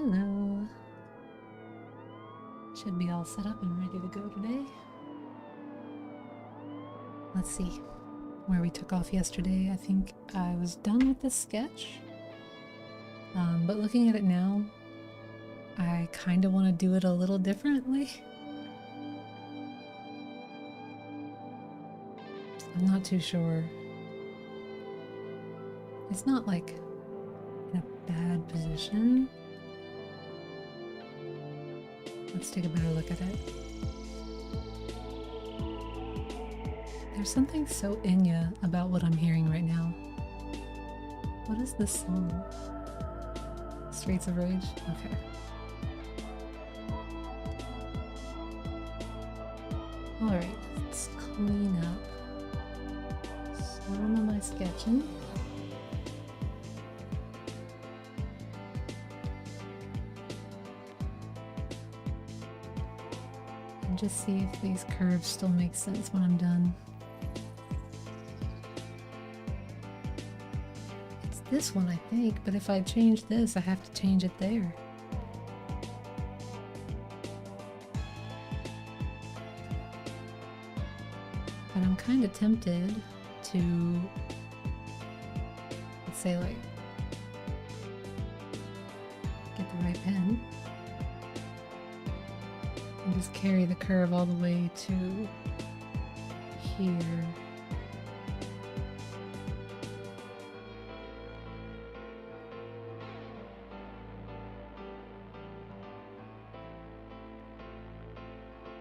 Hello. Should be all set up and ready to go today. Let's see where we took off yesterday. I think I was done with this sketch. But looking at it now, I kind of want to do it a little differently. I'm not too sure. It's not like in a bad position. Let's take a better look at it. There's something so Enya about what I'm hearing right now. What is this song? Streets of Rage? Okay. Alright, let's clean up some of my sketching. And just see if these curves still make sense when I'm done. It's this one, I think, but if I change this, I have to change it there. But I'm kind of tempted to, let's say, like, get the right pen and just carry the curve all the way to here.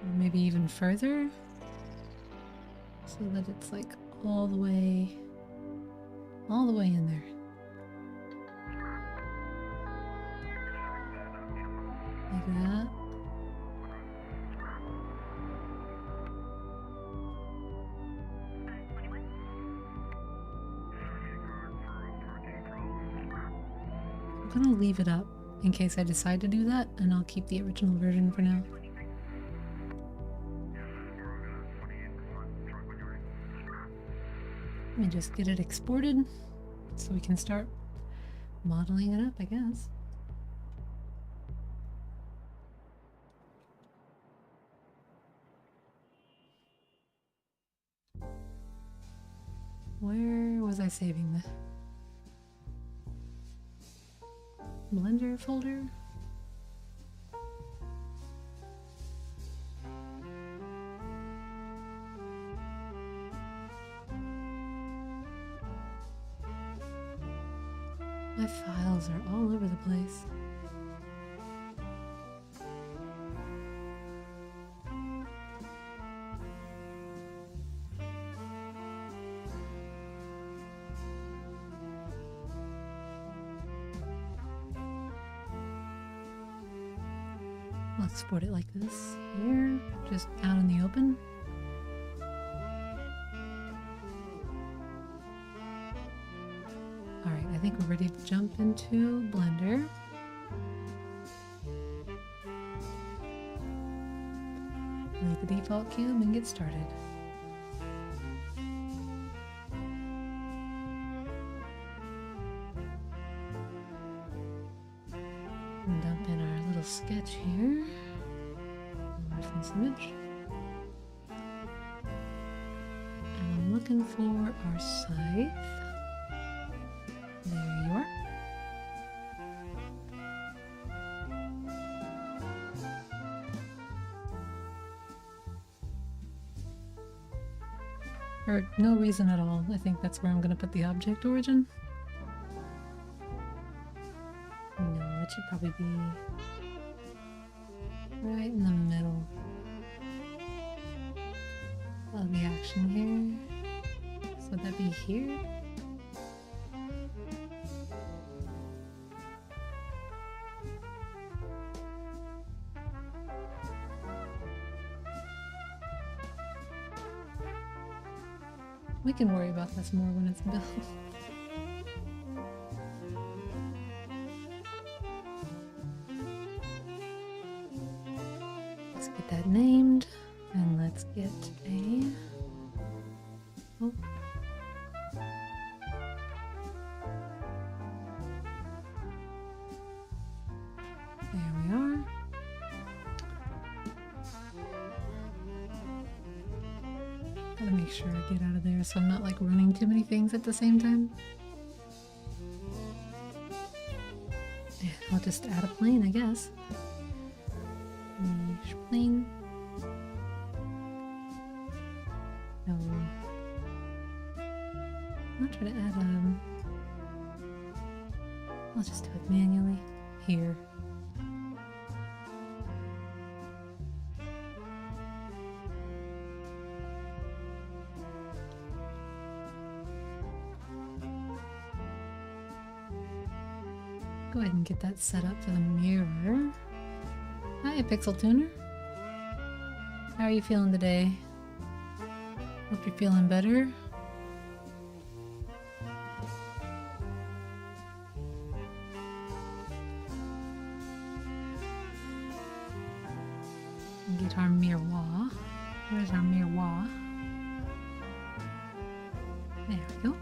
Or maybe even further. So that it's like all the way in there. Like that. I'm gonna leave it up in case I decide to do that, and I'll keep the original version for now. Let me just get it exported so we can start modeling it up, I guess. Where was I saving the Blender folder? My files are all over the place. I'll export it like this here, just out in the open. Alright, I think we're ready to jump into Blender. Leave the default cube and get started. And dump in our little sketch here. Reference image. And I'm looking for our scythe. There you are. For no reason at all, I think that's where I'm going to put the object origin. No, it should probably be right in the middle of the action here. So would that be here? We can worry about this more when it's built. Let's get that named, and let's get a... Oh. Gotta make sure I get out of there so I'm not like running too many things at the same time. And I'll just add a plane, I guess. Plane. No. I'll try to add I'll just do it manually here. Go ahead and get that set up for the mirror. Hi, Pixel Tuner. How are you feeling today? Hope you're feeling better. Get our miroir. Where's our miroir? There we go.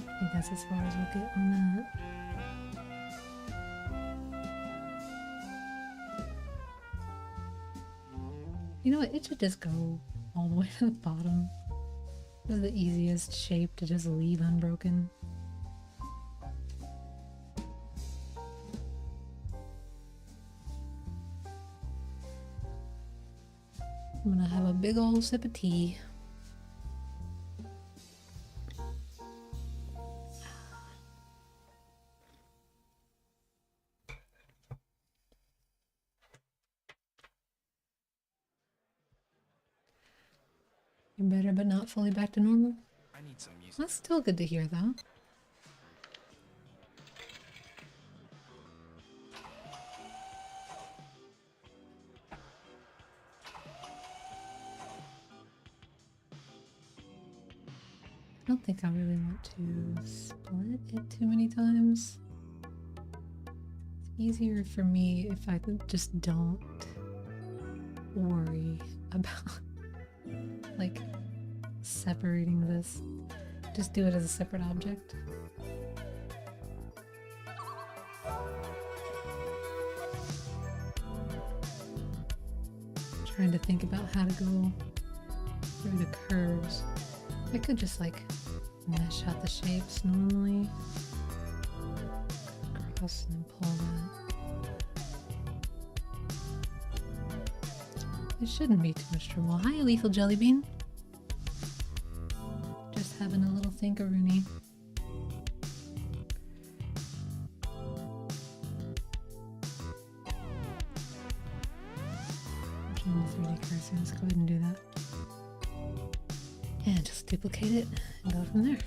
I think that's as far as we'll get on that. You know what? It should just go all the way to the bottom. That's the easiest shape to just leave unbroken. I'm gonna have a big old sip of tea. You're better, but not fully back to normal. I need some music. That's still good to hear, though. I don't think I really want to split it too many times. It's easier for me if I just don't worry about like separating this. Just do it as a separate object. Trying to think about how to go through the curves. I could just like mesh out the shapes normally. Cross and pull that. It shouldn't be too much trouble. Hi, Lethal Jellybean. Just having a little thinkaroony. Change the 3D cursor. Let's go ahead and do that. And just duplicate it and go from there.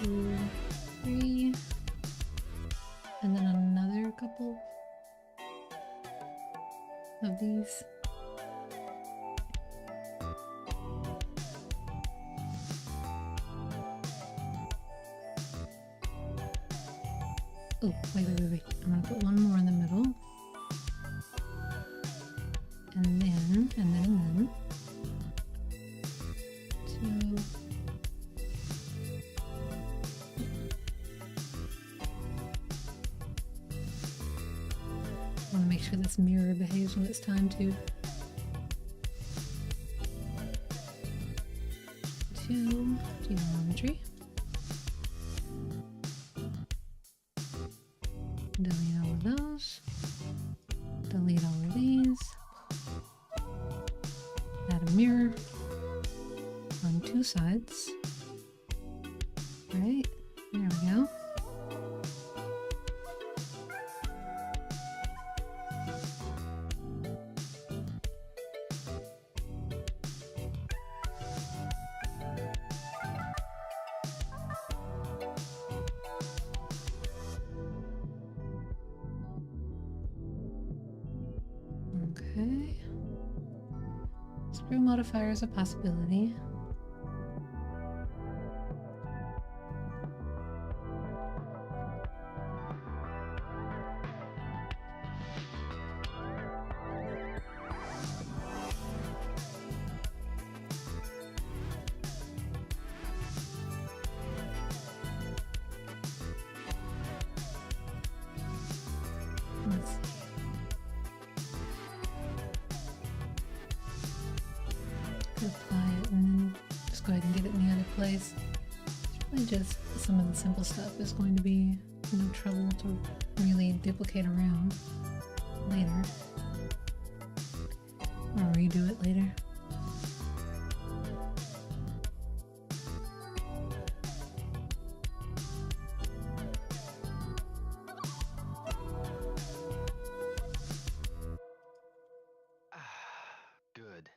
Two, three, and then another couple of these. Oh, wait. I'm gonna put one more in the middle. And then. Two. I want to make sure this mirror behaves when it's time to. Two geometry. Delete all of those. Delete all of these. Add a mirror on two sides. Right, there we go. Okay. Screw modifier is a possibility. Let's see. Could apply it and then just go ahead and get it in the other place. Really just some of the simple stuff is going to be no trouble to really duplicate around later. Or redo it later. Good.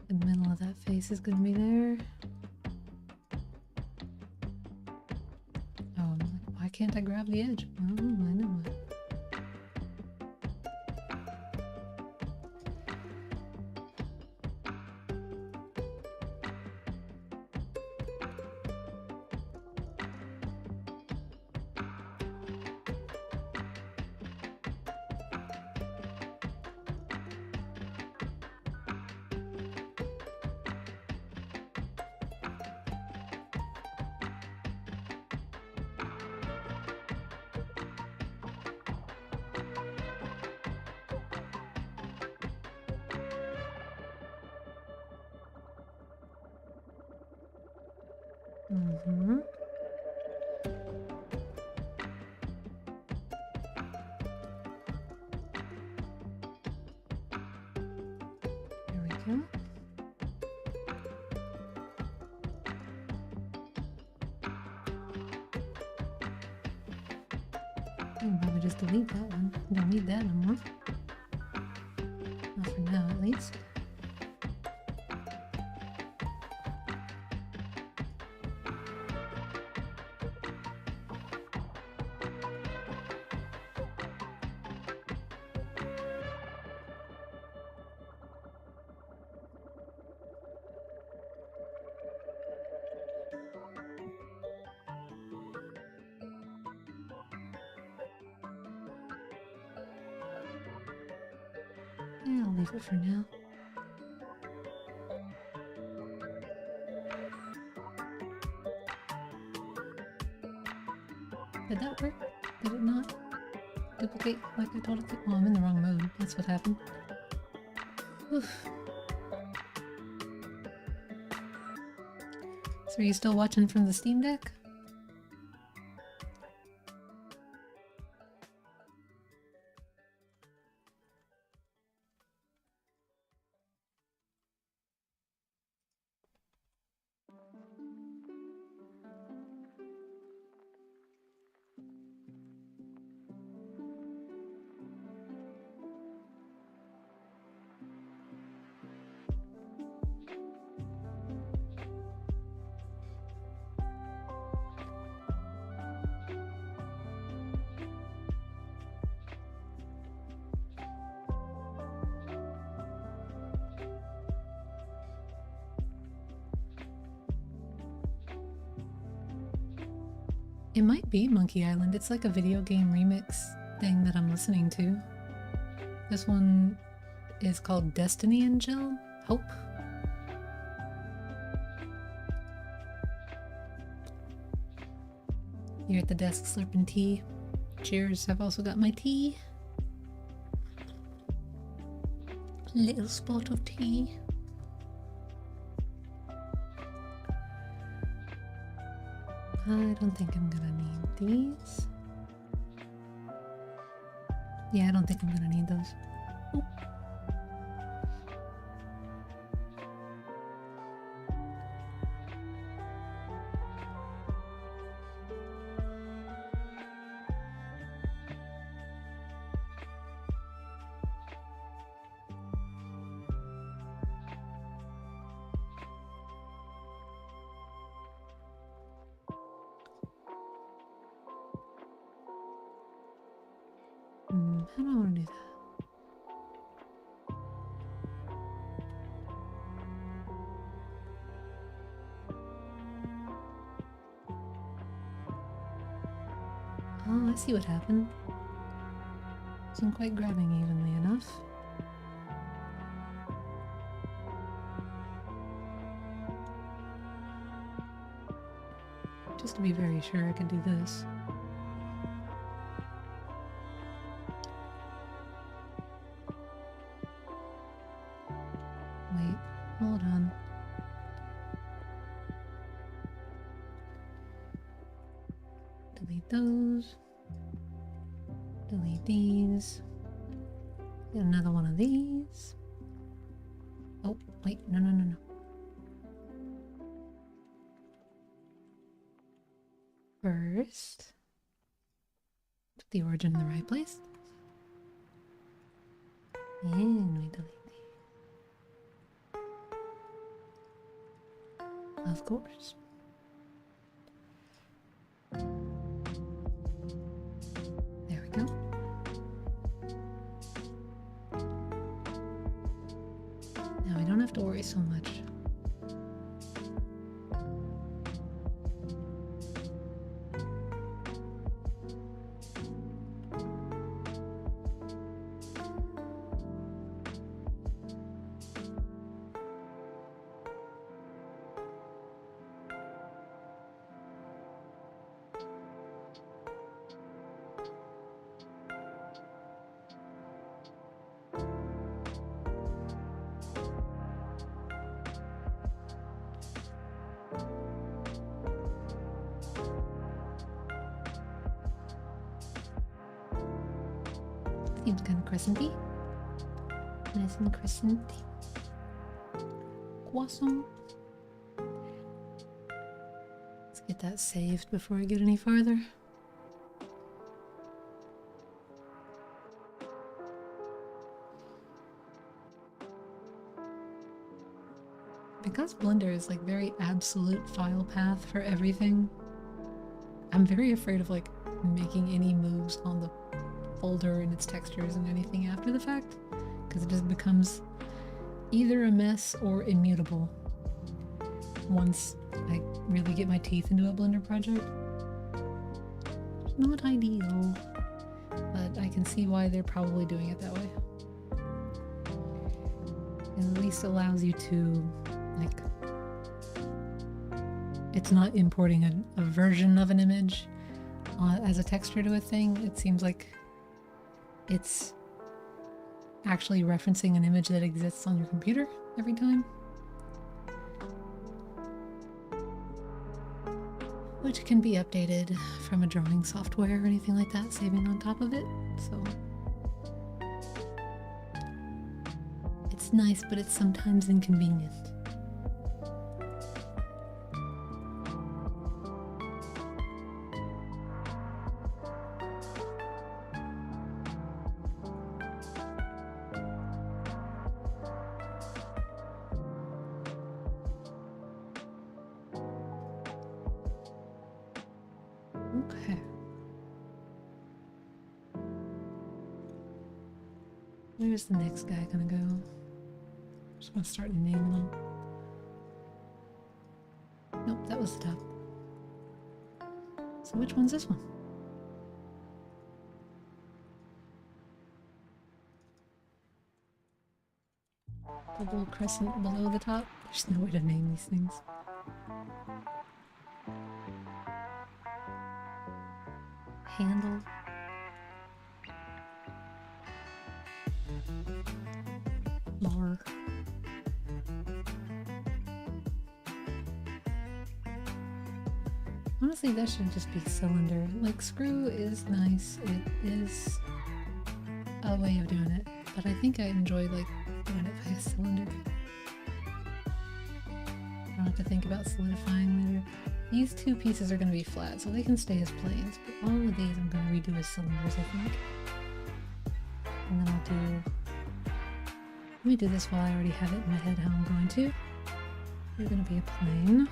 The middle of that face is going to be there. Oh, why can't I grab the edge? Oh, I know it. Mm-hmm. There we go. I can probably just delete that one. I don't need that no more. Not for now, at least. Yeah, I'll leave it for now. Did that work? Did it not duplicate like I told it to? Oh, I'm in the wrong mode. That's what happened. Oof. So are you still watching from the Steam Deck? It might be Monkey Island. It's like a video game remix thing that I'm listening to. This one is called Destiny Angel? Hope? You're at the desk slurping tea. Cheers, I've also got my tea. Little spot of tea. I don't think I'm gonna need these. Yeah, I don't think I'm gonna need those. Oop. How do I want to do that? Oh, I see what happened. Wasn't quite grabbing evenly enough. Just to be very sure I could do this. Wait, hold on. Delete those. Delete these. Get another one of these. Oh, wait, no. First, put the origin in the right place. And we delete these. Of course. There we go. Now we don't have to worry so much. Seems kind of crescenty. Nice and crescenty. Croissant. Let's get that saved before I get any farther. Because Blender is like very absolute file path for everything, I'm very afraid of like making any moves on the folder and its textures and anything after the fact, because it just becomes either a mess or immutable once I really get my teeth into a Blender project. Not ideal, but I can see why they're probably doing it that way. It at least allows you to, like, it's not importing a version of an image as a texture to a thing. It seems like it's actually referencing an image that exists on your computer every time. Which can be updated from a drawing software or anything like that, saving on top of it, so. It's nice, but it's sometimes inconvenient. Okay. Where's the next guy gonna go? Just gonna start naming them. Nope, that was the top. So which one's this one? The little crescent below the top? There's no way to name these things. Handle. Lar. Honestly, that should just be cylinder. Like, screw is nice. It is a way of doing it, but I think I enjoy, like, doing it by a cylinder. I don't have to think about solidifying later. These two pieces are going to be flat, so they can stay as planes, but all of these I'm going to redo as cylinders, I think. And then I'll do... Let me do this while I already have it in my head how I'm going to. They're going to be a plane.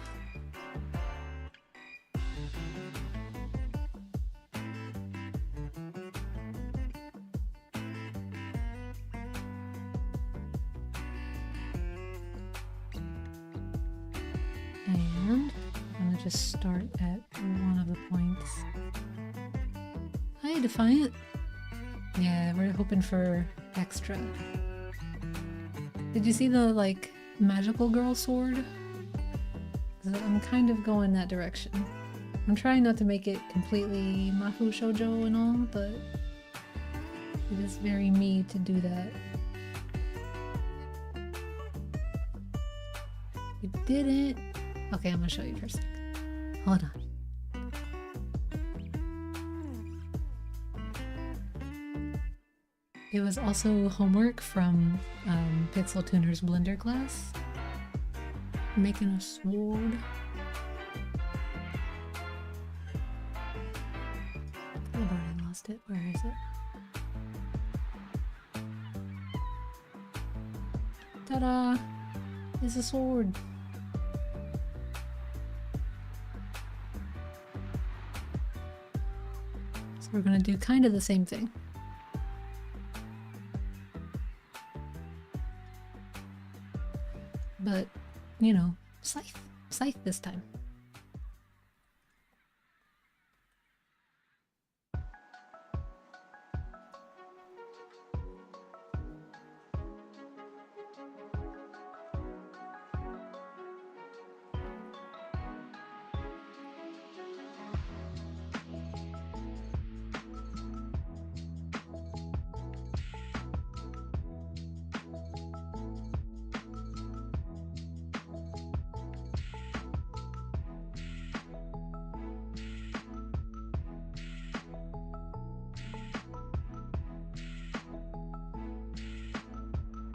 just start at one of the points. Hi, Defiant. Yeah, we're hoping for extra. Did you see the, like, magical girl sword? I'm kind of going that direction. I'm trying not to make it completely Mafu Shoujo and all, but it is very me to do that. You didn't? Okay, I'm gonna show you for a sec. Hold on. It was also homework from Pixel Tuner's Blender class. Making a sword. I've already lost it. Where is it? Ta-da! It's a sword. So we're gonna do kind of the same thing. But, you know, scythe. Scythe this time.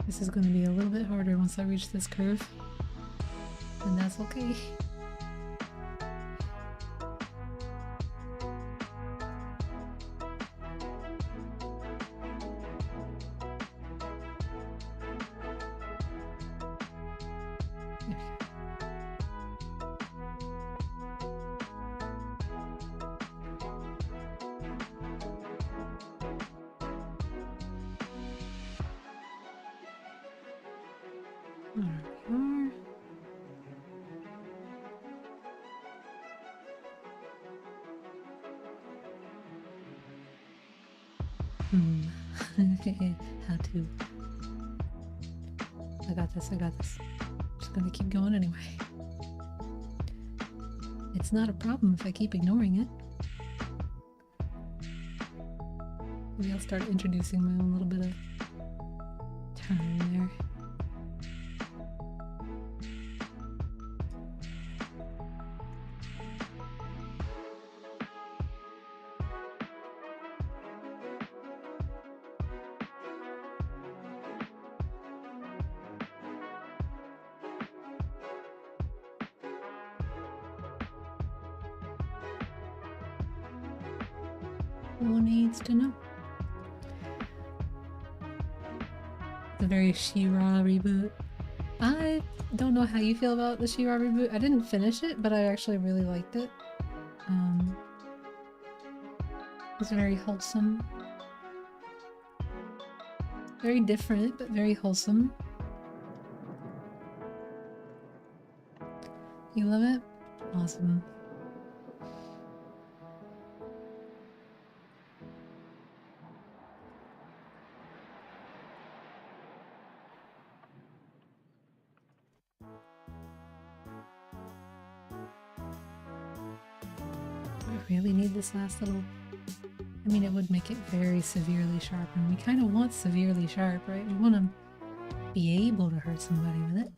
This is going to be a little bit harder once I reach this curve, and that's okay. How to. I got this, I got this. Just gonna keep going anyway. It's not a problem if I keep ignoring it. Maybe I'll start introducing my own little bit of turn there. Who needs to know? The very She-Ra reboot. I don't know how you feel about the She-Ra reboot. I didn't finish it, but I actually really liked it. It's very wholesome. Very different, but very wholesome. You love it? Awesome. Really need this last little... I mean, it would make it very severely sharp, and we kind of want severely sharp, right? We want to be able to hurt somebody with it.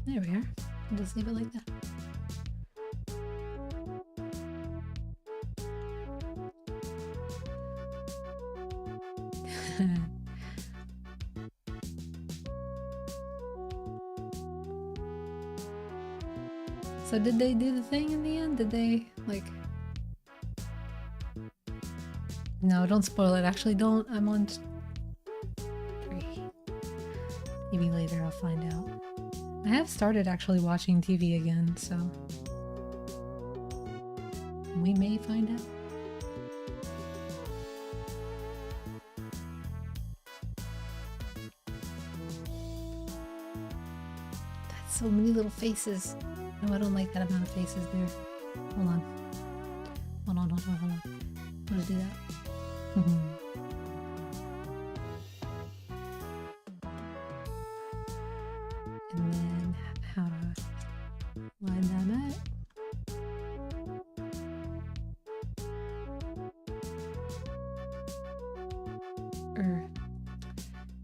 There we are. I'll just leave it like that. So did they do the thing in the end? Did they, like... No, don't spoil it. Actually, don't. I'm on 3. Maybe later I'll find out. I have started actually watching TV again, so... we may find out. That's so many little faces. No, I don't like that amount of faces there. Hold on. Hold on. Let's do that. And then how do I line that up?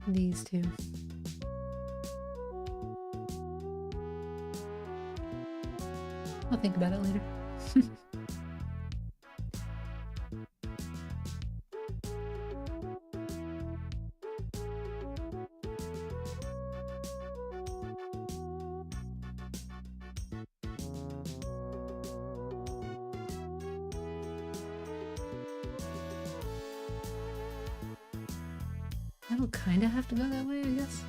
These two. I'll think about it later. That'll kind of have to go that way, I guess.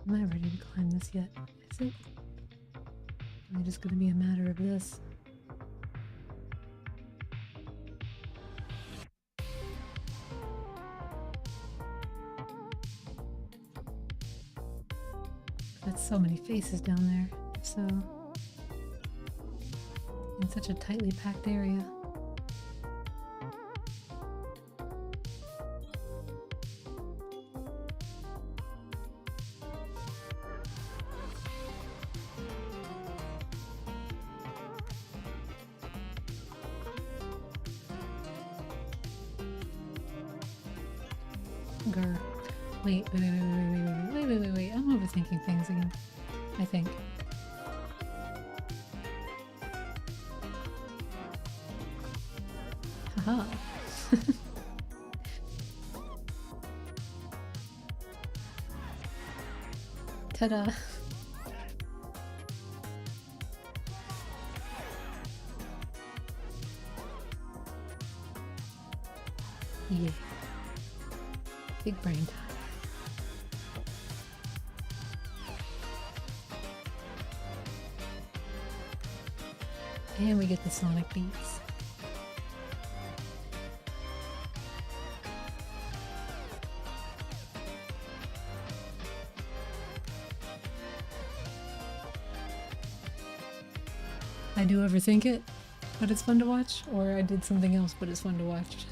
I'm not ready to climb this yet, is it? Or just gonna be a matter of this? That's so many faces down there, so in such a tightly packed area. Grr. Wait. I'm overthinking things again, I think. Haha. Ta-da. Yeah. Big brain time. And we get the sonic beats. I do overthink it, but it's fun to watch, or I did something else, but it's fun to watch.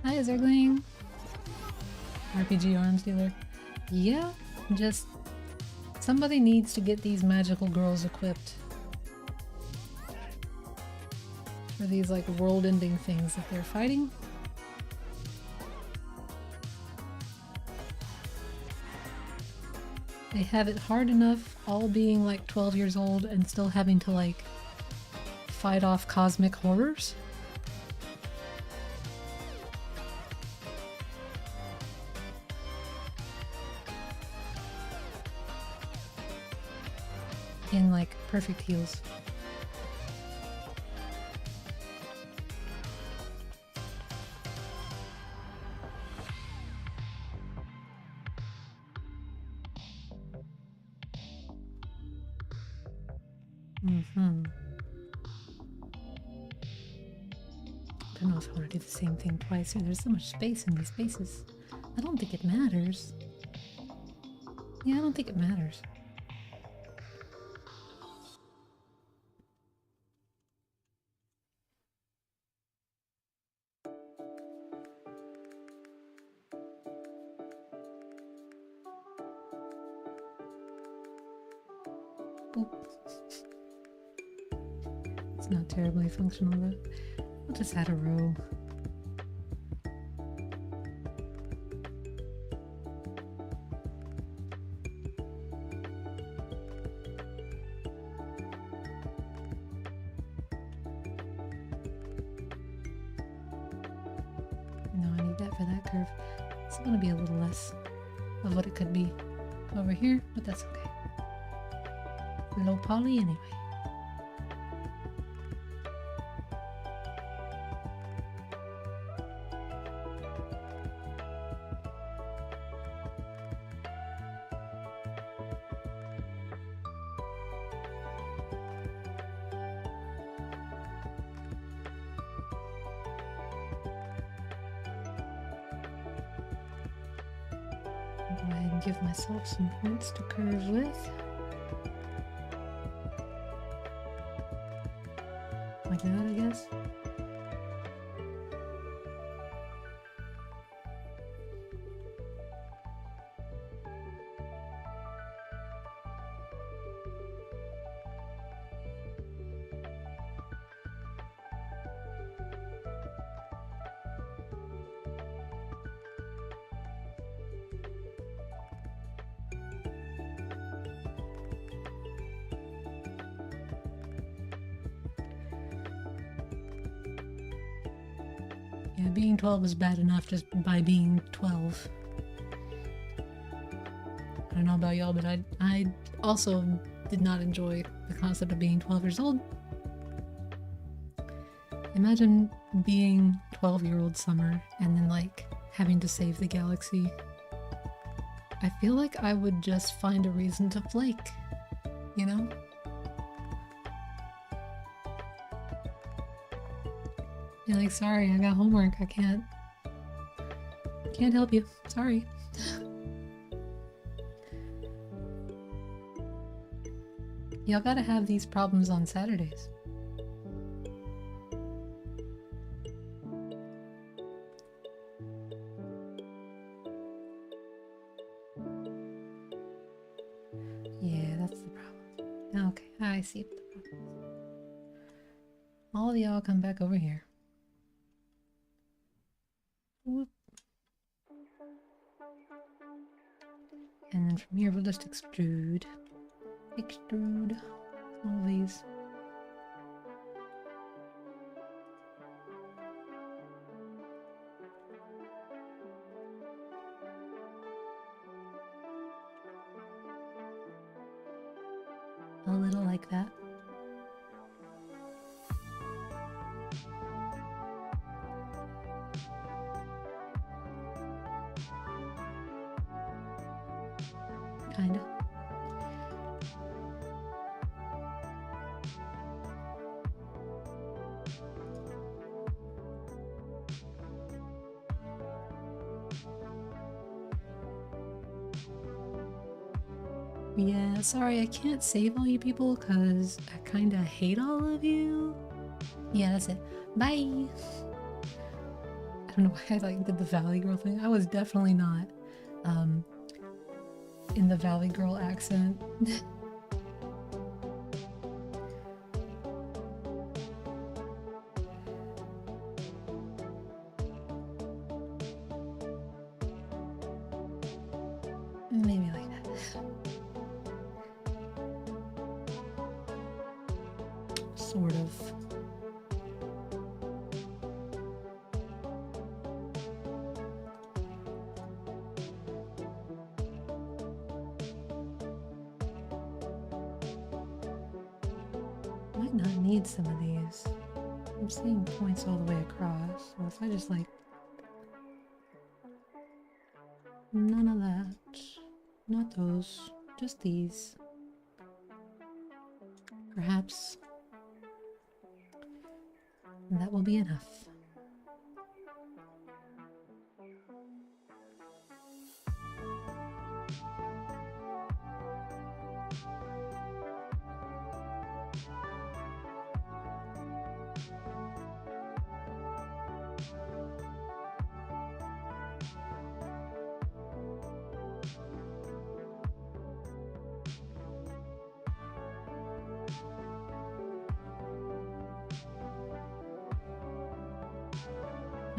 Hi, Zergling. RPG arms dealer. Yeah, just somebody needs to get these magical girls equipped for these like world-ending things that they're fighting. They have it hard enough all being like 12 years old and still having to like fight off cosmic horrors. In like perfect heels. I don't know if I want to do the same thing twice, or there's so much space in these spaces. I don't think it matters. Yeah, I don't think it matters. It's not terribly functional, but I'll just add a row. for that curve. It's gonna be a little less of what it could be over here, but that's okay. Low poly anyway. Go ahead and give myself some points to curve with. Like that, I guess. Yeah, being 12 is bad enough just by being 12. I don't know about y'all, but I also did not enjoy the concept of being 12 years old. Imagine being 12-year-old Summer and then like having to save the galaxy. I feel like I would just find a reason to flake, you know? You're like, sorry, I got homework. I can't help you. Sorry. Y'all gotta have these problems on Saturdays. Yeah, that's the problem. Okay, I see the problem. All of y'all come back over here. Whoop. And then from here we'll just extrude. Extrude all these. A little like that. Kinda. Yeah, sorry, I can't save all you people because I kinda hate all of you. Yeah, that's it. Bye! I don't know why I like did the Valley Girl thing. I was definitely not in the Valley Girl accent. Maybe like that. Sort of. Might not need some of these. I'm seeing points all the way across, so if I just like none of that, not those, just these. Perhaps that will be enough.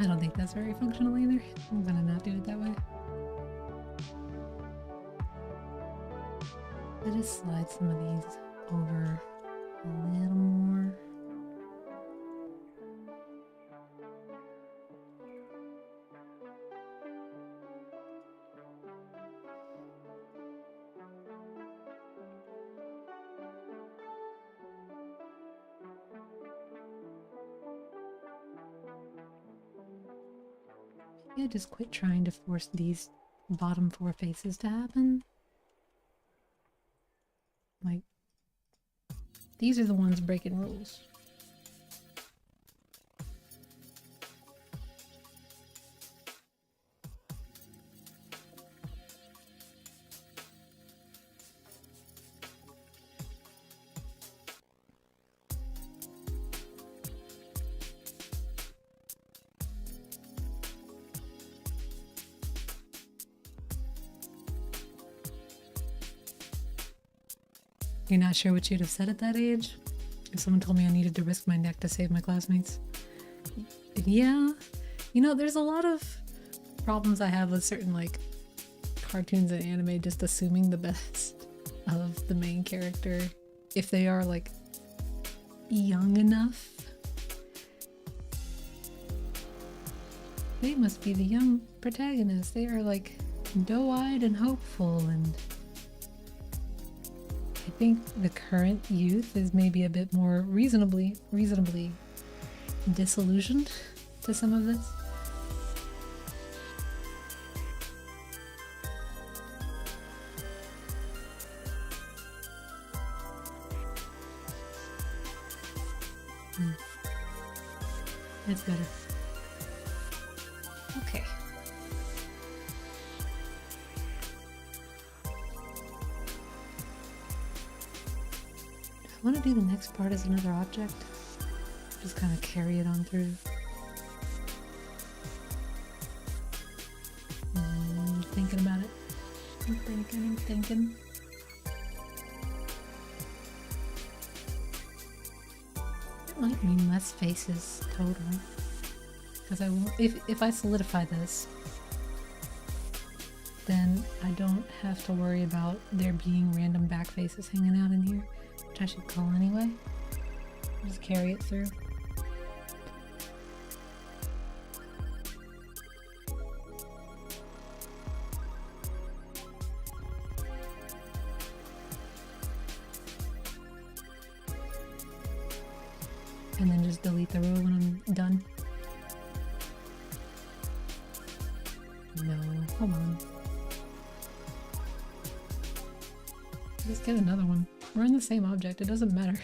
I don't think that's very functional either. I'm gonna not do it that way. I just slide some of these over a little more. Yeah, just quit trying to force these bottom 4 faces to happen. Like, these are the ones breaking rules. You're not sure what you'd have said at that age? If someone told me I needed to risk my neck to save my classmates? Yeah. You know, there's a lot of problems I have with certain, like, cartoons and anime just assuming the best of the main character. If they are, like, young enough. They must be the young protagonists. They are, like, doe-eyed and hopeful, and I think the current youth is maybe a bit more reasonably disillusioned to some of this. That's better. Okay. I want to do the next part as another object. Just kind of carry it on through. Thinking about it. I'm thinking. It might mean less faces total. Because I will, if I solidify this, then I don't have to worry about there being random back faces hanging out in here, which I should call anyway. Just carry it through. And then just delete the row when I'm done. No, hold on. Just get another one. We're in the same object, it doesn't matter.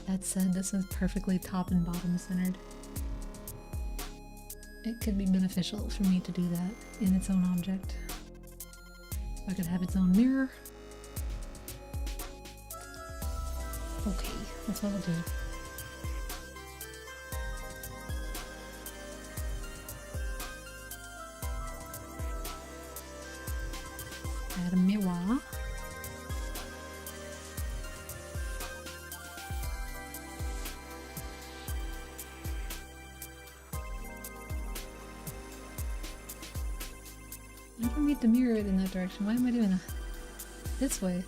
That said, this is perfectly top and bottom centered. It could be beneficial for me to do that in its own object. I could have its own mirror. Okay, that's what I'll do. Add a mirror. I don't need to mirror it in that direction. Why am I doing that? This way.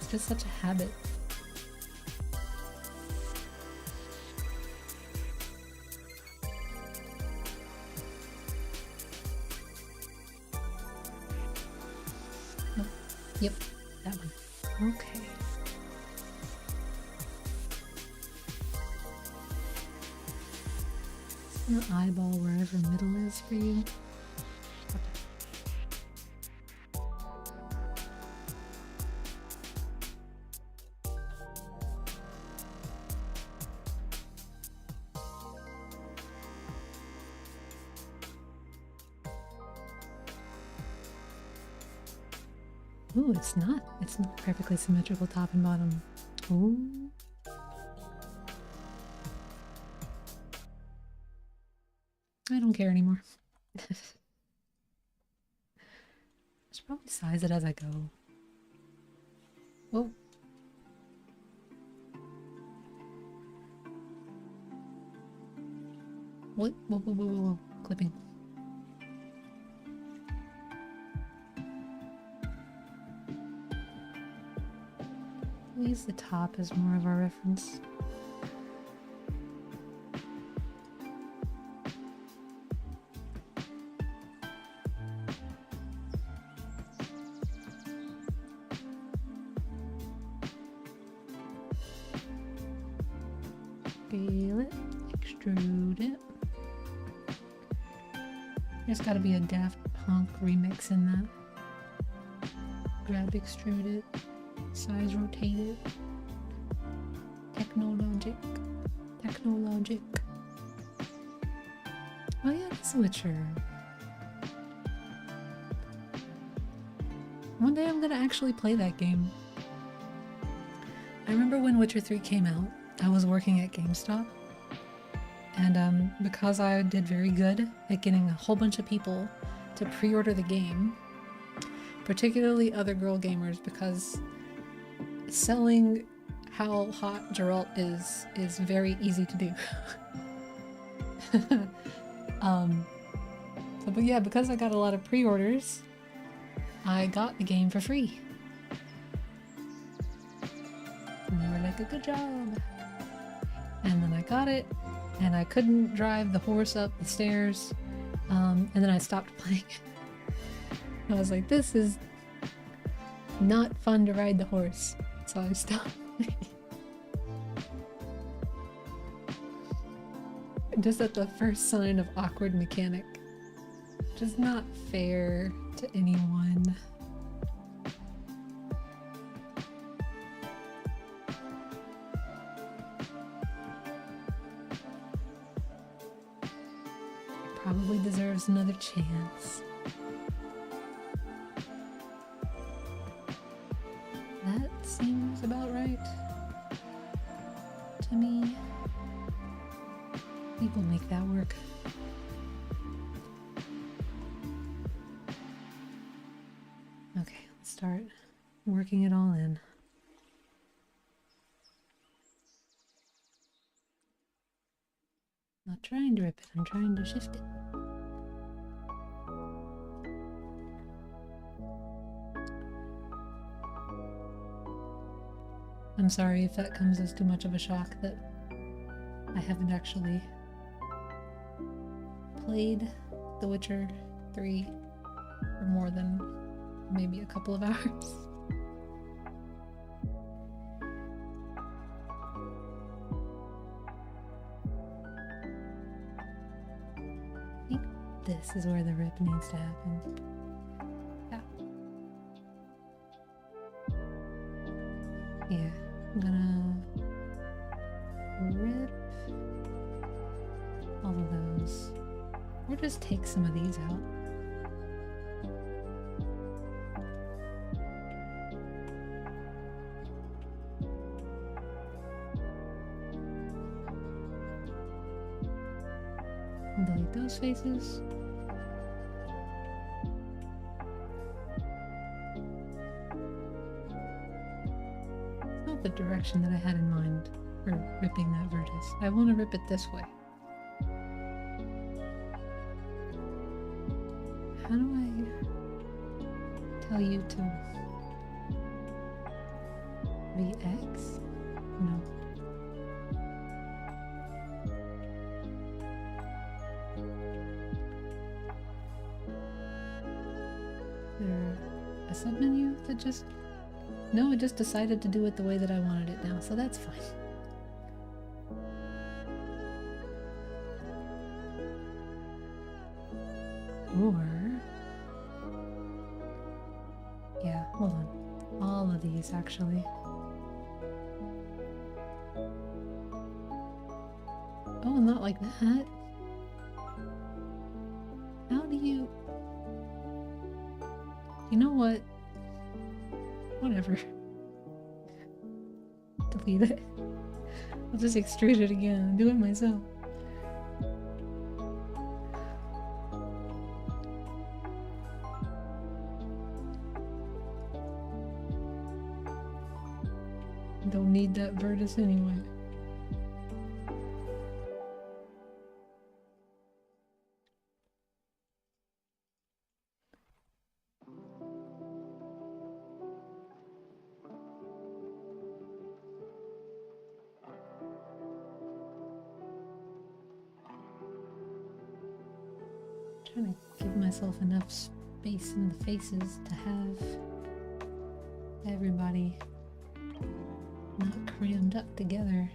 It's just such a habit. Oh, yep, that one. Okay. Just gonna eyeball wherever middle is for you. Ooh, it's not. It's not perfectly symmetrical top and bottom. Ooh. I don't care anymore. I should probably size it as I go. Whoa. What? Whoa. Clipping. We'll use the top as more of our reference. Peel it. Extrude it. There's gotta be a Daft Punk remix in that. Grab, extrude it. Size, rotate it. Technologic. Technologic. Oh yeah, it's Witcher. One day I'm gonna actually play that game. I remember when Witcher 3 came out, I was working at GameStop. And because I did very good at getting a whole bunch of people to pre-order the game, particularly other girl gamers, because selling how hot Geralt is very easy to do. But yeah, because I got a lot of pre-orders, I got the game for free. And they were like, a good job. And then I got it, and I couldn't drive the horse up the stairs, and then I stopped playing it. I was like, this is not fun to ride the horse, so I stopped. Just at the first sign of awkward mechanic. Just not fair to anyone. Probably deserves another chance. That seems about right to me. People make that work. Okay, let's start working it all in. Not trying to rip it, I'm trying to shift it. I'm sorry if that comes as too much of a shock that I haven't actually played The Witcher 3 for more than maybe a couple of hours. I think this is where the rip needs to happen. Yeah. Yeah, I'm gonna rip all of those. Or just take some of these out. Delete those faces. It's not the direction that I had in mind for ripping that vertex. I want to rip it this way. How do I tell you to be X? No. Is there a submenu that just... No, it just decided to do it the way that I wanted it now, so that's fine. Or... yeah, hold on. All of these, actually. Oh, not like that. How do you... You know what? Whatever. Delete it. I'll just extrude it again and do it myself. Don't need that vertex anyway. Trying to give myself enough space in the faces to have everybody not crammed up together.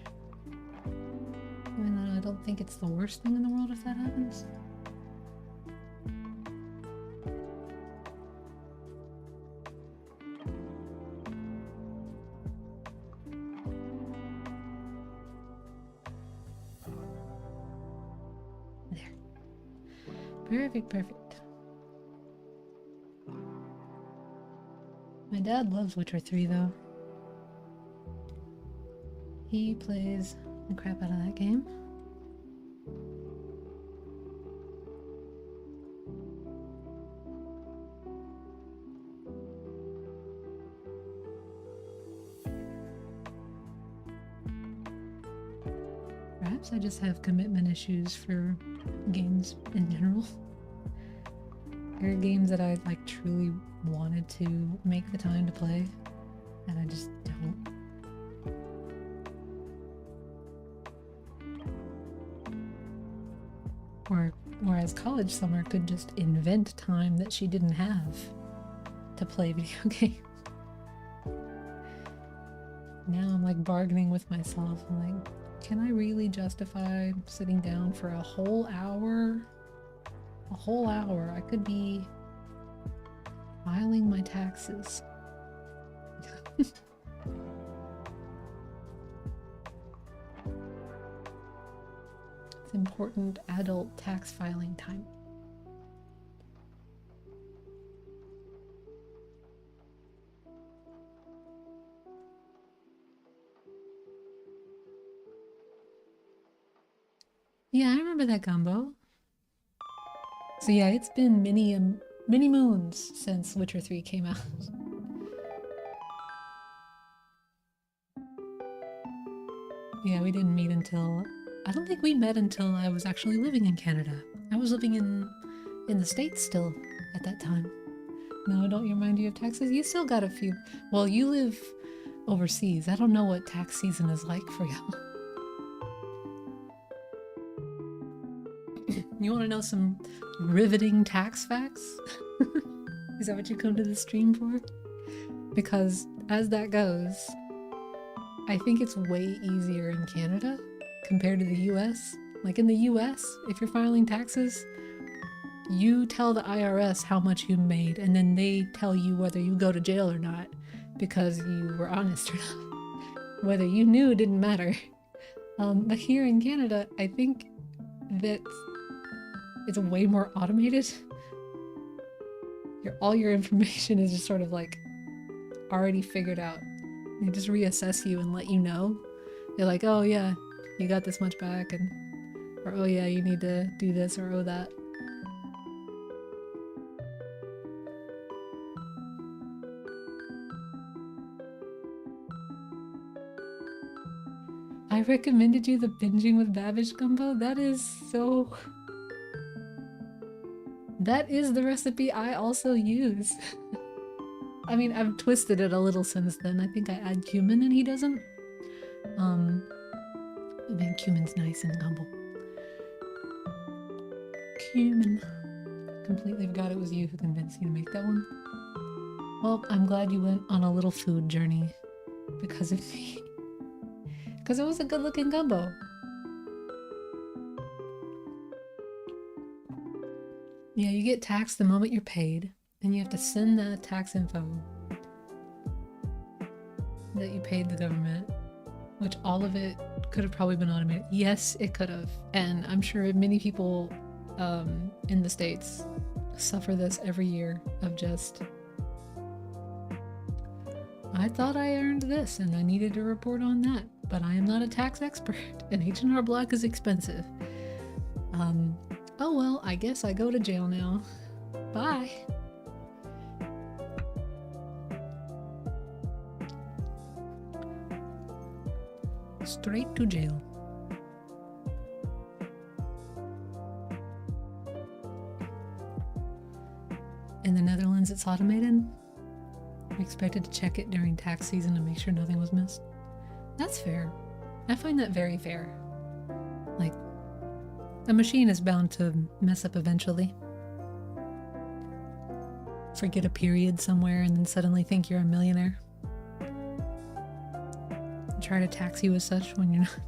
don't think it's the worst thing in the world if that happens. There. Perfect, perfect. My dad loves Witcher 3 though. He plays the crap out of that game. Perhaps I just have commitment issues for games in general. There are games that I like truly wanted to make the time to play, and I just don't. Whereas College Summer could just invent time that she didn't have to play video games. Now I'm like bargaining with myself. I'm like, can I really justify sitting down for a whole hour? A whole hour. I could be filing my taxes. It's important adult tax filing time. Yeah, I remember that gumbo. So yeah, it's been many moons since Witcher 3 came out. Yeah, we didn't meet until... I don't think we met until I was actually living in Canada. I was living in the States still at that time. No, don't you remind you of taxes? You still got a few. Well, you live overseas. I don't know what tax season is like for you. You want to know some riveting tax facts? Is that what you come to the stream for? Because as that goes, I think it's way easier in Canada compared to the US. Like in the US, if you're filing taxes, you tell the IRS how much you made, and then they tell you whether you go to jail or not because you were honest or not. Whether you knew didn't matter. But here in Canada, I think that it's way more automated. All your information is just sort of like already figured out. They just reassess you and let you know. They're like, oh yeah, you got this much back, and or oh yeah, you need to do this or oh that. I recommended you the Binging with Babish gumbo. That is so... That is the recipe I also use. I mean, I've twisted it a little since then. I think I add cumin and he doesn't. I think cumin's nice in gumbo. Cumin. Completely forgot it was you who convinced you to make that one. Well, I'm glad you went on a little food journey because of me. Because it was a good looking gumbo. Yeah, you get taxed the moment you're paid, and you have to send the tax info that you paid the government, which all of it could have probably been automated. Yes, it could have. And I'm sure many people in the States suffer this every year of just, I thought I earned this and I needed to report on that, but I am not a tax expert and H&R Block is expensive. Oh well, I guess I go to jail now. Bye. Straight to jail. In the Netherlands, it's automated. I expected to check it during tax season to make sure nothing was missed. That's fair. I find that very fair. Like, a machine is bound to mess up eventually. Forget a period somewhere and then suddenly think you're a millionaire. Try to tax you as such when you're not.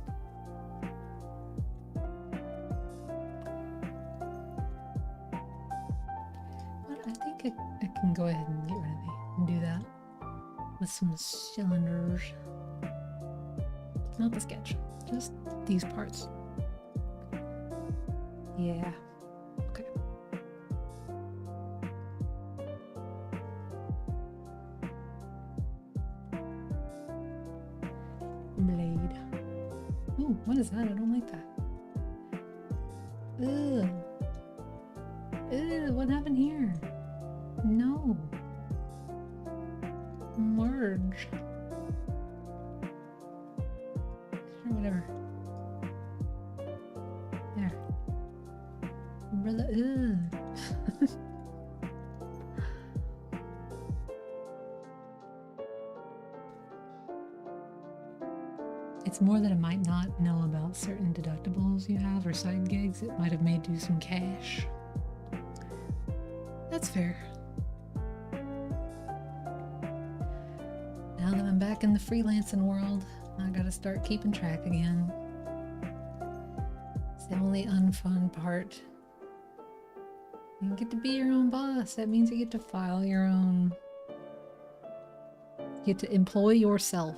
think I can go ahead and get rid of it and do that with some cylinders. Not the sketch, just these parts. Yeah. Okay. Blade. Ooh, what is that? I don't like that. Ugh. Ew, what happened here? No. Merge. Sure, whatever. There. Umbrella. Ew. It's more that I might not know about certain deductibles you have or side gigs. It might have made you some cash. That's fair. Now that I'm back in the freelancing world, I gotta start keeping track again. It's the only unfun part. You get to be your own boss. That means you get to file your own. You get to employ yourself.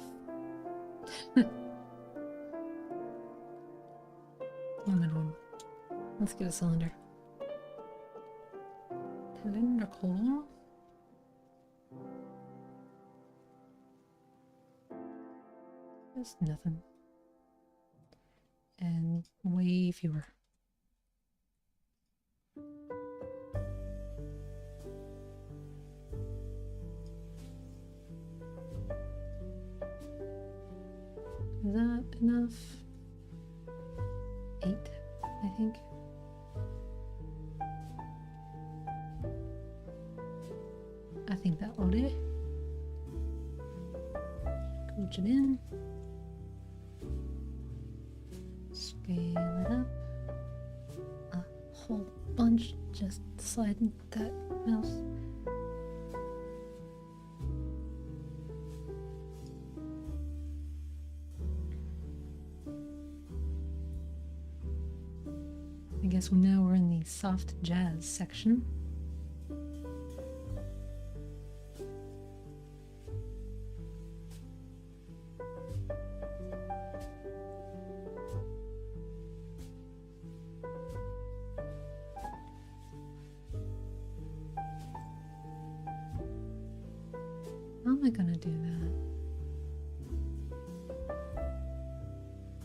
Let's get a cylinder. Cylindrical. Just nothing. And way fewer. Is that enough? 8, I think. I think that will do. Coach it in. Scale it up. A whole bunch. Just slide that mouse. I guess now we're in the soft jazz section. How am I gonna do that?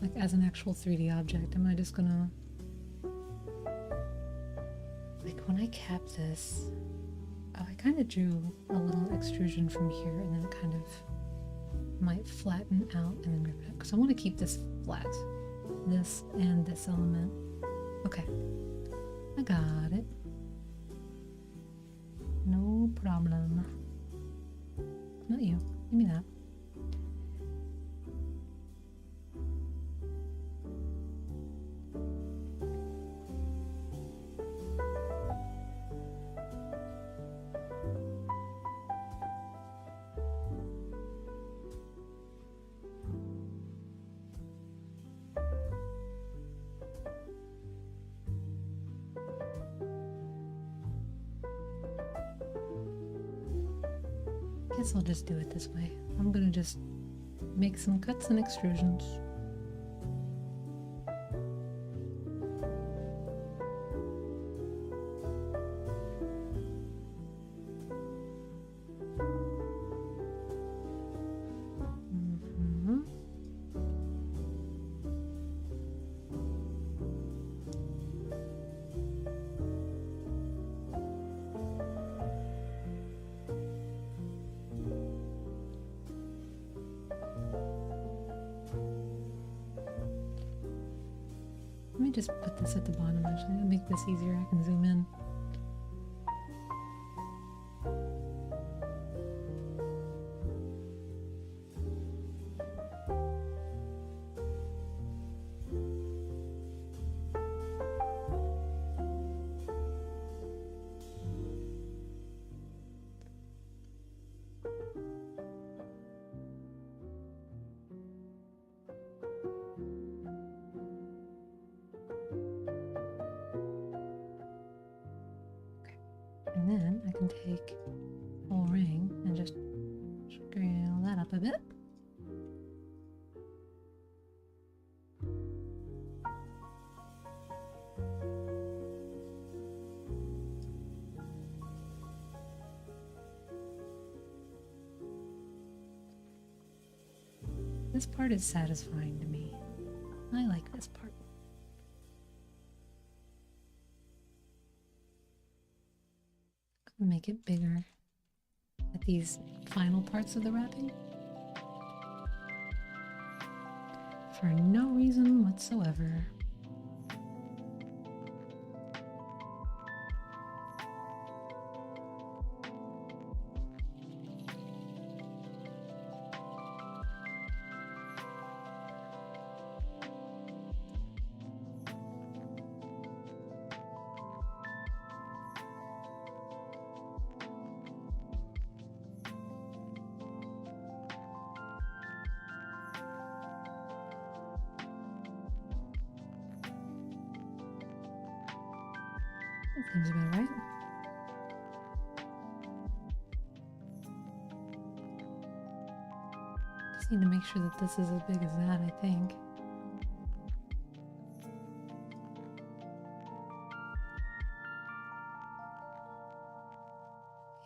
Like as an actual 3D object, am I just gonna... Like when I cap this, oh, I kind of drew a little extrusion from here and then it kind of might flatten out and then rip it out. Because I want to keep this flat. This and this element. Okay. I got it. No problem. Not you. Give me that. Guess I'll just do it this way. I'm gonna just make some cuts and extrusions. Let me just put this at the bottom actually. That'll make this easier. I can zoom in. then I can take full ring and just scale that up a bit. This part is satisfying to me. I like this part. Make it bigger at these final parts of the wrapping for no reason whatsoever. That seems about right. Just need to make sure that this is as big as that, I think.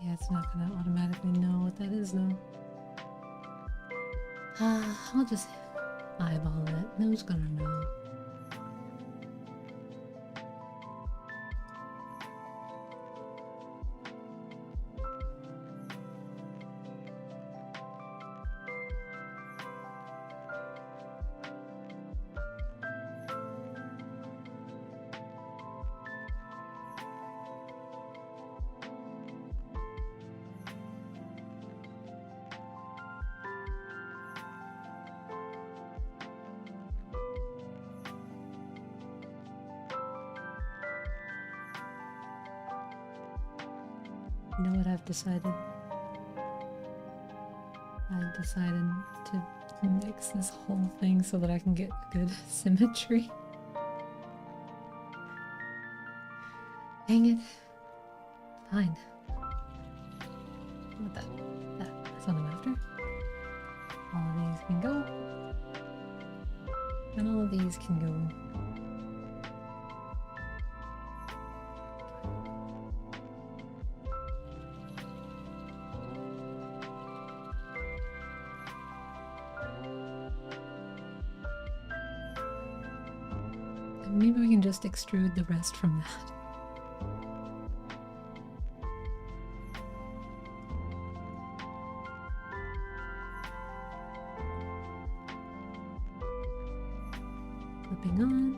Yeah, it's not gonna automatically know what that is though. I'll just eyeball it. Who's gonna know? You know what I've decided? I've decided to mix this whole thing so that I can get good symmetry. Dang it. Fine. What that's what I'm after. All of these can go. And all of these can go. Maybe we can just extrude the rest from that. Flipping on.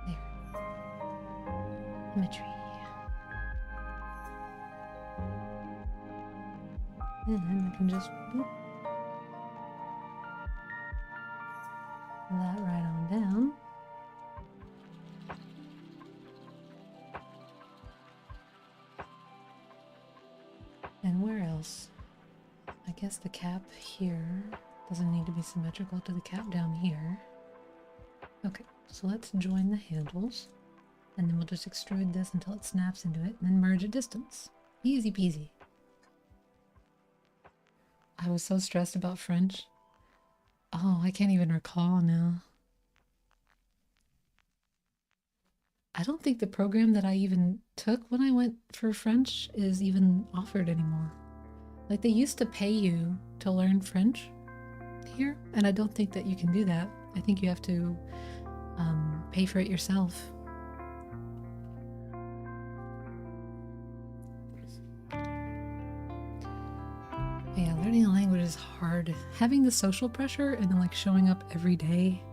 There. Symmetry. And I can just boop. That right on down. And where else? I guess the cap here doesn't need to be symmetrical to the cap down here. Okay, so let's join the handles. And then we'll just extrude this until it snaps into it, and then merge at distance. Easy peasy. I was so stressed about French. Oh, I can't even recall now. I don't think the program that I even took when I went for French is even offered anymore. Like, they used to pay you to learn French here, and I don't think that you can do that. I think you have to pay for it yourself. Yeah, learning a language is hard. Having the social pressure and then like showing up every day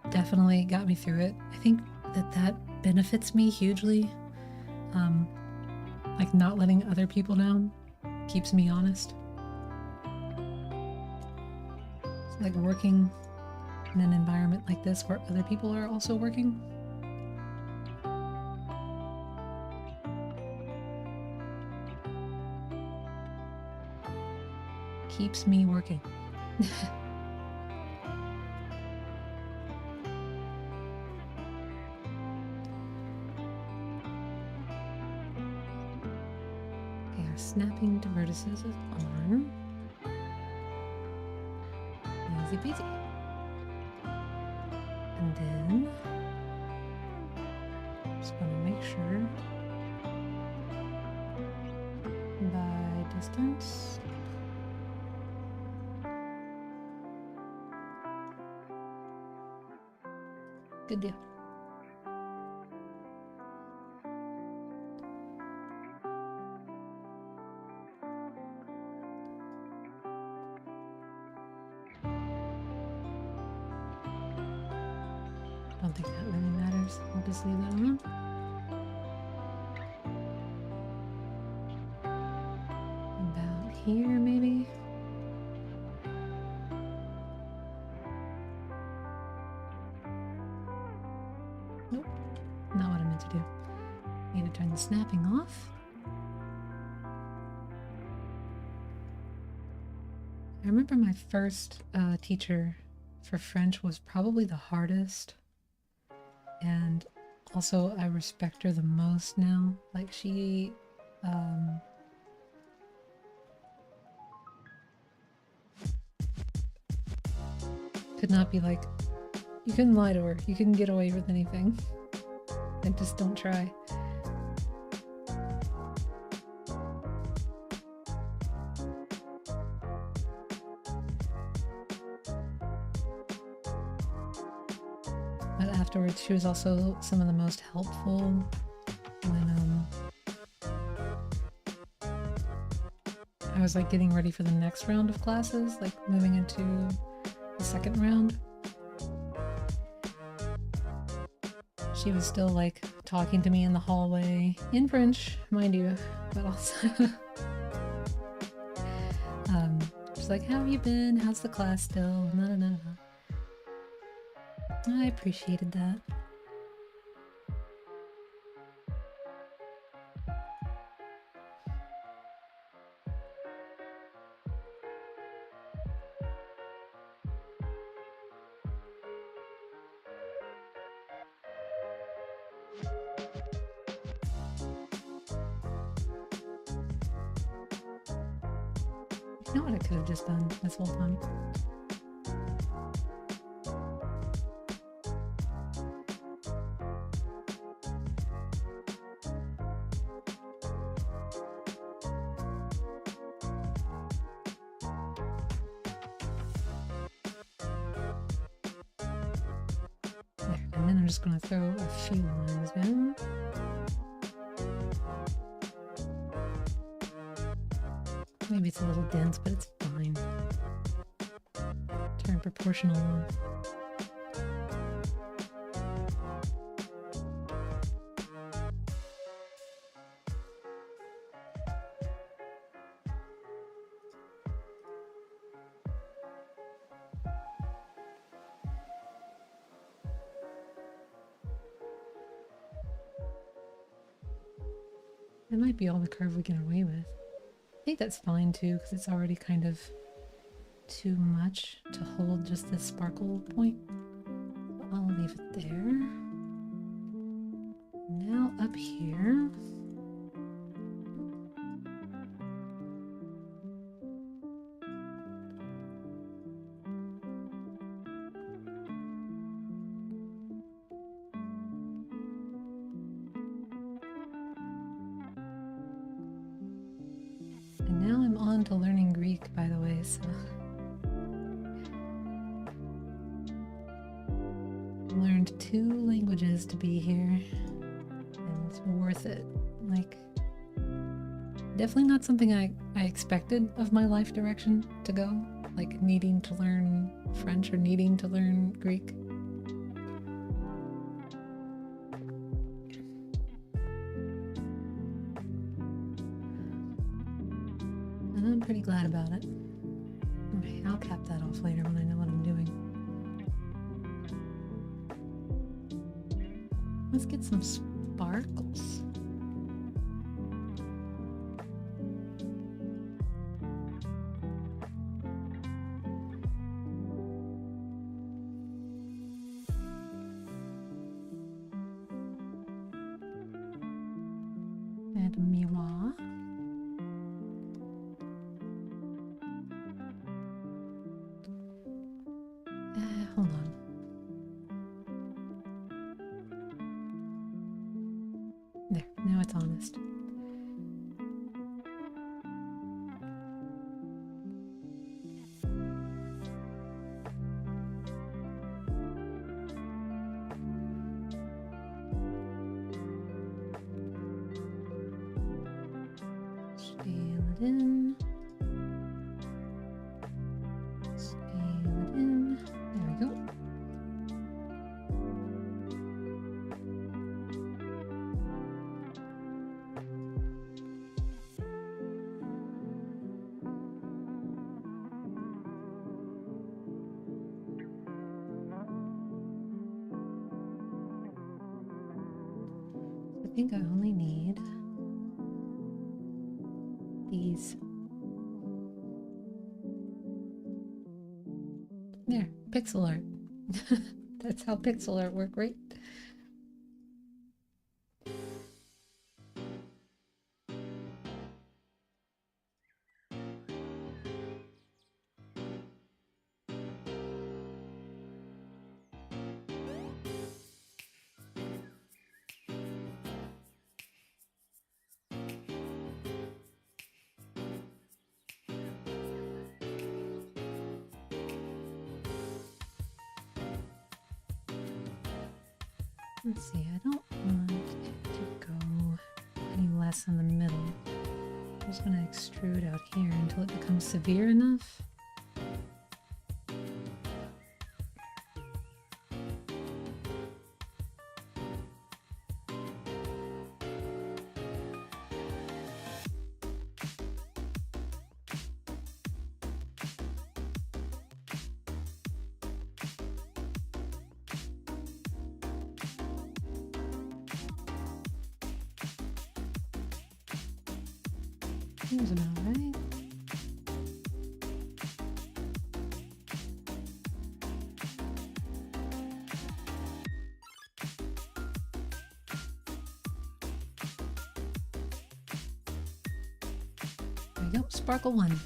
definitely got me through it. I think that benefits me hugely. Like not letting other people down keeps me honest. It's like working in an environment like this where other people are also working. Keeps me working. snapping to vertices with arm. Easy peasy. And then just want to make sure by distance. Good deal. Don't think that really matters. I'll just leave that on. About here, maybe. Nope, not what I meant to do. Need to turn the snapping off. I remember my first teacher for French was probably the hardest. And also I respect her the most now. Like she could not be like, you couldn't lie to her, you couldn't get away with anything. And just don't try. But afterwards, she was also some of the most helpful when I was like getting ready for the next round of classes, like moving into the second round. She was still like talking to me in the hallway, in French, mind you, but also she's like, how have you been? How's the class still? No. I appreciated that. You know what I could have just done this whole time? There, and then I'm just going to throw a few lines down. Maybe it's a little dense, but it's fine. Turn proportional on. That might be all the curve we get away with. I think that's fine too, because it's already kind of too much to hold just this sparkle point. So I'll leave it there. Now up here. And now I'm on to learning Greek, by the way, so learned 2 languages to be here, and it's worth it. Like, definitely not something I expected of my life direction to go, like needing to learn French or needing to learn Greek. And I'm pretty glad about it. Okay, I'll cap that off later when I know what I'm doing. Let's get some sparkles. And miroir. Now it's honest. Scale it in. Scale it in. There we go. I think I only need these. There, pixel art. That's how pixel art work, right? Let's see, I don't want it to go any less in the middle. I'm just going to extrude out here until it becomes severe enough. Seems about right. There we go, sparkle one.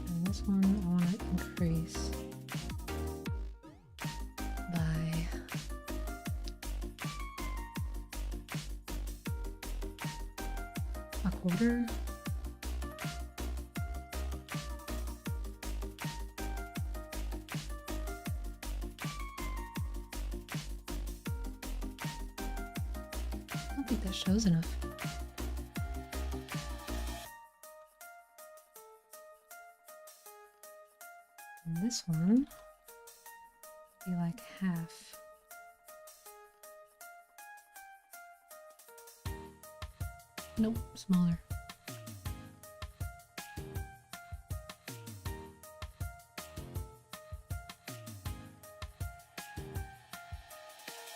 And this one I want to increase by a quarter. I don't think that shows enough. And this one be like half. Nope, smaller.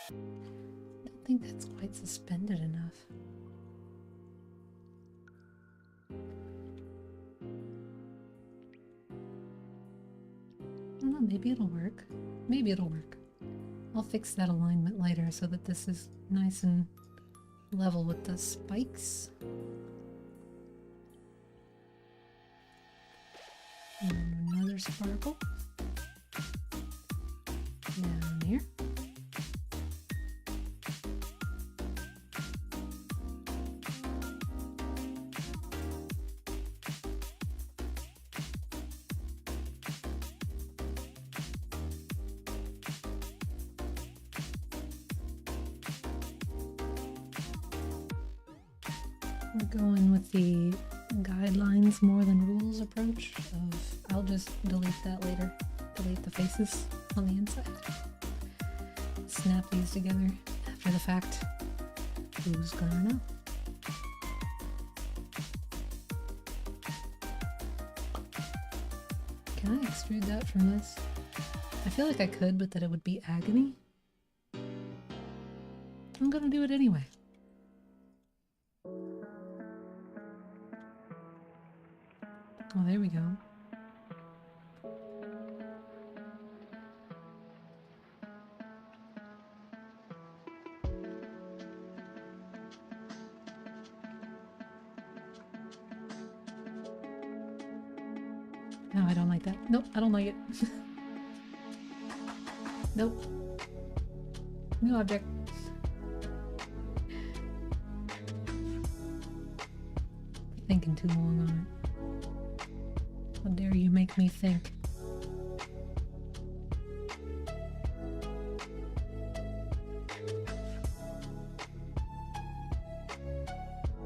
I don't think that's quite suspended enough. I don't know, maybe it'll work. Maybe it'll work. I'll fix that alignment later so that this is nice and level with the spikes. And another sparkle. Down here. We're going with the guidelines more than rules approach of I'll just delete that later. Delete the faces on the inside. Snap these together after the fact. Who's gonna know? Can I extrude that from this? I feel like I could, but that it would be agony. I'm gonna do it anyway. Oh, there we go. No, I don't like that. Nope, I don't like it. Nope. New object. Thinking too long on it. How dare you make me think?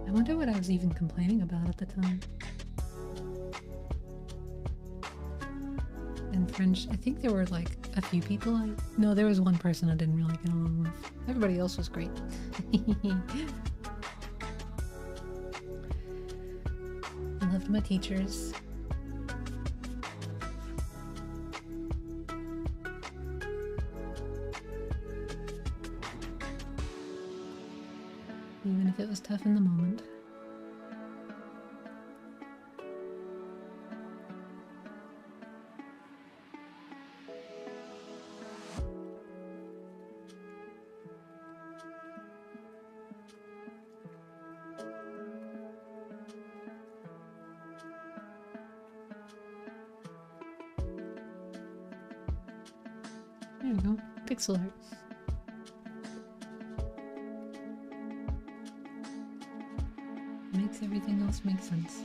I wonder what I was even complaining about at the time. In French, I think there were like a few people no, there was one person I didn't really get along with. Everybody else was great. I loved my teachers. Even if it was tough in the moment. There you go. Pixel art. Makes everything else make sense.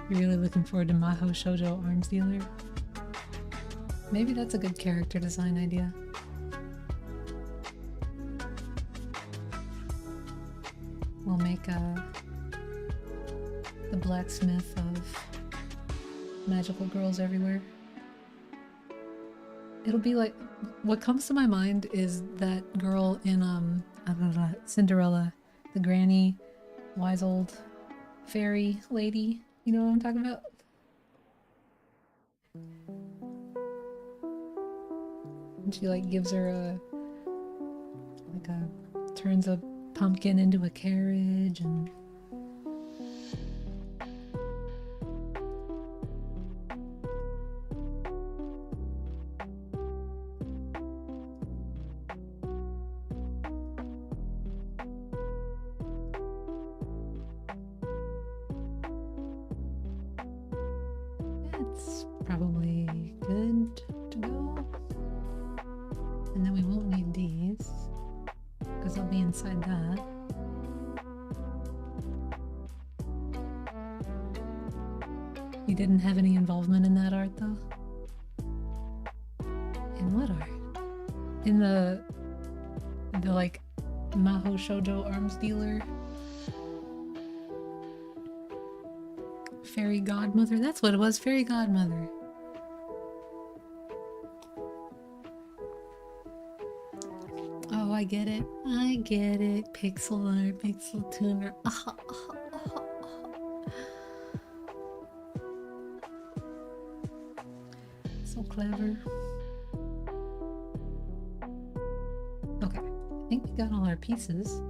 You're really looking forward to Mahou Shoujo Arms Dealer? Maybe that's a good character design idea. We'll make the blacksmith of magical girls everywhere. It'll be like, what comes to my mind is that girl in I don't know, Cinderella, the granny, wise old fairy lady. You know what I'm talking about? And she like gives her turns a pumpkin into a carriage and it's probably good to go. And then we won't need these because they'll be inside that. You didn't have any involvement in that art though? In what art? In the like Mahou Shoujo Arms Dealer Fairy Godmother? That's what it was, Fairy Godmother. Oh, I get it. I get it. Pixel art, pixel tuner. So clever. Okay, I think we got all our pieces.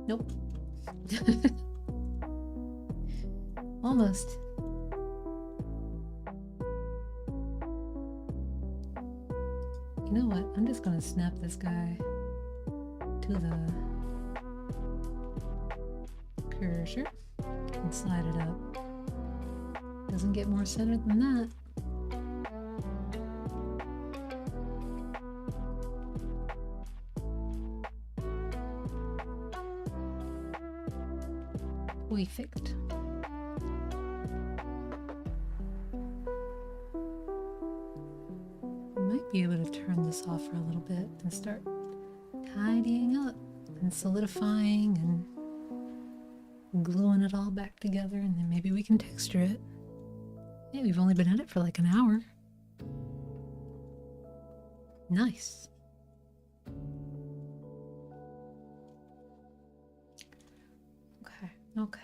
Nope. Almost. You know what? I'm just gonna snap this guy to the cursor and slide it up. Doesn't get more centered than that. Perfect. Might be able to turn this off for a little bit and start tidying up and solidifying and gluing it all back together, and then maybe we can texture it. Hey, we've only been at it for like an hour. Nice. Okay.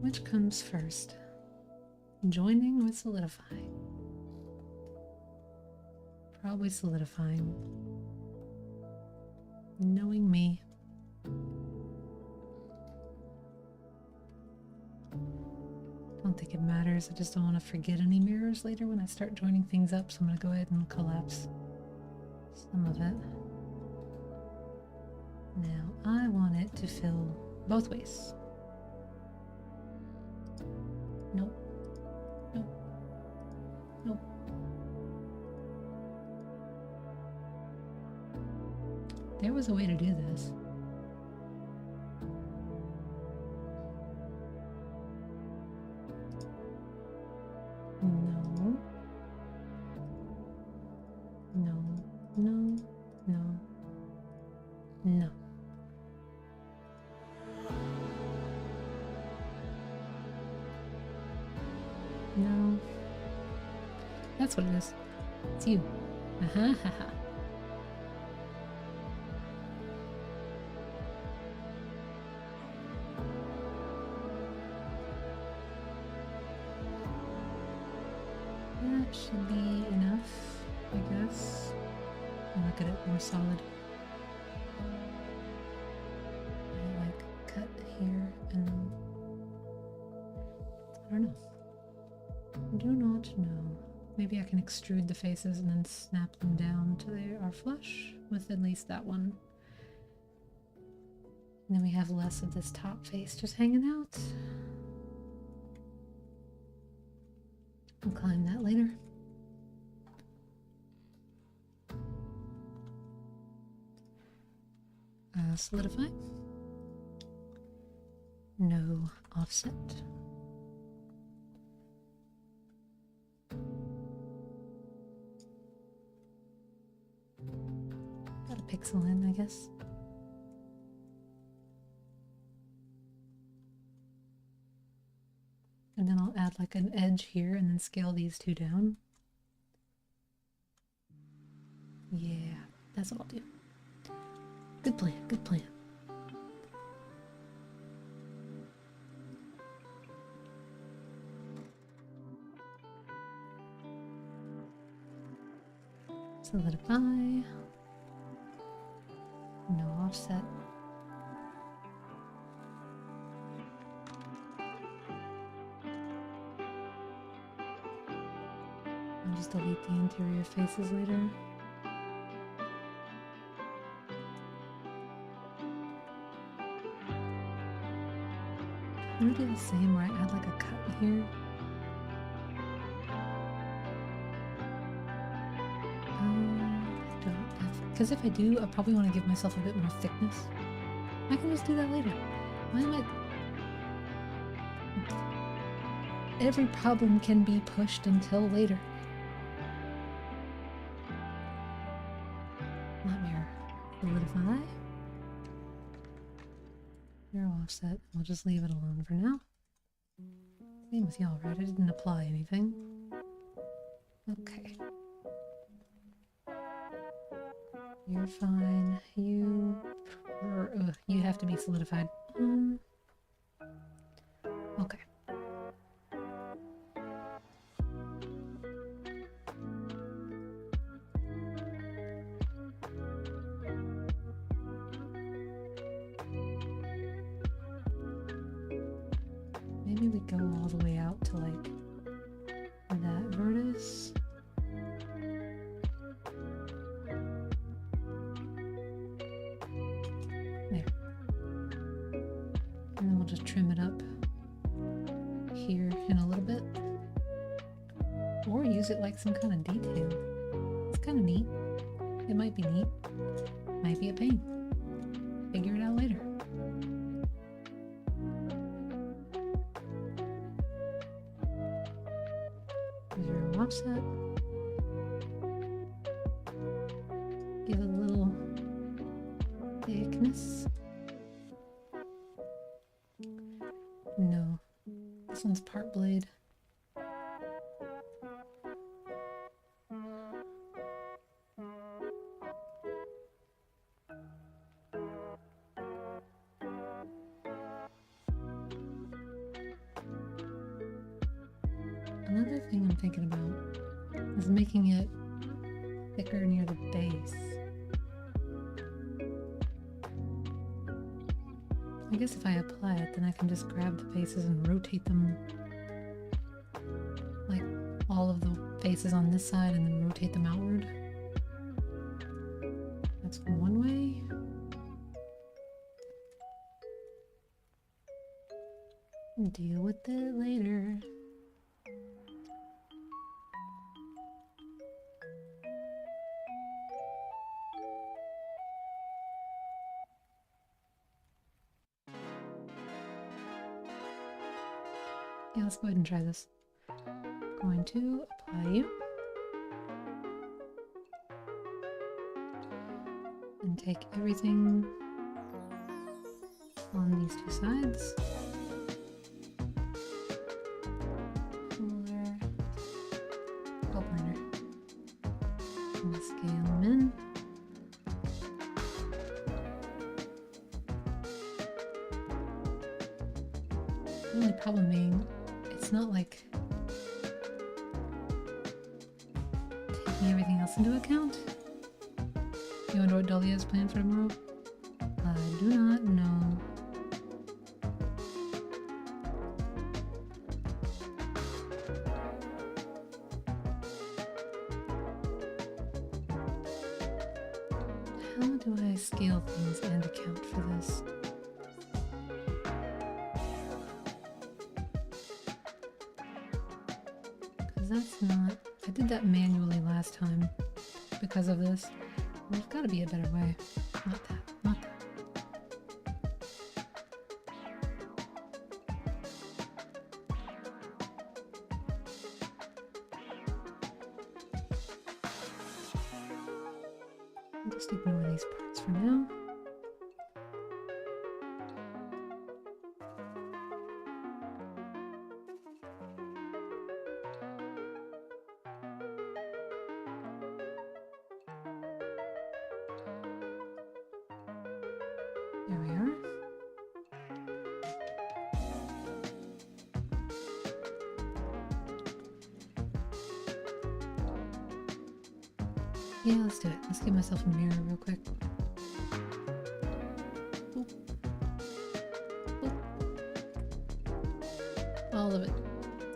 Which comes first? Joining or solidifying? Probably solidifying. Knowing me. Don't think it matters. I just don't want to forget any mirrors later when I start joining things up, so I'm going to go ahead and collapse some of it. Now I want it to fill both ways. Nope. Nope. Nope. There was a way to do this. No. No. No. No. No. No. That's what it is. It's you. That should be enough, I guess. I'll look at it more solid. I like cut here and then I don't know. I do not know. Maybe I can extrude the faces and then snap them down till they are flush with at least that one. And then we have less of this top face just hanging out. I'll climb that later. Solidify. No offset. Got a pixel in, I guess. And then I'll add like an edge here and then scale these two down. Yeah, that's what I'll do. Good plan, good plan. Solidify. No offset. I'll just delete the interior faces later. I'm gonna do the same where I add like a cut here. Because if I do, I probably want to give myself a bit more thickness. I can just do that later. Why am I... Every problem can be pushed until later. Not mirror. Solidify. Mirror offset. We'll just leave it alone for now. Same with y'all, right? I didn't apply anything. Okay. You're fine. You have to be solidified. Okay. Maybe we go all the way out to like that vertex. There. And then we'll just trim it up here in a little bit. Or use it like some kind of detail. It's kind of neat. It might be neat. Might be a pain. Figure it out later. Zero offset. Give it a little thickness. No. This one's part blade. Another thing I'm thinking about is making it thicker near the base. I guess if I apply it, then I can just grab the faces and rotate them, like all of the faces on this side, and then rotate them outward. That's one way. Deal with it later. Yeah, let's go ahead and try this. Going to apply you. And take everything on these two sides. Ruler, outliner. And scale them in. The only problem being, it's not like taking everything else into account. You wonder what Dahlia's plan for tomorrow? I do not know. How do I scale things and account for this? Because that's not... I did that manually last time because of this. There's got to be a better way. Not that. Not that. I'll just ignore these parts for now. There we are. Yeah, let's do it. Let's give myself a mirror real quick. Oop. Oop. All of it.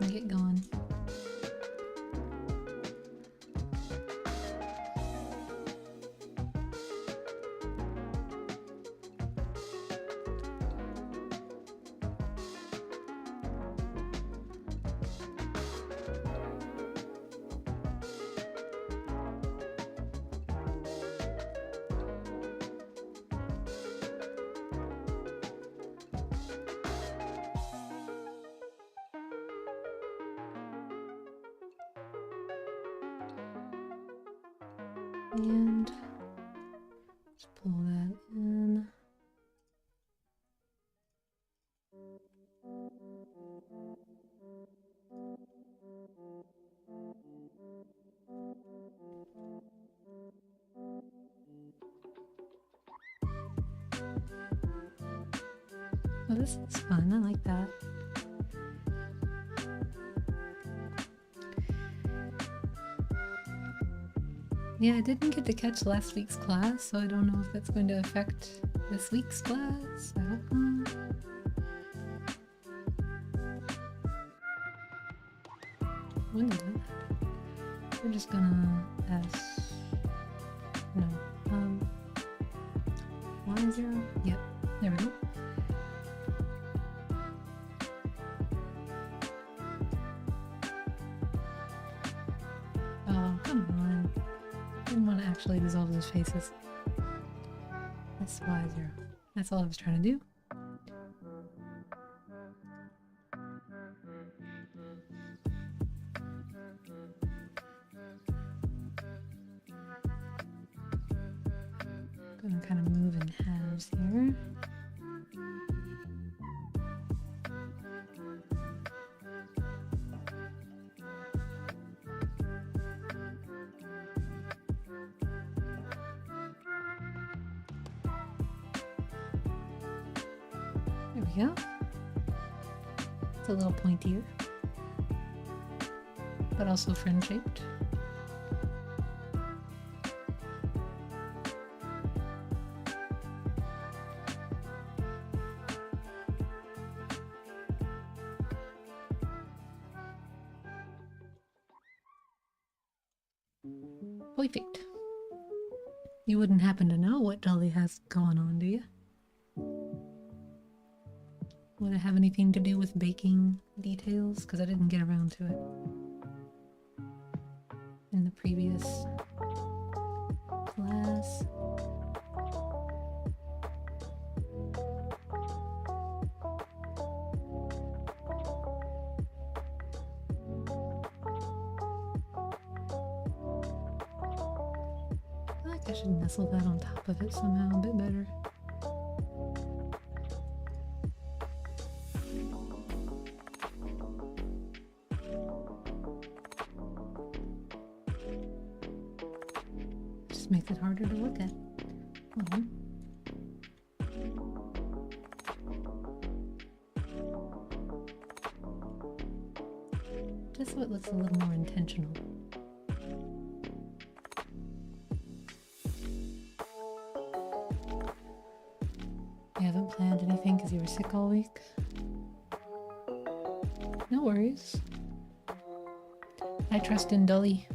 And get going. And just pull that in. Oh, this is fun. I like that. Yeah, I didn't get to catch last week's class, so I don't know if that's going to affect this week's class. I hope not. When did that? We're just gonna S. No. 1-0? Yep. There we go. Oh, come on. I didn't want to actually dissolve those faces. That's Y0. That's all I was trying to do. Gonna kind of move in halves here. There we go. It's a little pointier. but also friend-shaped. Perfect. You wouldn't happen to know what Dolly has going on, do you? Would it have anything to do with baking details? Because I didn't get around to it in the previous class. I feel like I should nestle that on top of it somehow a bit better. Just makes it harder to look at. Oh. Just so it looks a little more intentional. You haven't planned anything because you were sick all week? No worries. I trust in Dolly.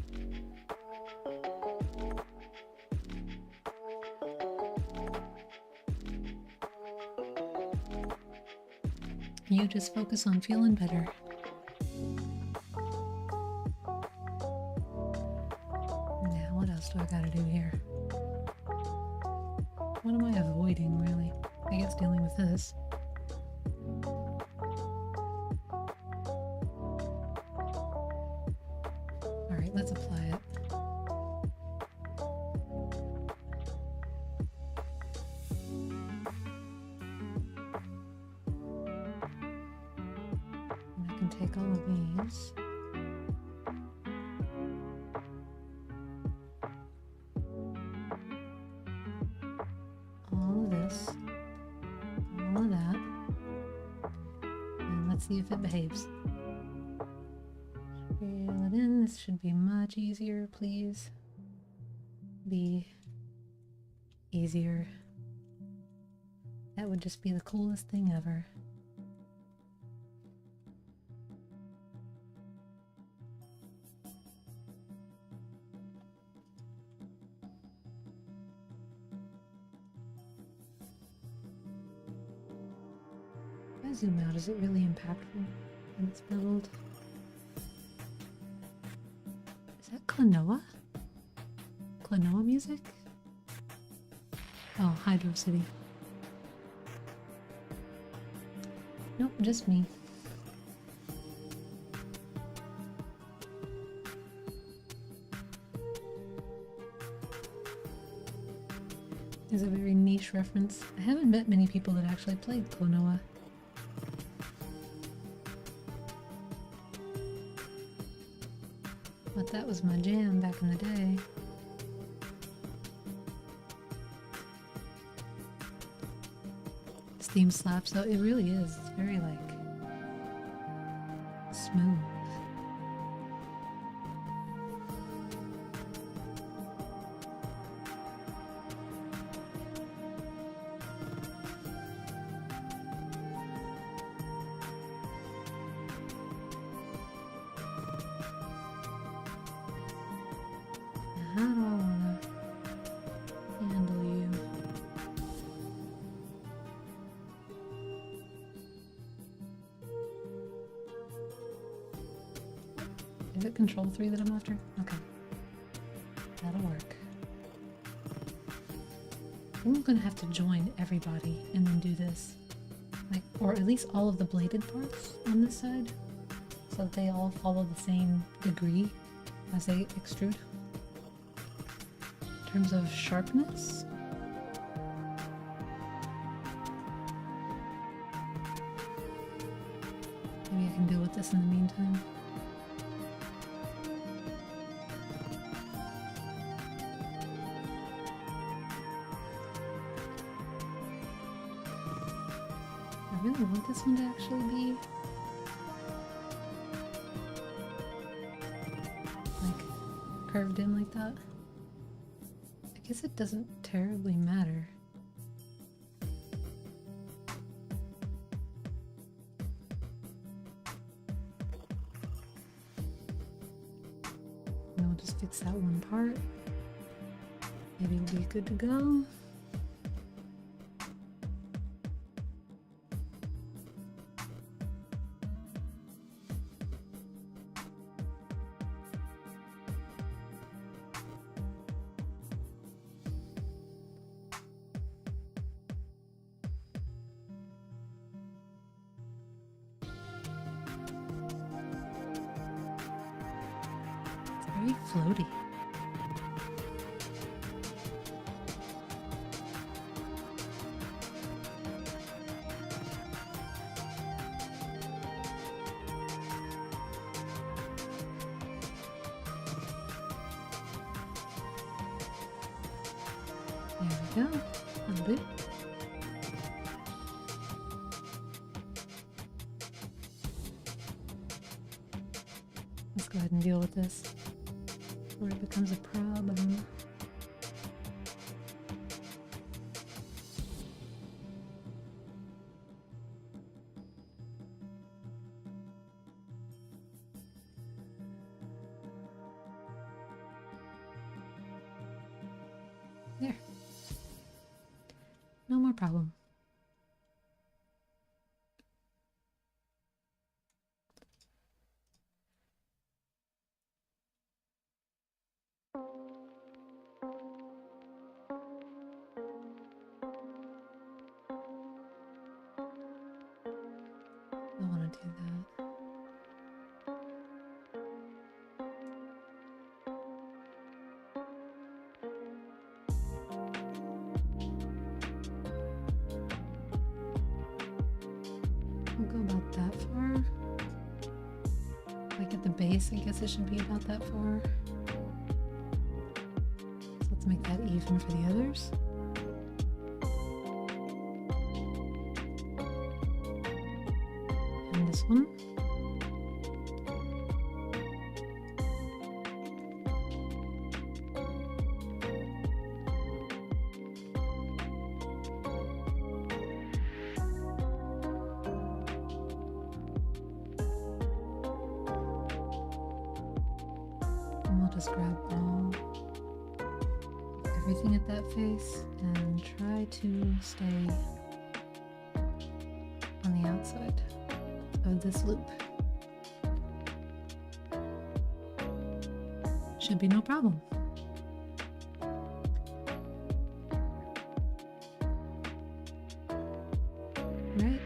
You just focus on feeling better. Now, what else do I gotta do here? What am I avoiding, really? I guess dealing with this. Alright, let's apply it. And I can take all of these. All of this. All of that. And let's see if it behaves. Reel it in. This should be much easier, please. Be easier. That would just be the coolest thing ever. If I zoom out, is it really impactful when it's beveled? Is that Klonoa? Klonoa music? Oh, Hydro City. Nope, just me. It's a very niche reference. I haven't met many people that actually played Klonoa. But that was my jam back in the day. This theme slaps though, it really is. It's very like smooth. How do I wanna handle you? Is it Control 3 that I'm after? Okay. That'll work. I think I'm gonna have to join everybody and then do this. Like, or at least all of the bladed parts on this side. So that they all follow the same degree as they extrude. In terms of sharpness. Maybe I can deal with this in the meantime. I really want this one to actually be curved in like that. I guess it doesn't terribly matter. And we'll just fix that one part. Maybe we'll be good to go. Very floaty. There we go. That'll do. Let's go ahead and deal with this before it becomes a problem. There. No more problem. I want to do that. We'll go about that far. Like at the base, I guess it should be about that far. So let's make that even for the others. And this one. And we'll just grab all everything at that face and try to stay on the outside of this loop. Should be no problem. Right?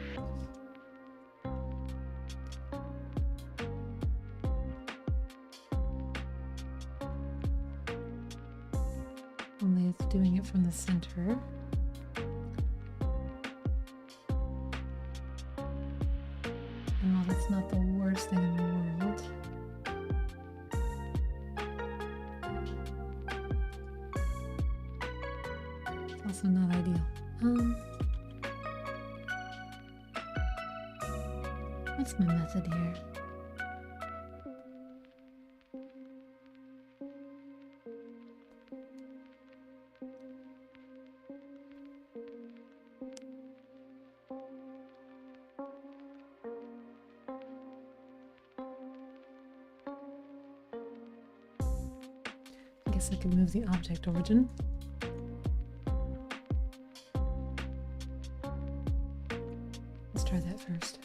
Only it's doing it from the center. And while that's not the worst thing in the world, it's also not ideal. What's my method here? I guess I could move the object origin. Let's try that first.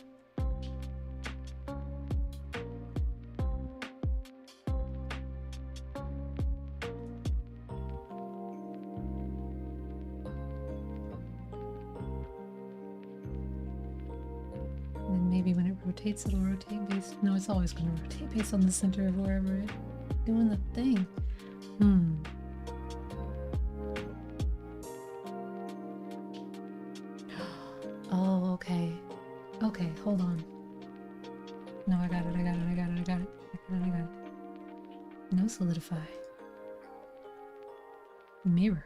And then maybe when it rotates, it'll rotate based. No, it's always going to rotate based on the center of wherever it's doing the thing. Oh, okay. Okay, hold on. No, I got it, I got it, I got it, I got it. I got it. No solidify. Mirror.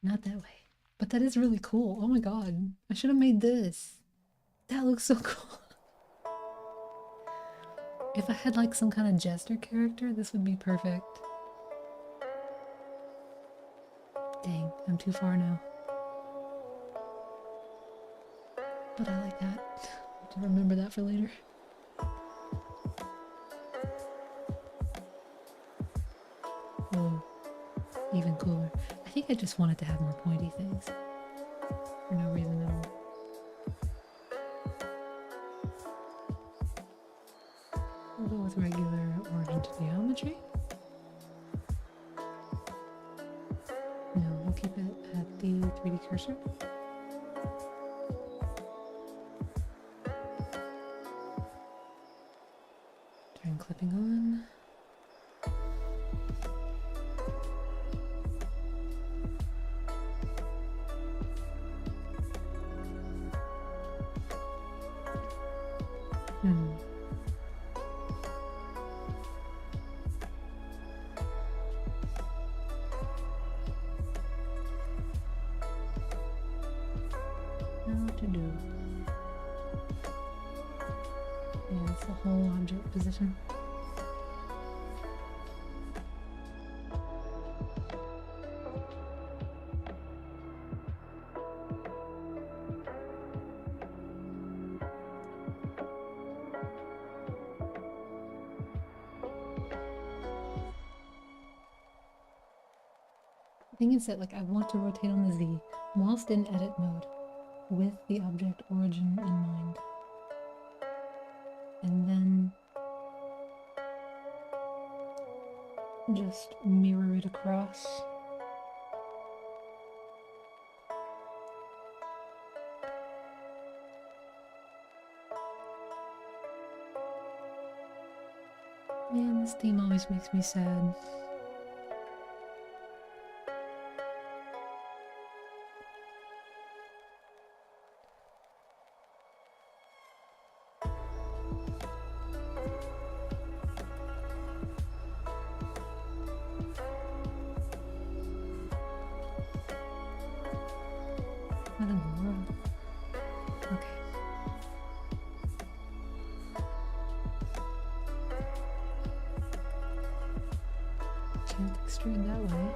Not that way. But that is really cool. Oh my god. I should have made this. That looks so cool. If I had like some kind of jester character, this would be perfect. Dang, I'm too far now. But I like that. I have to remember that for later. Oh, even cooler. I think I just wanted to have more pointy things. For no reason at all. We'll go with regular origin to geometry. No, we'll keep it at the 3D cursor. Turn clipping on. How to do? Yeah, it's the whole object position. The thing is that like I want to rotate on the Z whilst in edit mode with the object origin in mind. And then just mirror it across. Man, this theme always makes me sad. What in the world? Okay. Can't extrude that way.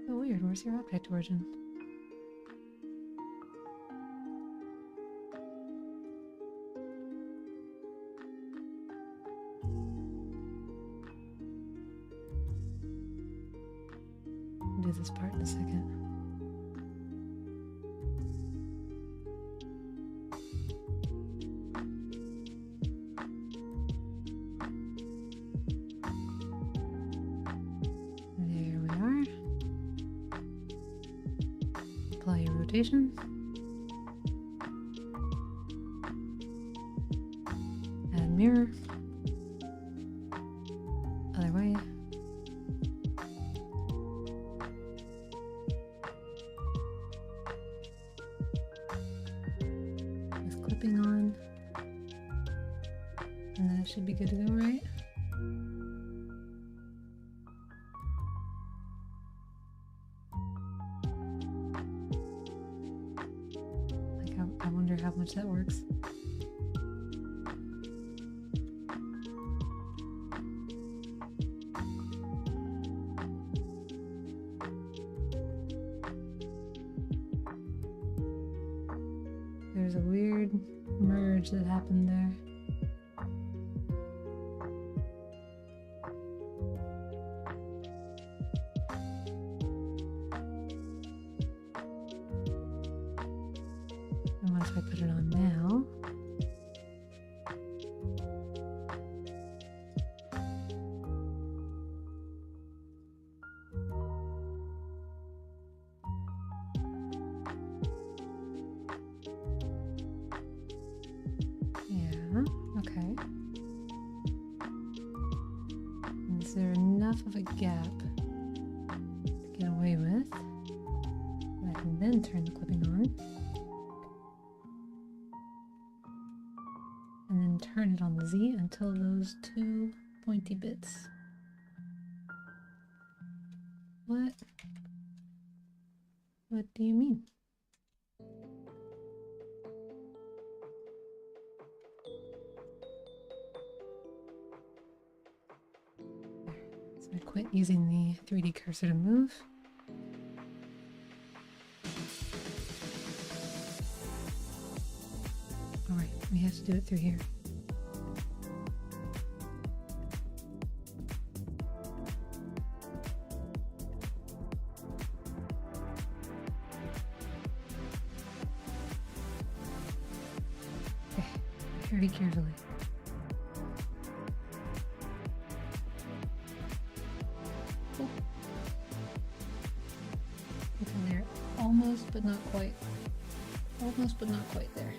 Oh weird, where's your object origin? I'll do this part in a second. There we are. Apply your rotation. Add mirror. Other way. With clipping on. And then it should be good to go, right? I wonder how much that works. There's a weird merge that happened there. And what if I put it on now? Yeah, okay. Is there enough of a gap to get away with? And I can then turn the clipping on. turn it on the Z until those two pointy bits. What? What do you mean? So I quit using the 3D cursor to move. Alright, we have to do it through here. Okay, very carefully. Oh. Okay, there. Almost, but not quite. Almost, but not quite there.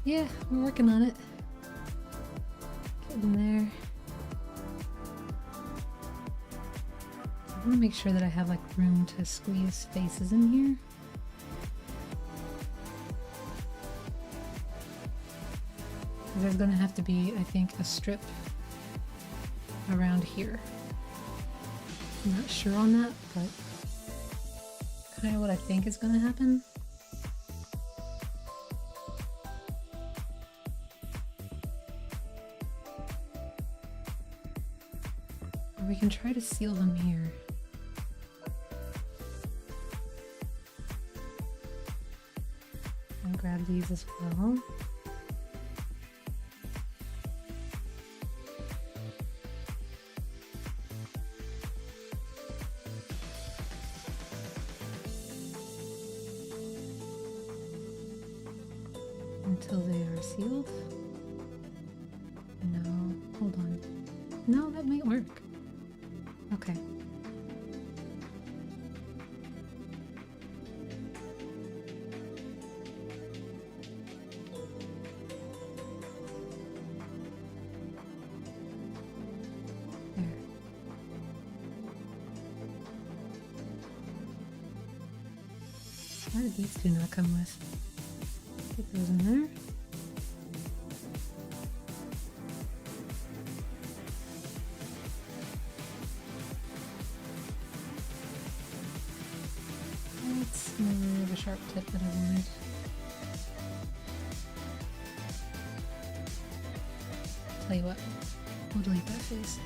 Yeah, we're working on it. Getting there. I want to make sure that I have like room to squeeze faces in here. There's gonna have to be, I think, a strip around here. I'm not sure on that, but kind of what I think is gonna happen. Or we can try to seal them here. And grab these as well. Until they are sealed. No, hold on. No, that might work. Okay. There. Why did these two not come with? Get those in there. That's more of a sharp tip that I wanted. Tell you what, we'll delete that face.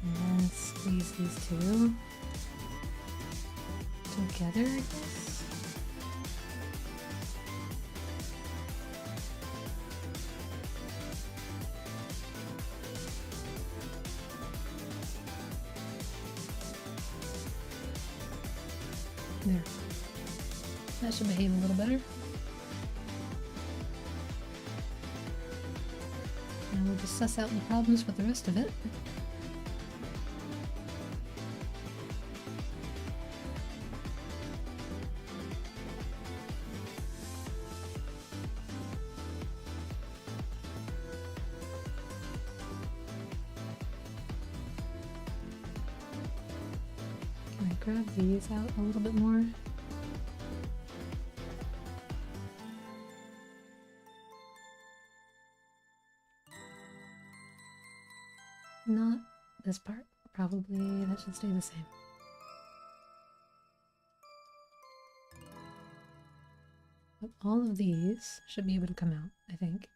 And then squeeze these two together, I guess. There. That should behave a little better. And we'll just suss out the problems with the rest of it. Can I grab these out a little bit more? Not this part. Probably that should stay the same. But all of these should be able to come out, I think.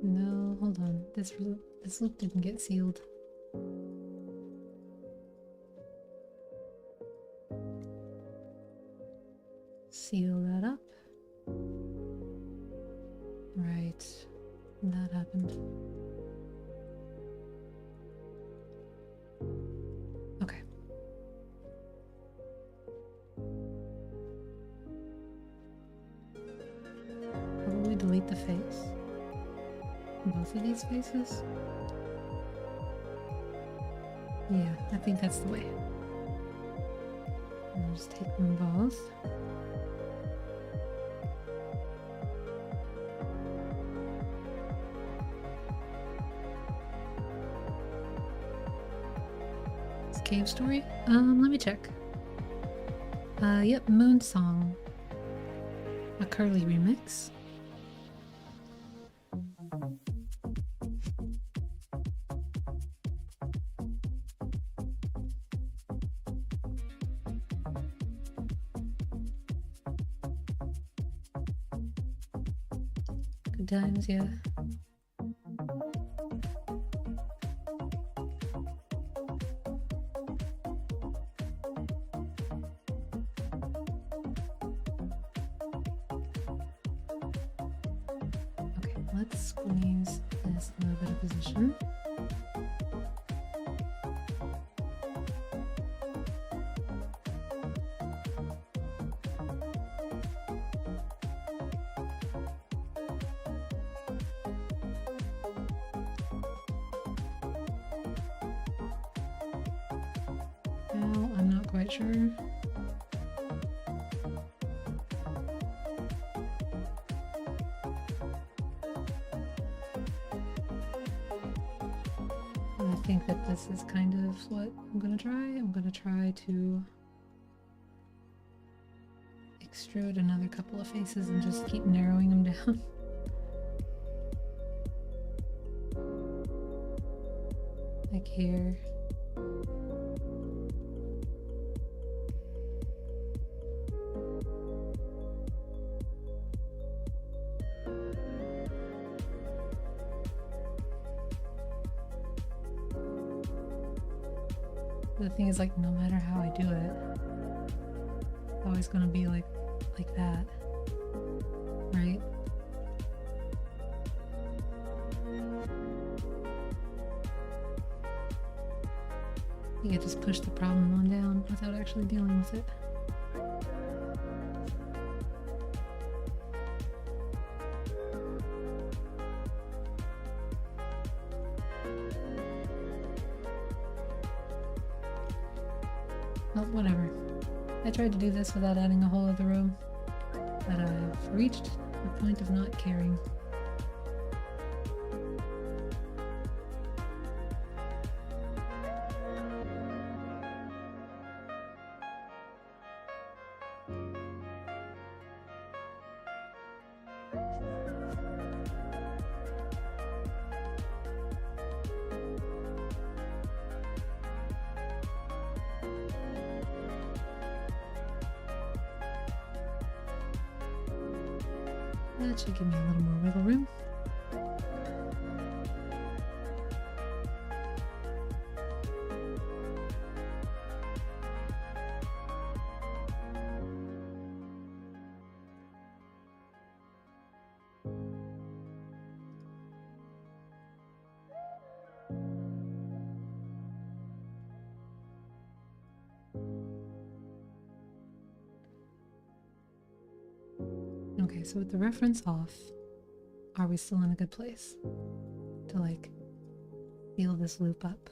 No, hold on. This loop didn't get sealed. Seal that up. Right. That happened. Okay. Probably delete the face. Both of these faces? Yeah, I think that's the way. I'll just take them both. cave story? Let me check. Yep, Moon Song. A Curly remix. Good times, yeah. Let's squeeze this a little bit of position. Now, I'm not quite sure. I think that this is kind of what I'm gonna try. I'm gonna try to extrude another couple of faces and just keep narrowing them down. Like here. The thing is, like, no matter how I do it, it's always gonna be like that, right? You can just push the problem on down without actually dealing with it. Well, whatever. I tried to do this without adding a whole other row, but I've reached the point of not caring. That should give me a little more wiggle room. Okay, so with the reference off, are we still in a good place to like feel this loop up?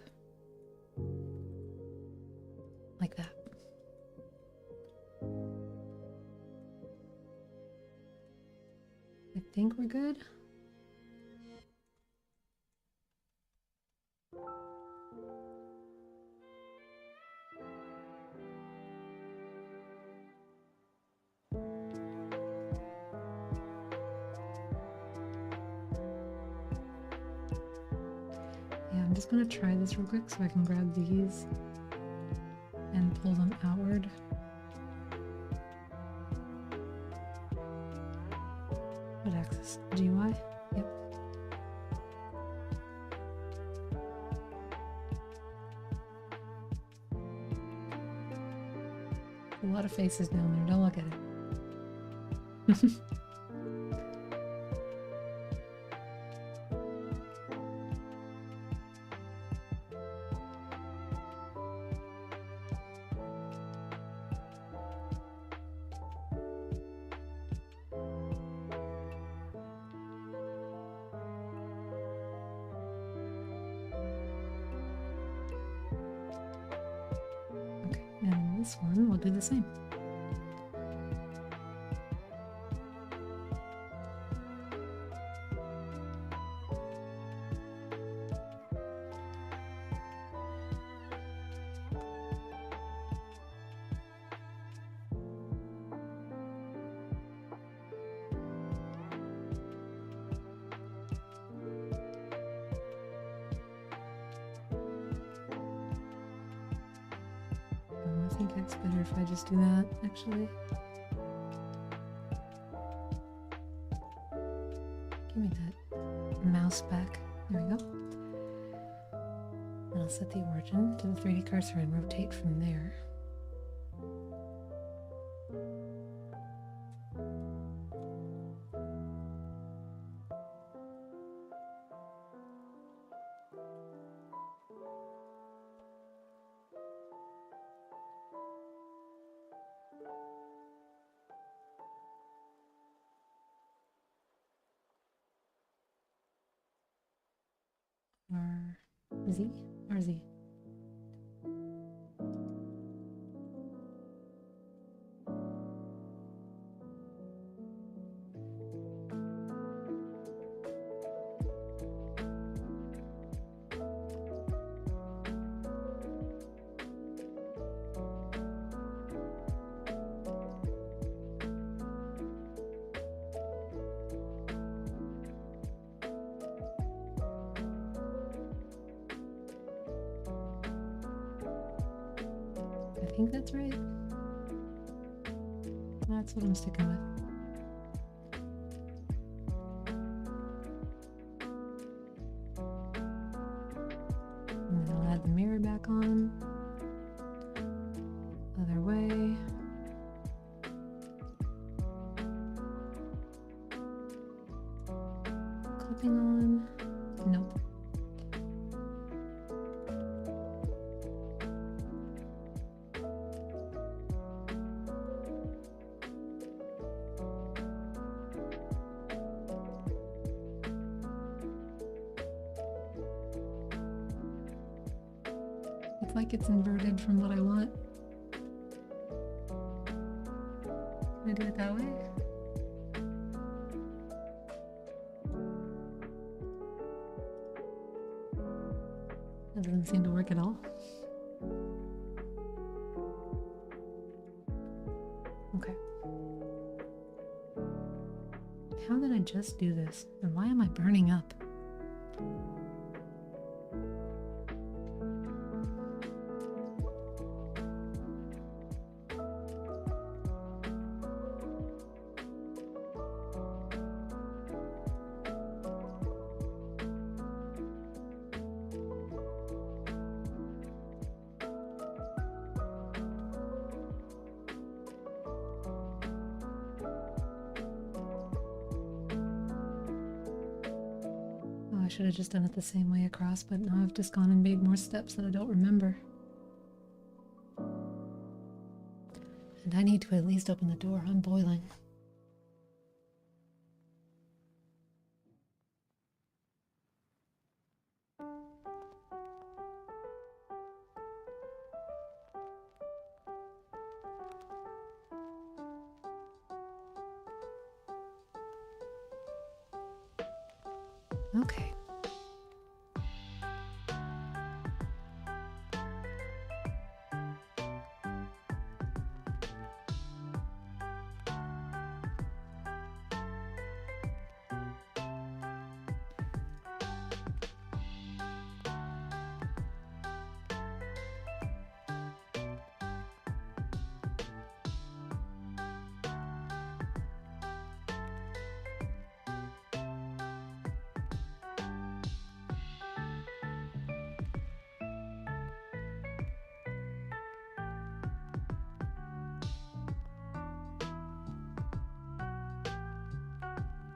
Like that. I think we're good. I'm just gonna try this real quick so I can grab these and pull them outward. What axis? GY? Yep. A lot of faces down there, don't look at it. This one will do the same. think it's better if I just do that, actually. Give me that mouse back. There we go. And I'll set the origin to the 3D cursor and rotate from there. RZ. I think that's right. That's what I'm sticking with. And then I'll add the mirror back on. Other way. Clipping on. Nope. It's like it's inverted from what I want. Can I do it that way? That doesn't seem to work at all. Okay. How did I just do this? And why am I burning up? I should have just done it the same way across, but now I've just gone and made more steps that I don't remember. And I need to at least open the door. I'm boiling. Okay.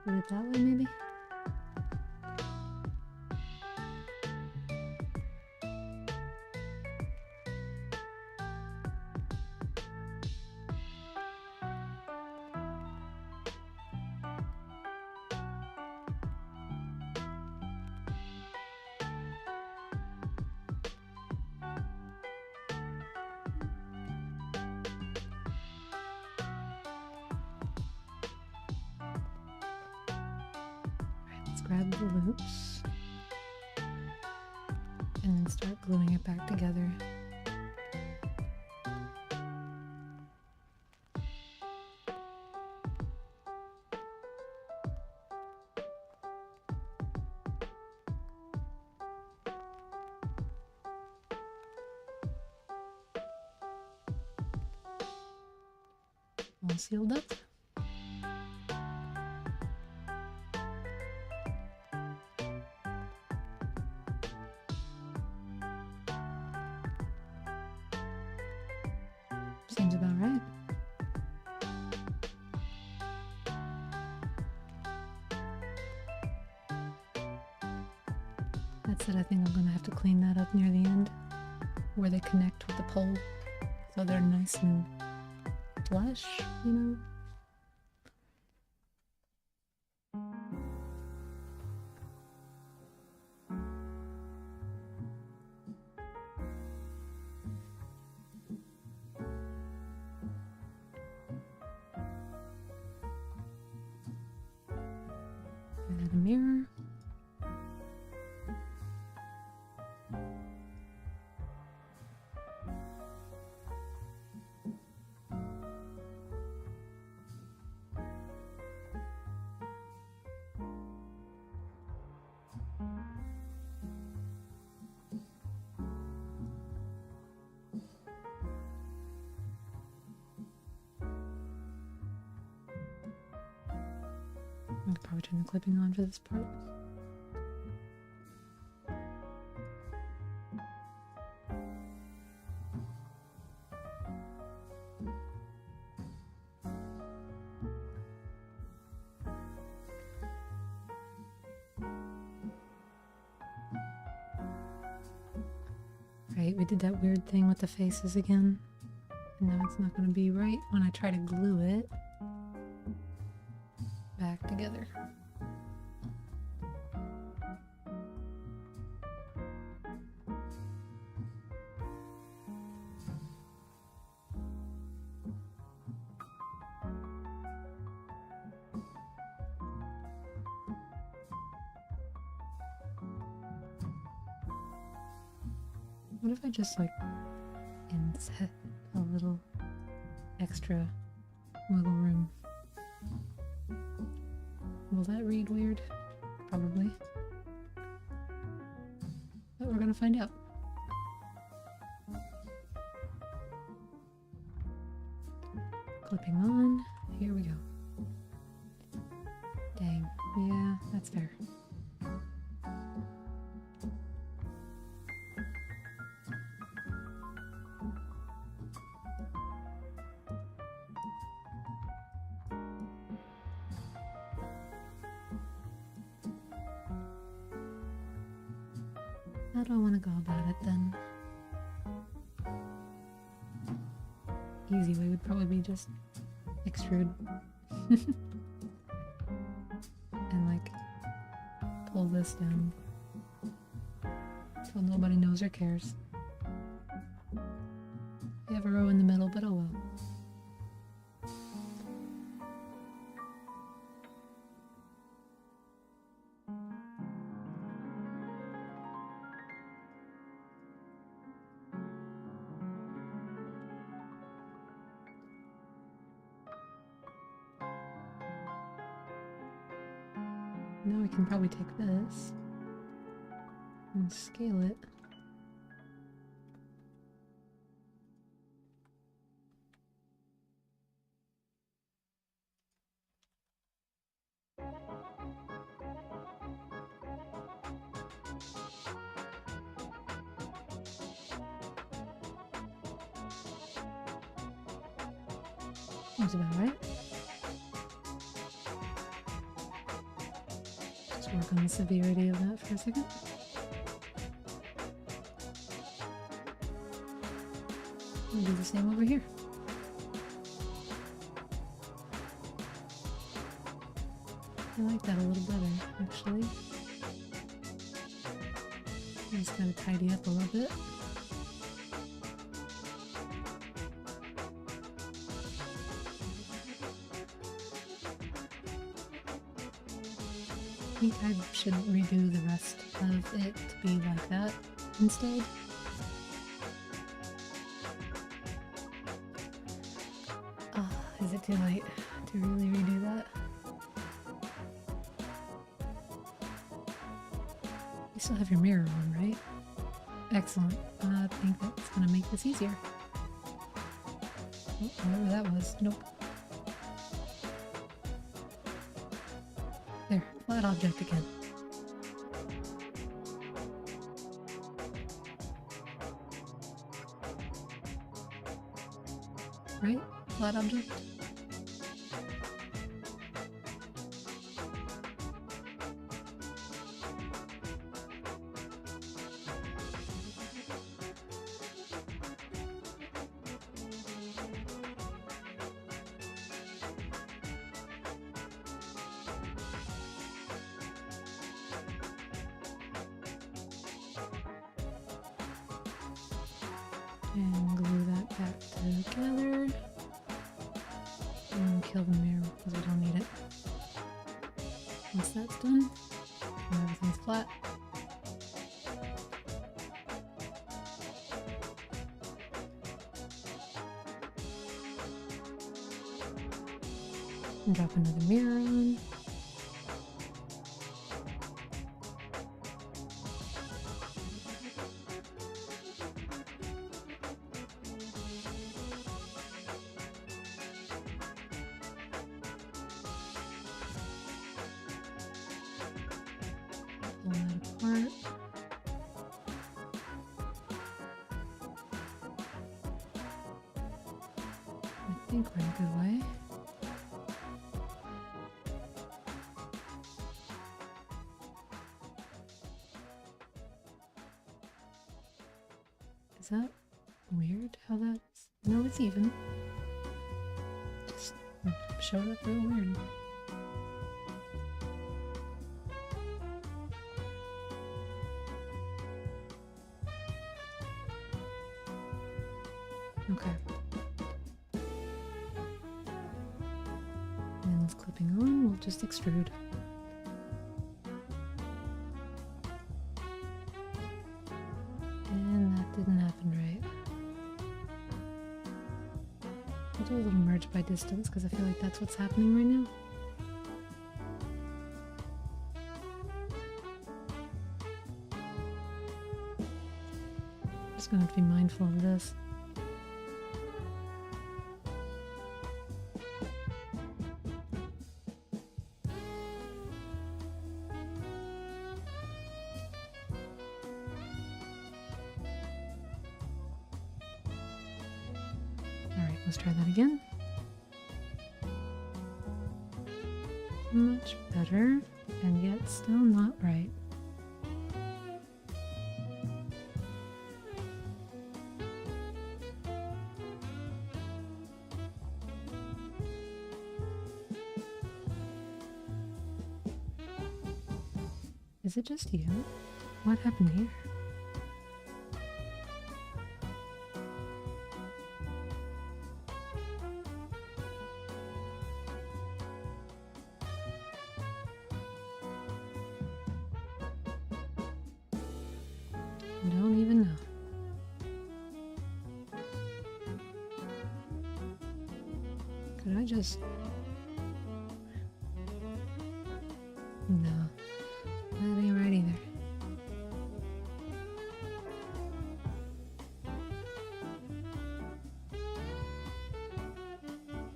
Put it that way, maybe? Grab the loops and then start gluing it back together. all sealed up. Seems about right. That's it. I think I'm gonna have to clean that up near the end where they connect with the pole so they're nice and flush, you know? Add a mirror. I could probably turn the clipping on for this part. Right, we did that weird thing with the faces again. And now it's not going to be right when I try to glue it back together. What if I just like inset a little extra wiggle room? Will that read weird? Probably. But we're gonna find out. Clipping on. Here we go. Dang. Yeah, that's fair. How do I want to go about it then? Easy way would probably be just extrude. And like pull this down so nobody knows or cares. You have a row in the middle, but oh well. Now we can probably take this and scale it. Seems about right. Just work on the severity of that for a second. We'll do the same over here. I like that a little better, actually. I'm just gonna tidy up a little bit. I think I should redo the rest of it to be like that instead. Is it too late to really redo that? You still have your mirror on, right? Excellent. I think that's gonna make this easier. Oh, whatever that was. Nope. There, flat object again. Right? Flat object? And glue that back together. And kill the mirror because we don't need it. Once that's done, everything's flat. And drop another mirror on. Pull that apart. I think we're in a good way. Is that weird how that's... No, it's even. Just showed up real weird. Okay. And with clipping on, we'll just extrude. And that didn't happen right. I'll do a little merge by distance because I feel like that's what's happening right now. Just gonna have to be mindful of this. Alright, let's try that again. Much better, and yet still not right. Is it just you? What happened here? I don't even know. Could I just... No. That ain't right either.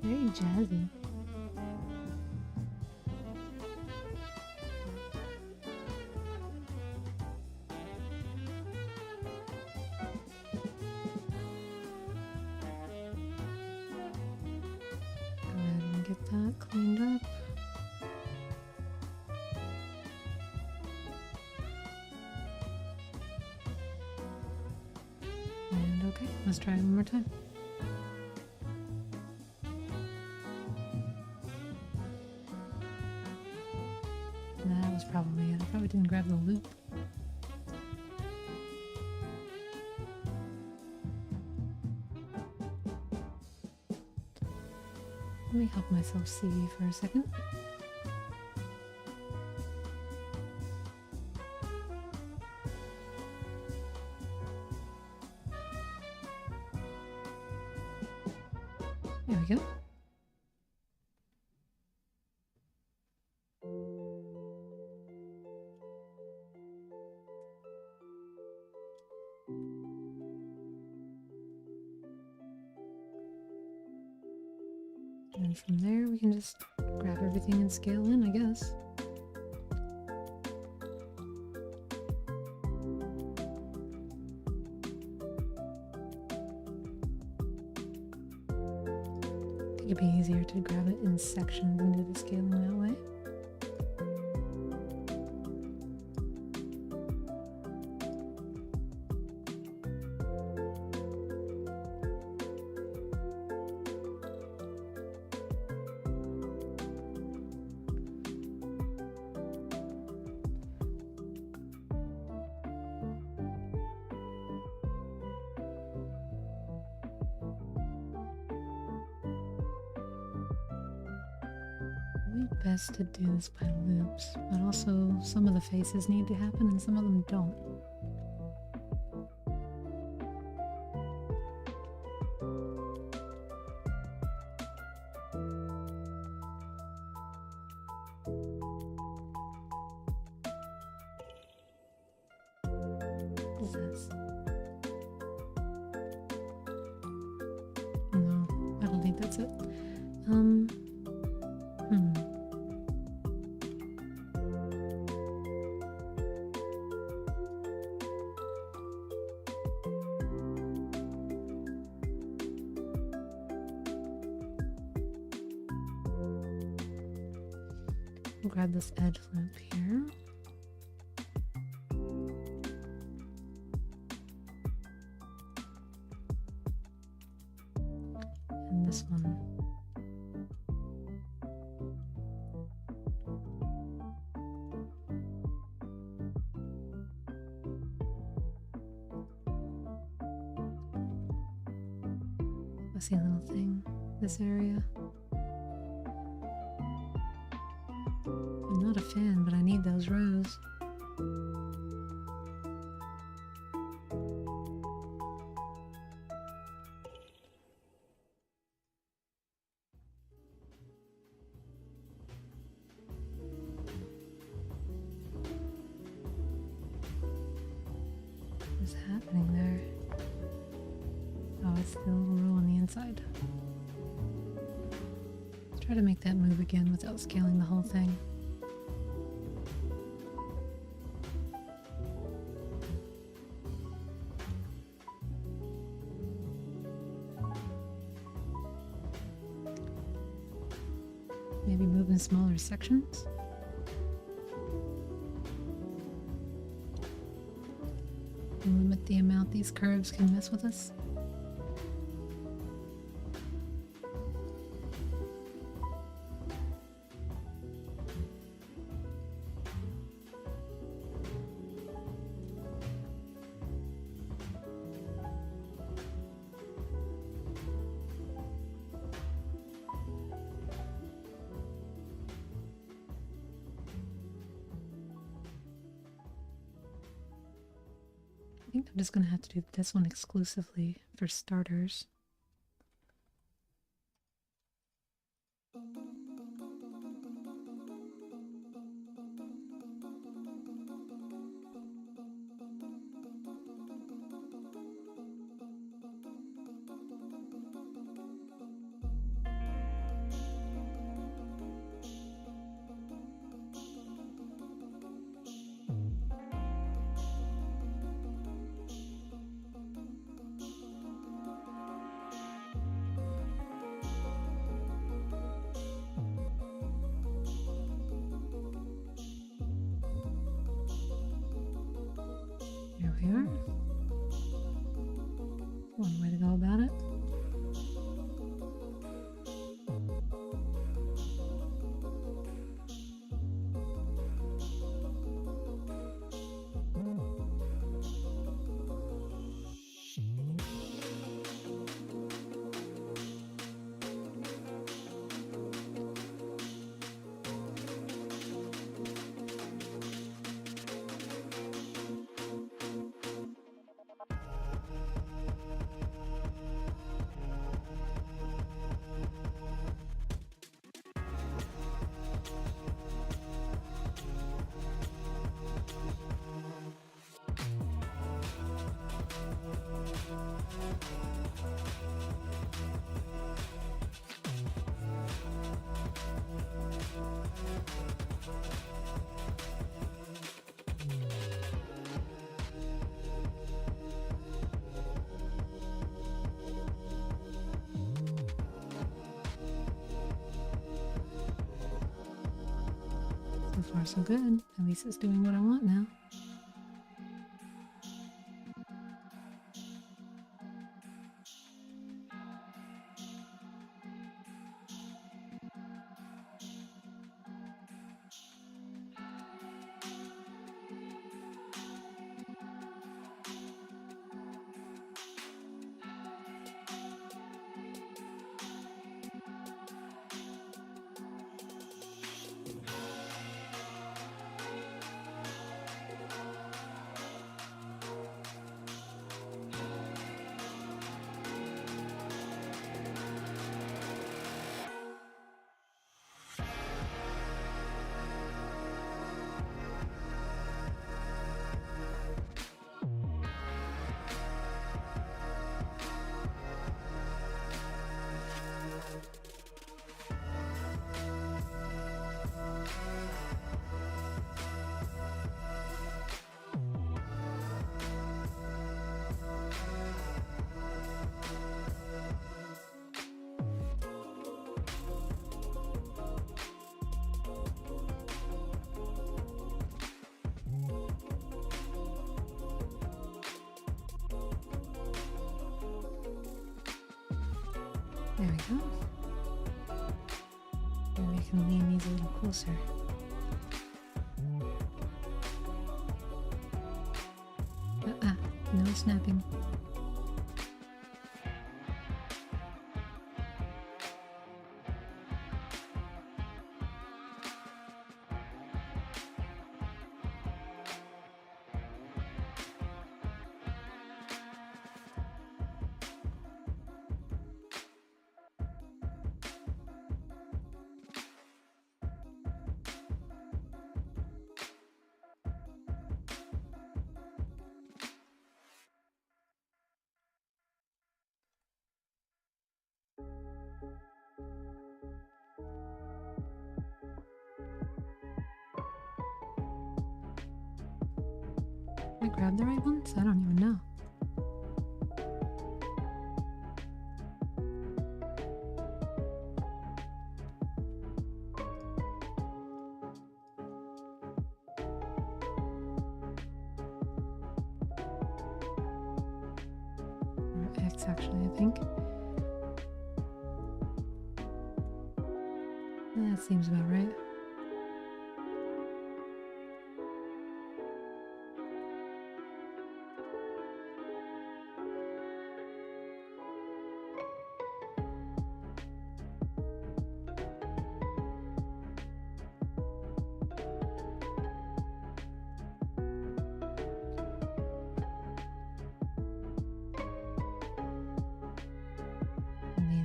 Very jazzy. Go ahead and get that cleaned up. And okay, let's try it one more time. That was probably it. I probably didn't grab the loop. Let me help myself see for a second. There we go. And from there we can just grab everything and scale in, I guess. it'd be easier to grab it in sections and do the scaling that way. Best to do this by loops, but also some of the faces need to happen and some of them don't. What is this? No, I don't think that's it. Grab this edge loop here. And this one. I see a little thing, this area. I'm not a fan, but I need those rows. What's happening there? Oh, it's the little row on the inside. Let's try to make that move again without scaling the whole thing. Maybe move in smaller sections. Limit the amount these curves can mess with us. I think I'm just going to have to do this one exclusively for starters. far so good. At least it's doing what I want now. There we go. And we can lean these a little closer. No snapping. Did I grab the right ones? I don't even know. Or X, actually, I think. That seems about right.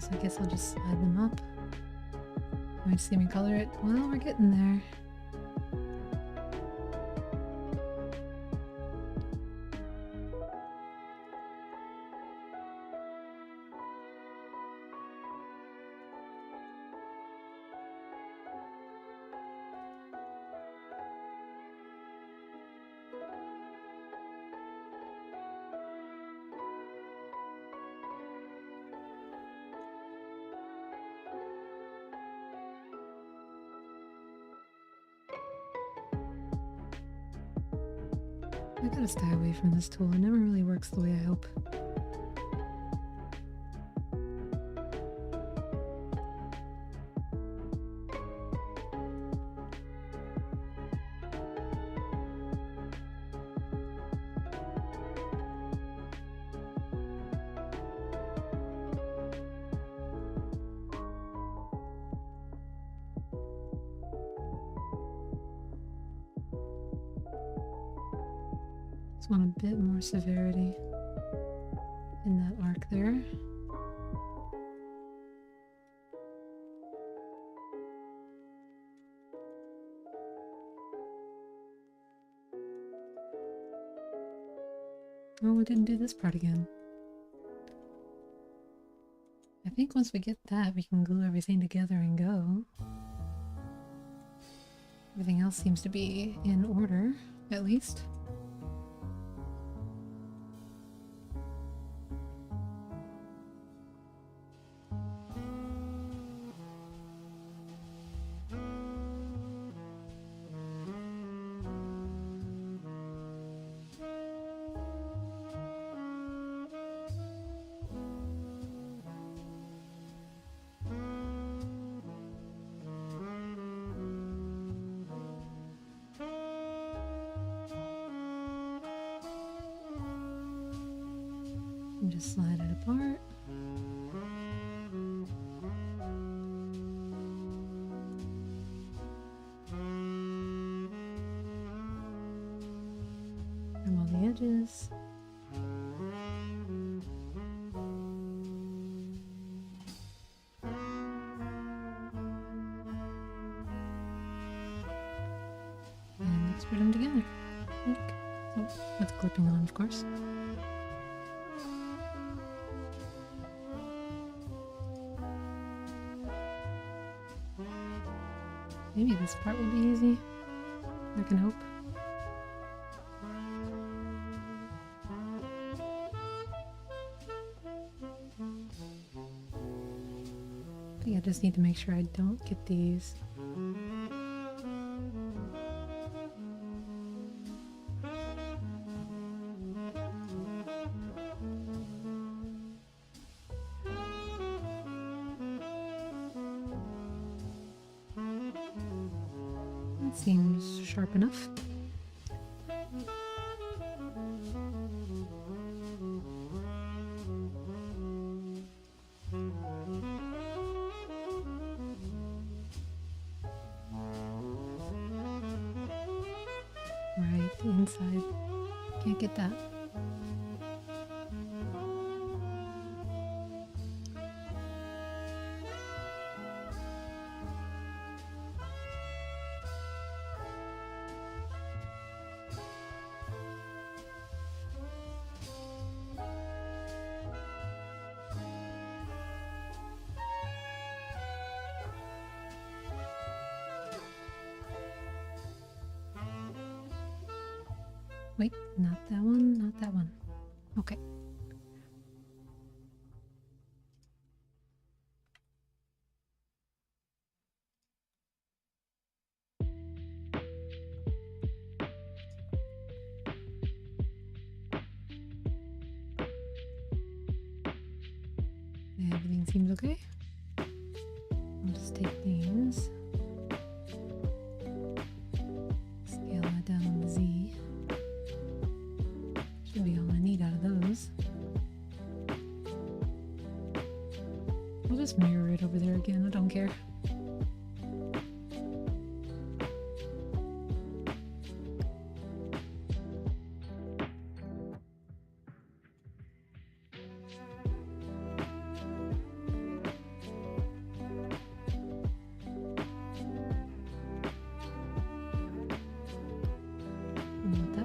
I guess I'll just slide them up. You want to see me color it? Well, we're getting there. I gotta stay away from this tool. It never really works the way I hope. Just want a bit more severity in that arc there. Oh, we didn't do this part again. I think once we get that, we can glue everything together and go. Everything else seems to be in order, at least. And just slide it apart. Trim all the edges. And extrude them together. So, with clipping on, of course. Maybe this part will be easy. I can hope. I think I just need to make sure I don't get these. That seems sharp enough. Right, the inside. Can't get that. Wait, not that one, not that one. Okay. Everything seems okay. I'll just take these. Scale that down on the Z. Should be all I need out of those. I'll just mirror it over there again, I don't care.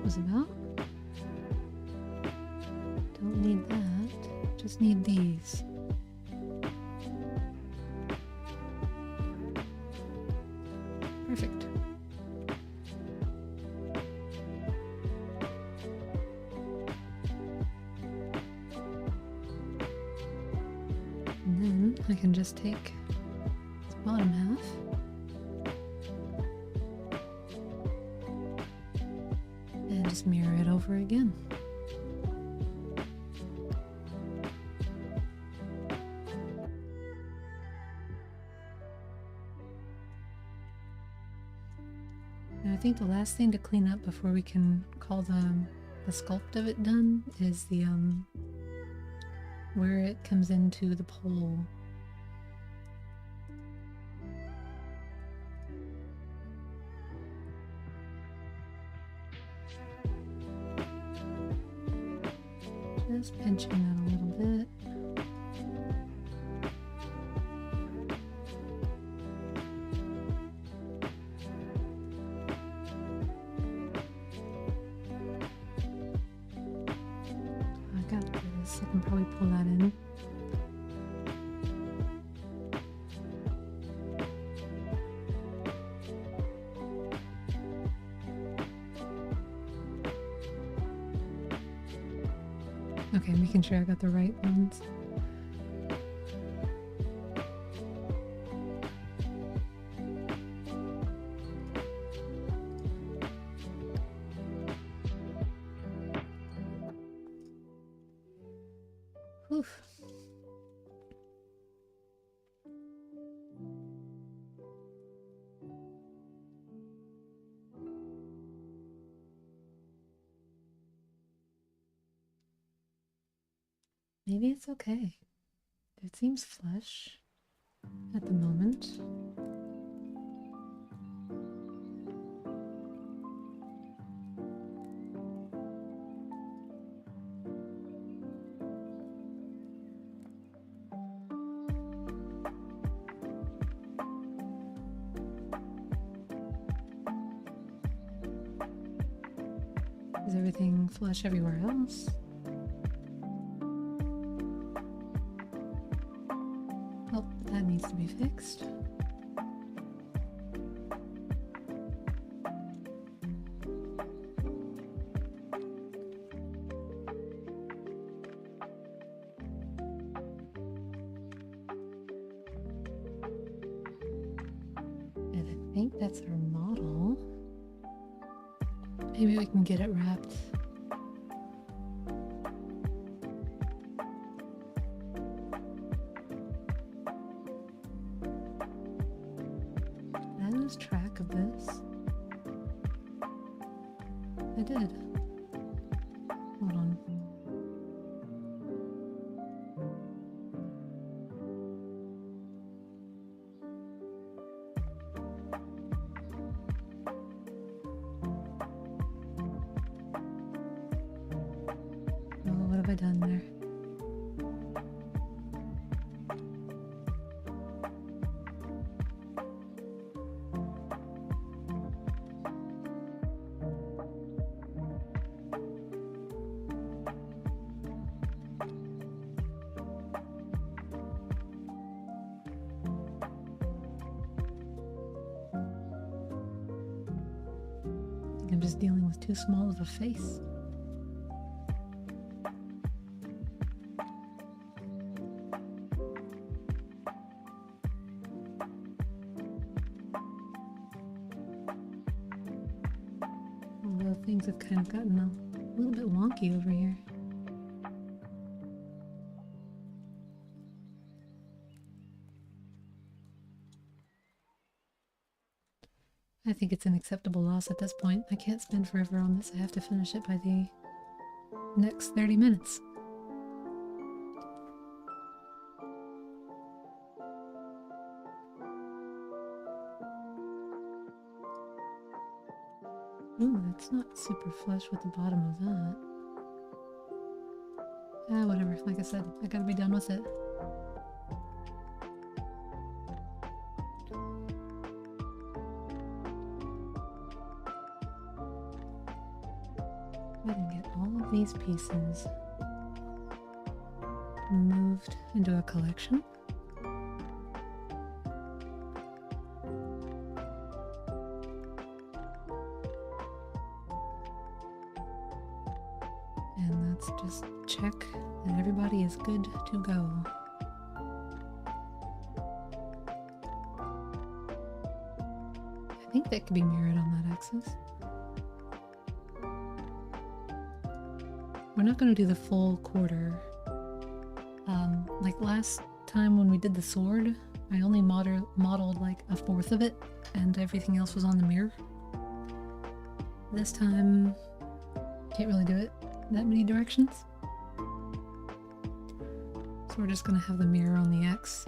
Was about. Don't need that, just need these. Perfect. And then I can just take this bottom half. Just mirror it over again. Now I think the last thing to clean up before we can call the sculpt of it done is the where it comes into the pole. Just pinching that a little bit. I got this. I can probably pull that in. Okay, making sure I got the right ones. Oof. Maybe it's okay. It seems flush at the moment. Is everything flush everywhere else? Oh, that needs to be fixed. And I think that's our model. Maybe we can get it wrapped. Did I lose track of this? I did. Hold on. Oh, what have I done there? I'm just dealing with too small of a face. Although things have kind of gotten a little bit wonky over here. I think it's an acceptable loss at this point. I can't spend forever on this. I have to finish it by the next 30 minutes. Ooh, that's not super flush with the bottom of that. Whatever. Like I said, I gotta be done with it. I can get all of these pieces moved into a collection. And let's just check that everybody is good to go. I think that could be mirrored on that axis. We're not going to do the full quarter. Like last time when we did the sword, I only modeled like a fourth of it and everything else was on the mirror. This time, can't really do it that many directions. So we're just going to have the mirror on the X.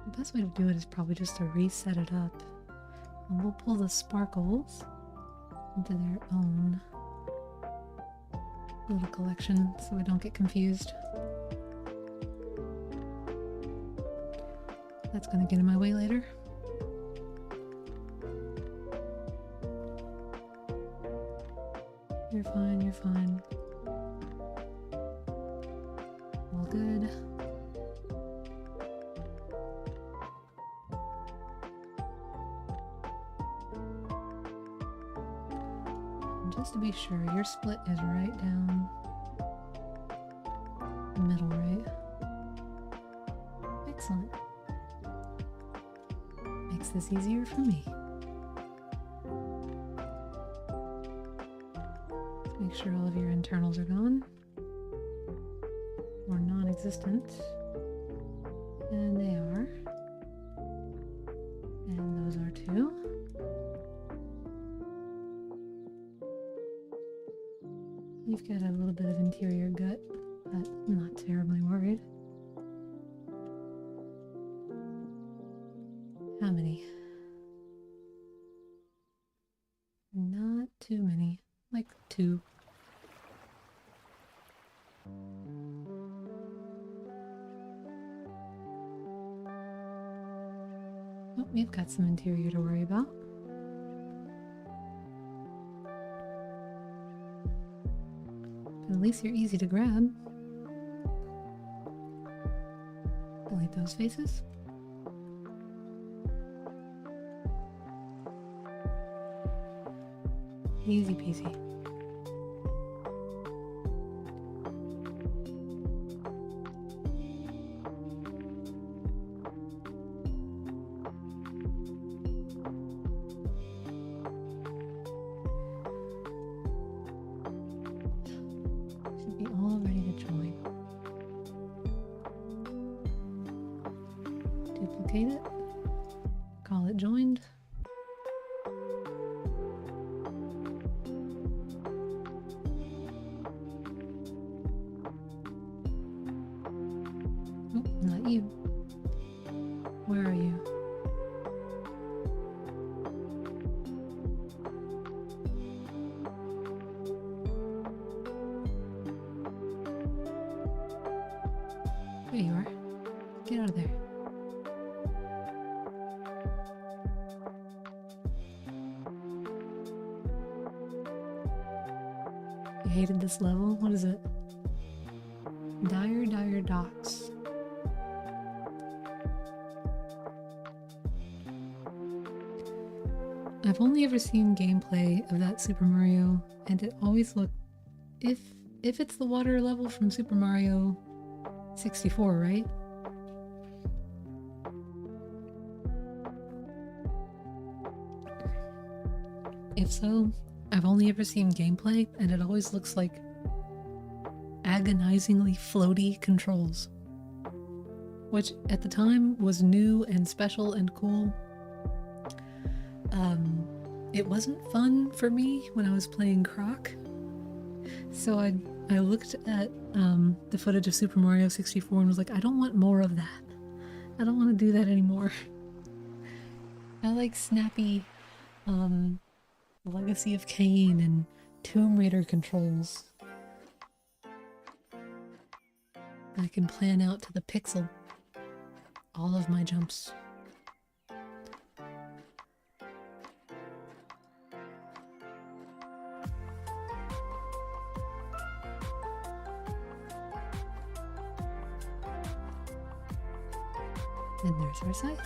The best way to do it is probably just to reset it up. And we'll pull the sparkles into their own little collection so we don't get confused. That's gonna get in my way later. You're fine, you're fine. All good. Just to be sure, your split is right down the middle, right? Excellent. Makes this easier for me. Make sure all of your internals are gone. Or non-existent. And they are. And those are too. You've got a little bit of interior gut, but I'm not terribly worried. How many? Not too many. Like 2. Oh, we've got some interior to worry about. But at least you're easy to grab. Delete those faces. Easy peasy. Should be all ready to join. Duplicate it. Call it joined. Not you. Where are you? There you are. Get out of there. You hated this level? What is it? Dire Docks. I've only ever seen gameplay of that Super Mario, and it always looked... If it's the water level from Super Mario 64, right? If so, I've only ever seen gameplay, and it always looks like agonizingly floaty controls. Which, at the time, was new and special and cool. It wasn't fun for me when I was playing Croc. So I looked at the footage of Super Mario 64 and was like, I don't want more of that. I don't want to do that anymore. I like snappy Legacy of Kain and Tomb Raider controls. I can plan out to the pixel all of my jumps. And there's our scythe.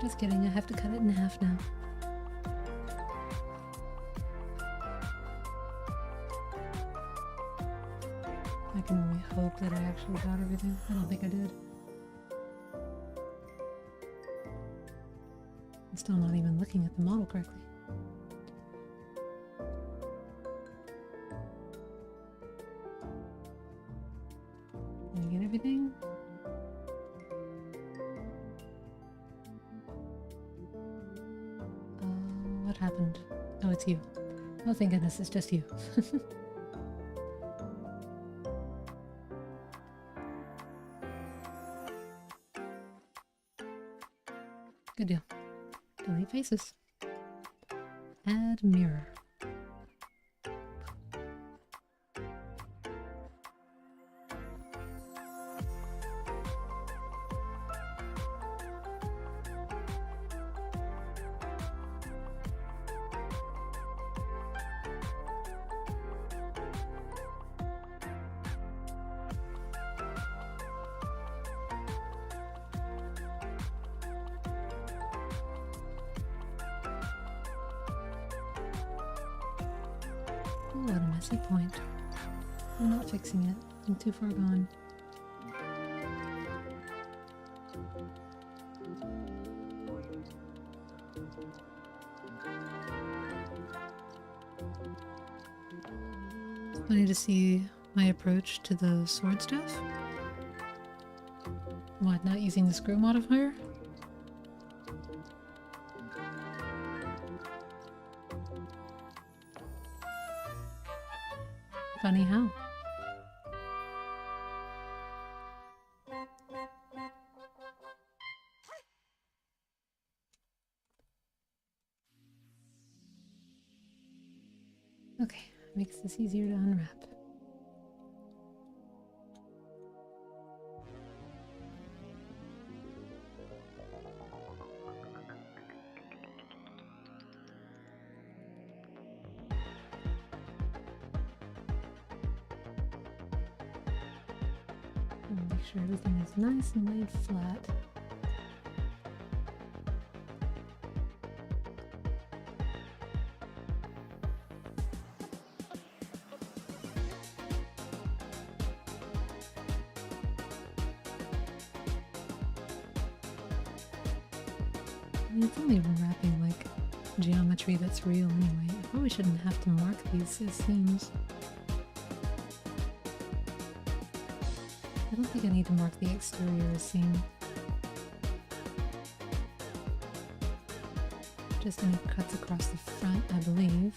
Just kidding, I have to cut it in half now. I can only hope that I actually got everything. I don't think I did. I'm still not even looking at the model correctly. Did I get everything? What happened? Oh, it's you. Oh, thank goodness, it's just you. Good deal. Delete faces. Add mirror. Oh, what a messy point. I'm not fixing it. I'm too far gone. Funny to see my approach to the sword stuff. What, not using the screw modifier? Funny how. Okay, makes this easier to unwrap. And make sure everything is nice and laid flat. It's only wrapping like geometry that's real anyway. I probably shouldn't have to mark these as seams. I don't think I need to mark the exterior as seam. Just any cuts across the front, I believe.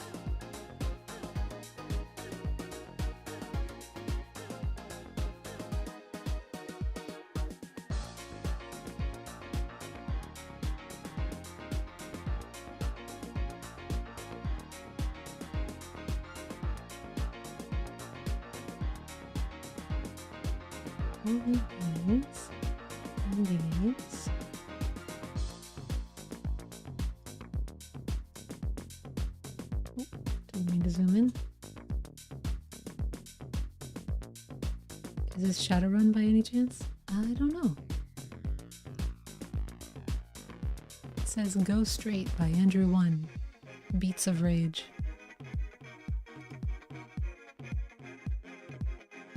And these. Oh, didn't mean to zoom in. Is this Shadowrun by any chance? I don't know. It says Go Straight by Andrew One. Beats of Rage.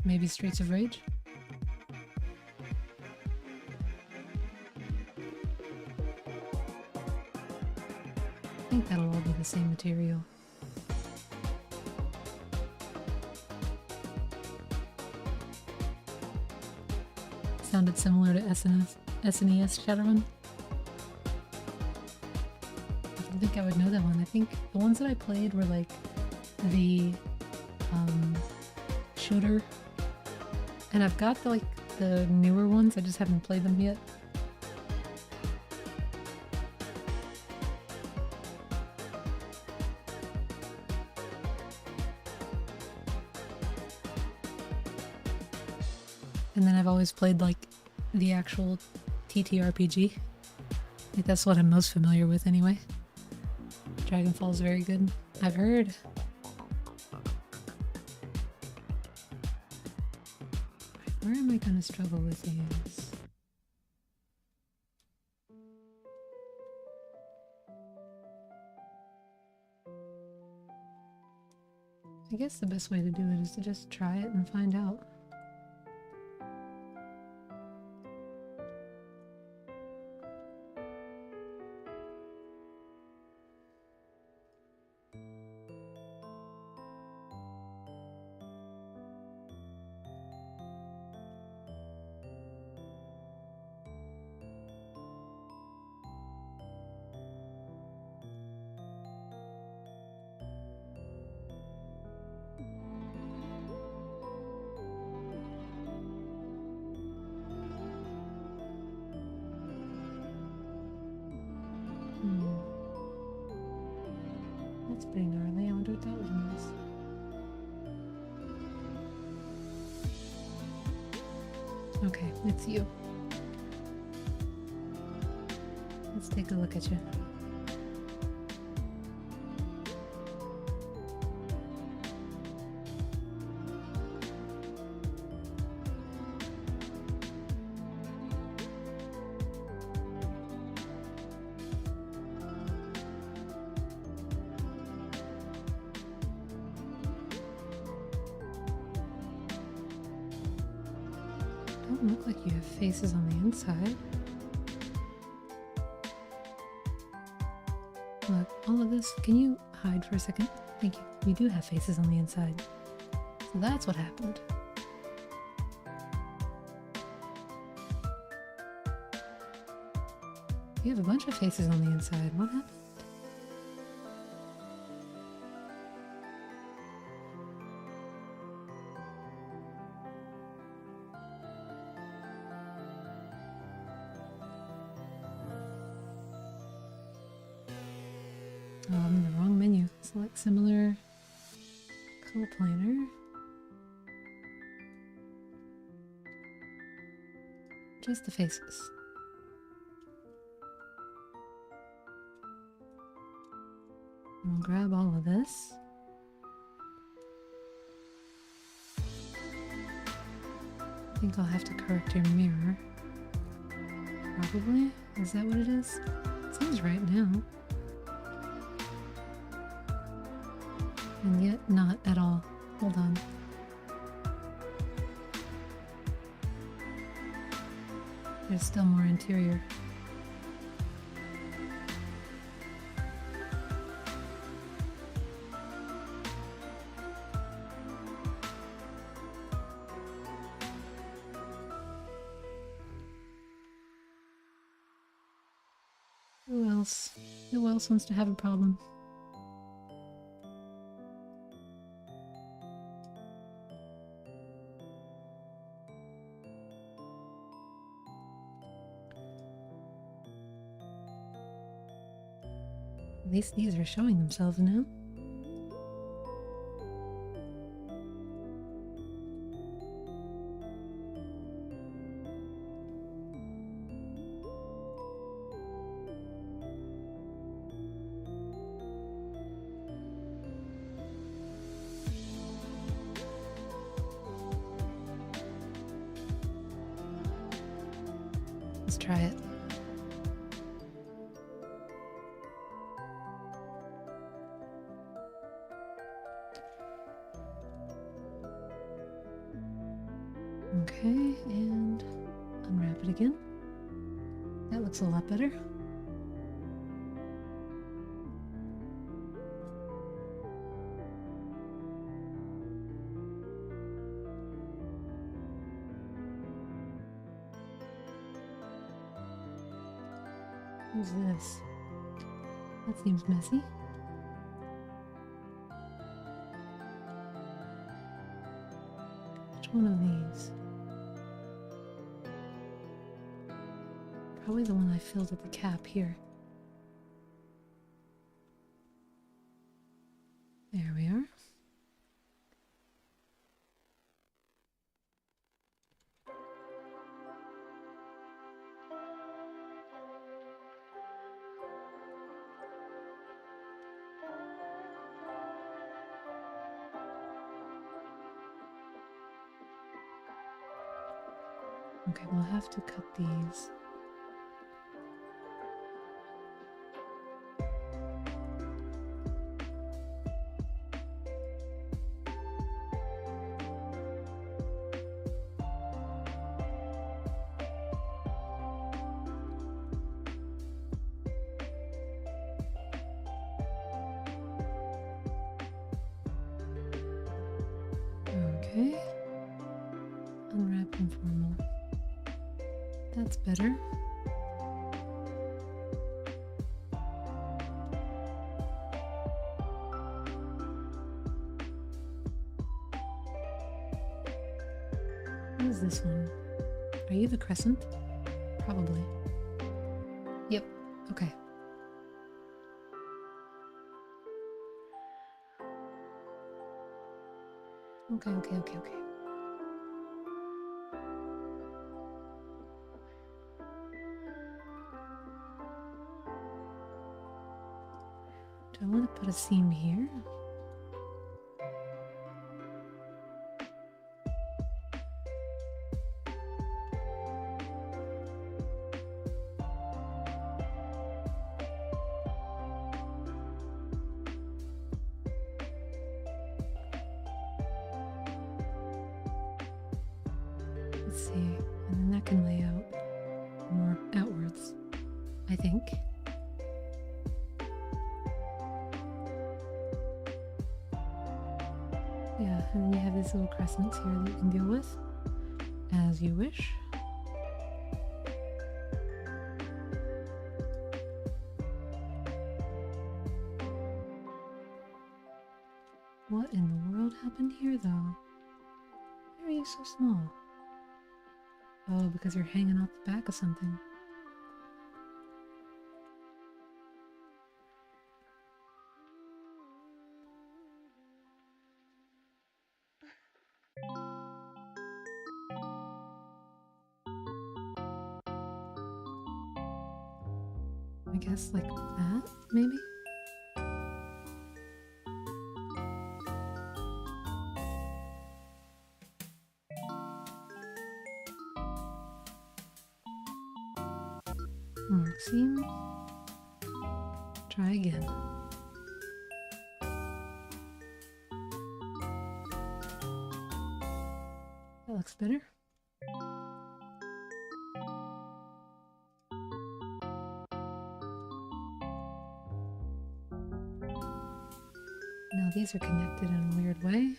Maybe Streets of Rage? I think that'll all be the same material. Sounded similar to SNES Shadowrun. I don't think I would know that one. I think the ones that I played were like the shooter, and I've got the newer ones. I just haven't played them yet. And then I've always played like the actual TTRPG. I think that's what I'm most familiar with anyway. Dragonfall's very good, I've heard. Where am I gonna struggle with these? I guess the best way to do it is to just try it and find out. That's pretty gnarly. I wonder what that one is. Okay, it's you. Let's take a look at you. Don't look like you have faces on the inside. Look, all of this, can you hide for a second? Thank you. You do have faces on the inside. So that's what happened. You have a bunch of faces on the inside. What happened? Oh, I'm in the wrong menu. Select similar coplanar. Just the faces. We'll grab all of this. I think I'll have to correct your mirror. Probably? Is that what it is? Seems right now. And yet not at all. Hold on. There's still more interior. Who else? Who else wants to have a problem? At least these are showing themselves now. Let's try it. Okay, and unwrap it again. That looks a lot better. Who's this? That seems messy. Which one of these? Probably the one I filled at the cap here. There we are. Okay, we'll have to cut these. Okay. Unwrap informal. That's better. What is this one? Are you the crescent? Probably. Yep. Okay. Okay. Do I want to put a seam here? Let's see, and then that can lay out more outwards, I think. Yeah, and then you have these little crescents here that you can deal with as you wish. What in the world happened here, though? Why are you so small? Oh, because you're hanging off the back of something. I guess like that, maybe? Mark seam. Try again. That looks better. Now these are connected in a weird way.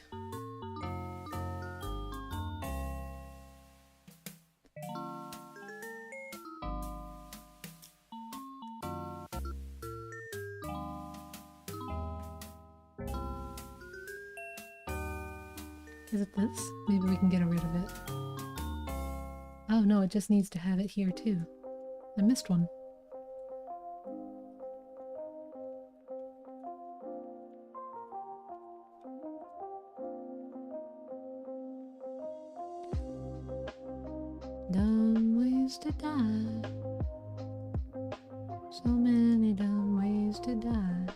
Is it this? Maybe we can get rid of it. Oh no, it just needs to have it here too. I missed one. Dumb ways to die. So many dumb ways to die.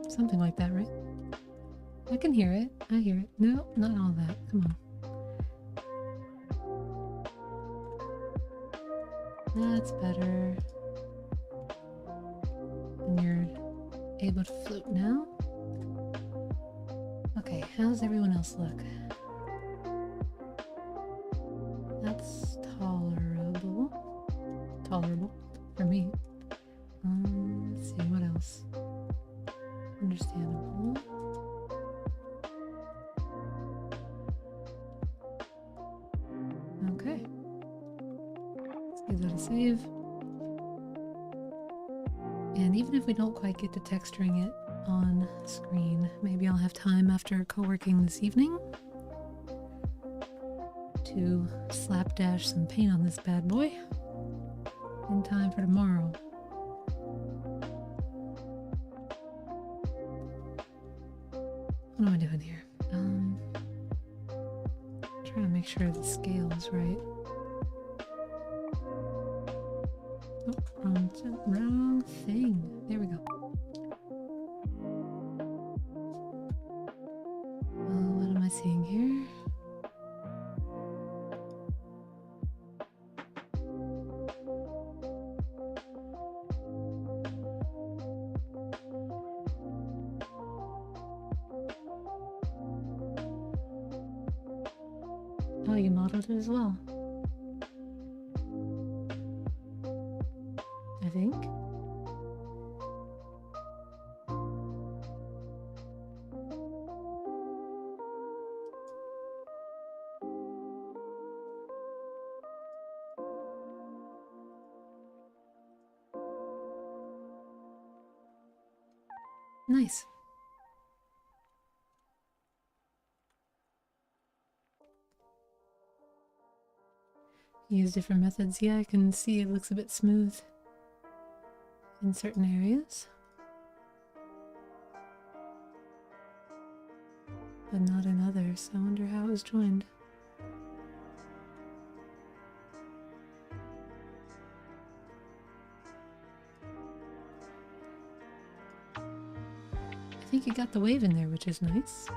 Something like that, right? I can hear it. I hear it. No, not all that. Come on. That's better. And you're able to float now? Okay, how's everyone else look? That's tolerable. Tolerable for me. Let's see, what else? Understandable. Okay. Let's give that a save. And even if we don't quite get to texturing it on screen, maybe I'll have time after co-working this evening to slapdash some paint on this bad boy in time for tomorrow. What am I doing here? Trying to make sure the scale is right. Oh, wrong thing. There we go. What am I seeing here? Oh, you modeled it as well. I think. Nice. Use different methods. Yeah, I can see it looks a bit smooth in certain areas, but not in others. I wonder how it was joined. I think you got the wave in there, which is nice.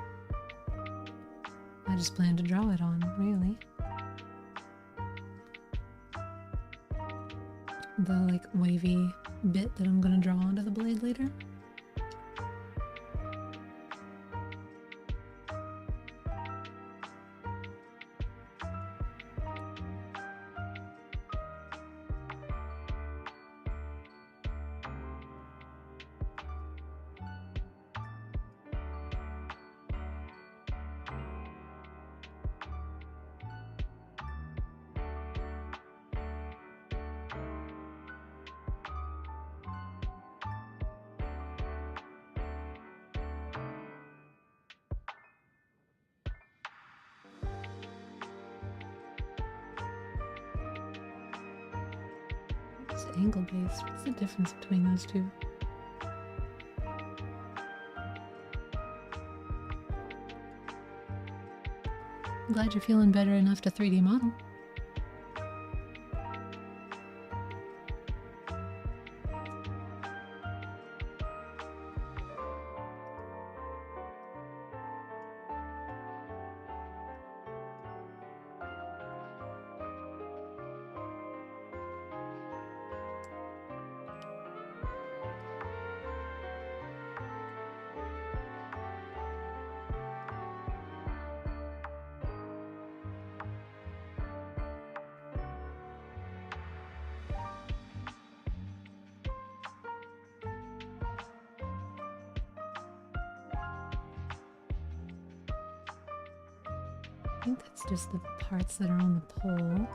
I just plan to draw it on, really. The like wavy bit that I'm gonna draw onto the blade later. angle based. What's the difference between those two? I'm glad you're feeling better enough to 3D model. I think that's just the parts that are on the pole.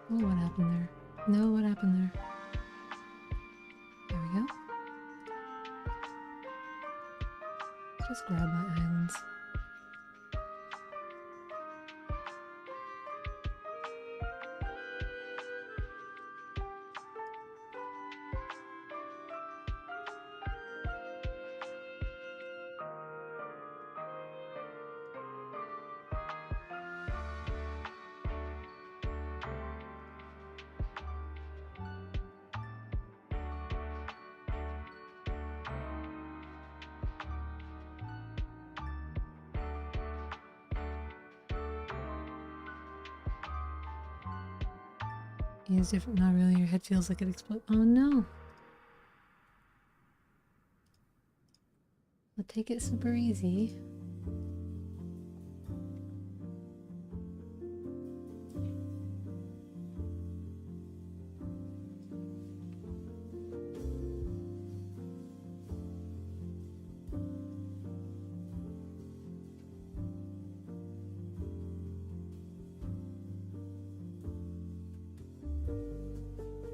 Oh, what happened there? No, what happened there? There we go. Just grab my islands. Use different. Not really. Your head feels like it exploded. Oh no. I'll take it super easy.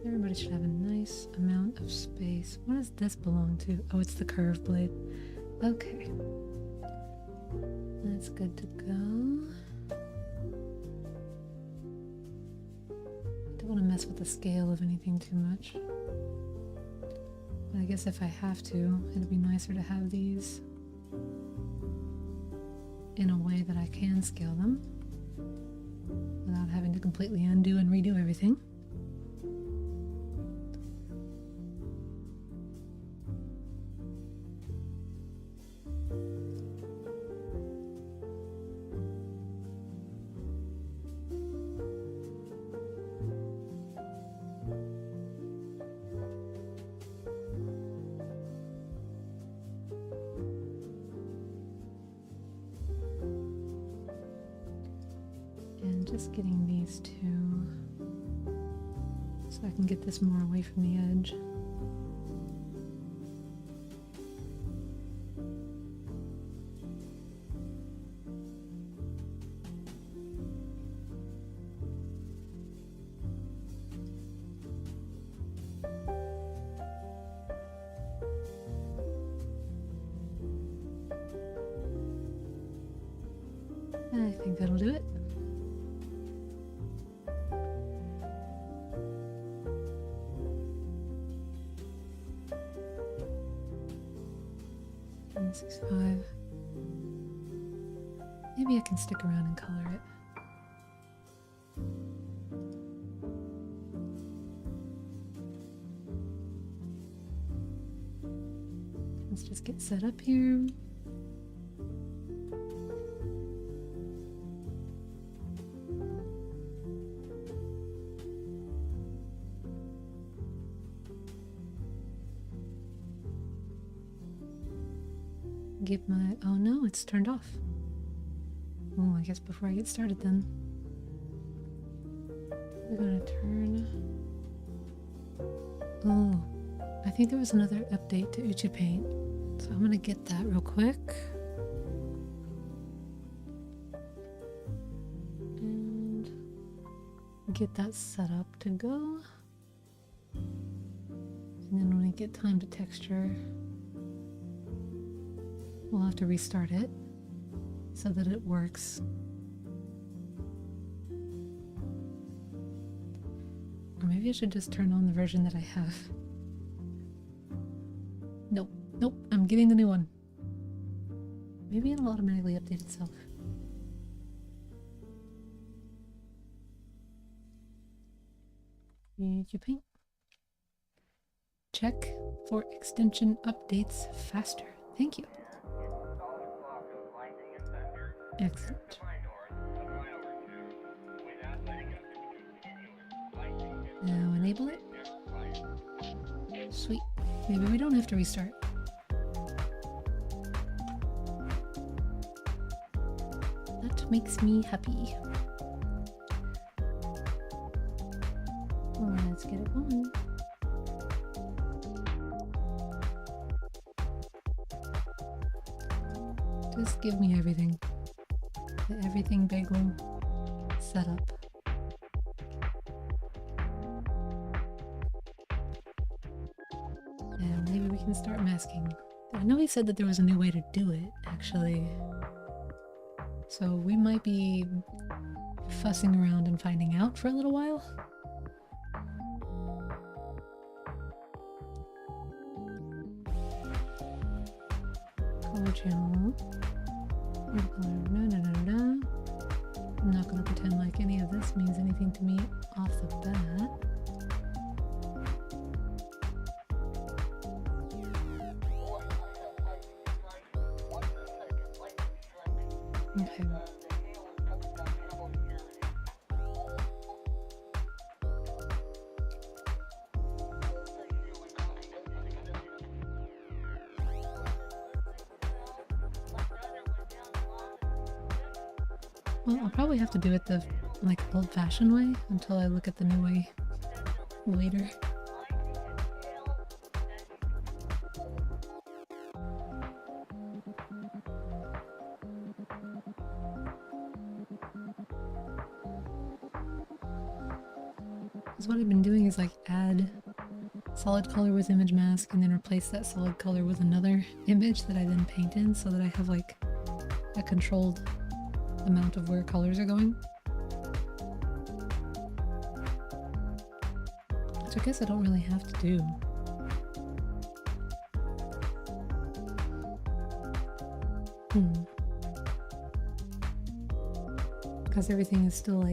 Everybody should have a nice amount of space. What does this belong to? Oh, it's the curved blade. Okay. That's good to go. Don't want to mess with the scale of anything too much. But I guess if I have to, it'd be nicer to have these in a way that I can scale them without having to completely undo and redo everything. Just getting these two so I can get this more away from the edge. I think that'll do it. Maybe I can stick around and color it. Let's just get set up here. Get my, oh no, it's turned off. Oh, I guess before I get started then. We're gonna turn, oh, I think there was another update to Uchi Paint. So I'm gonna get that real quick. And get that set up to go. And then when I get time to texture, we'll have to restart it so that it works. Or maybe I should just turn on the version that I have. Nope, nope, I'm getting the new one. Maybe it'll automatically update itself. Did you paint? Check for extension updates faster. Thank you. Excellent. Now enable it. Sweet. Maybe we don't have to restart. That makes me happy. Let's get it going. Just give me everything. The everything bagel setup. And maybe we can start masking. I know he said that there was a new way to do it, actually. So we might be fussing around and finding out for a little while. Color channel. I'm not going to pretend like any of this means anything to me off the bat. Okay. Well, I'll probably have to do it the old-fashioned way until I look at the new way later. Because what I've been doing is add solid color with image mask and then replace that solid color with another image that I then paint in so that I have a controlled amount of where colors are going. Which I guess I don't really have to do. Because everything is still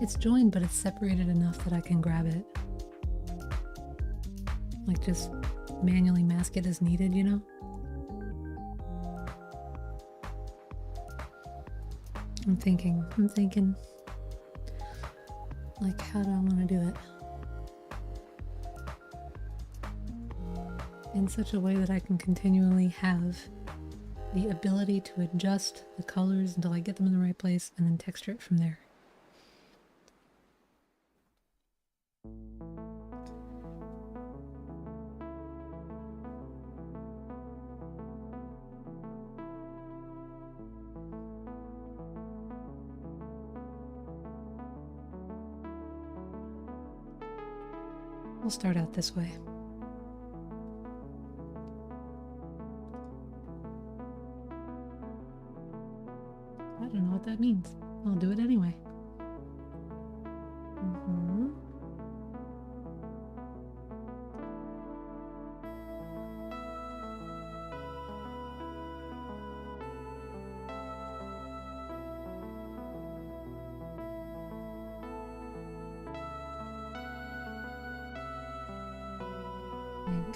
it's joined, but it's separated enough that I can grab it. Just manually mask it as needed, you know? I'm thinking, how do I want to do it? In such a way that I can continually have the ability to adjust the colors until I get them in the right place and then texture it from there. We'll start out this way. I don't know what that means. I'll do it anyway.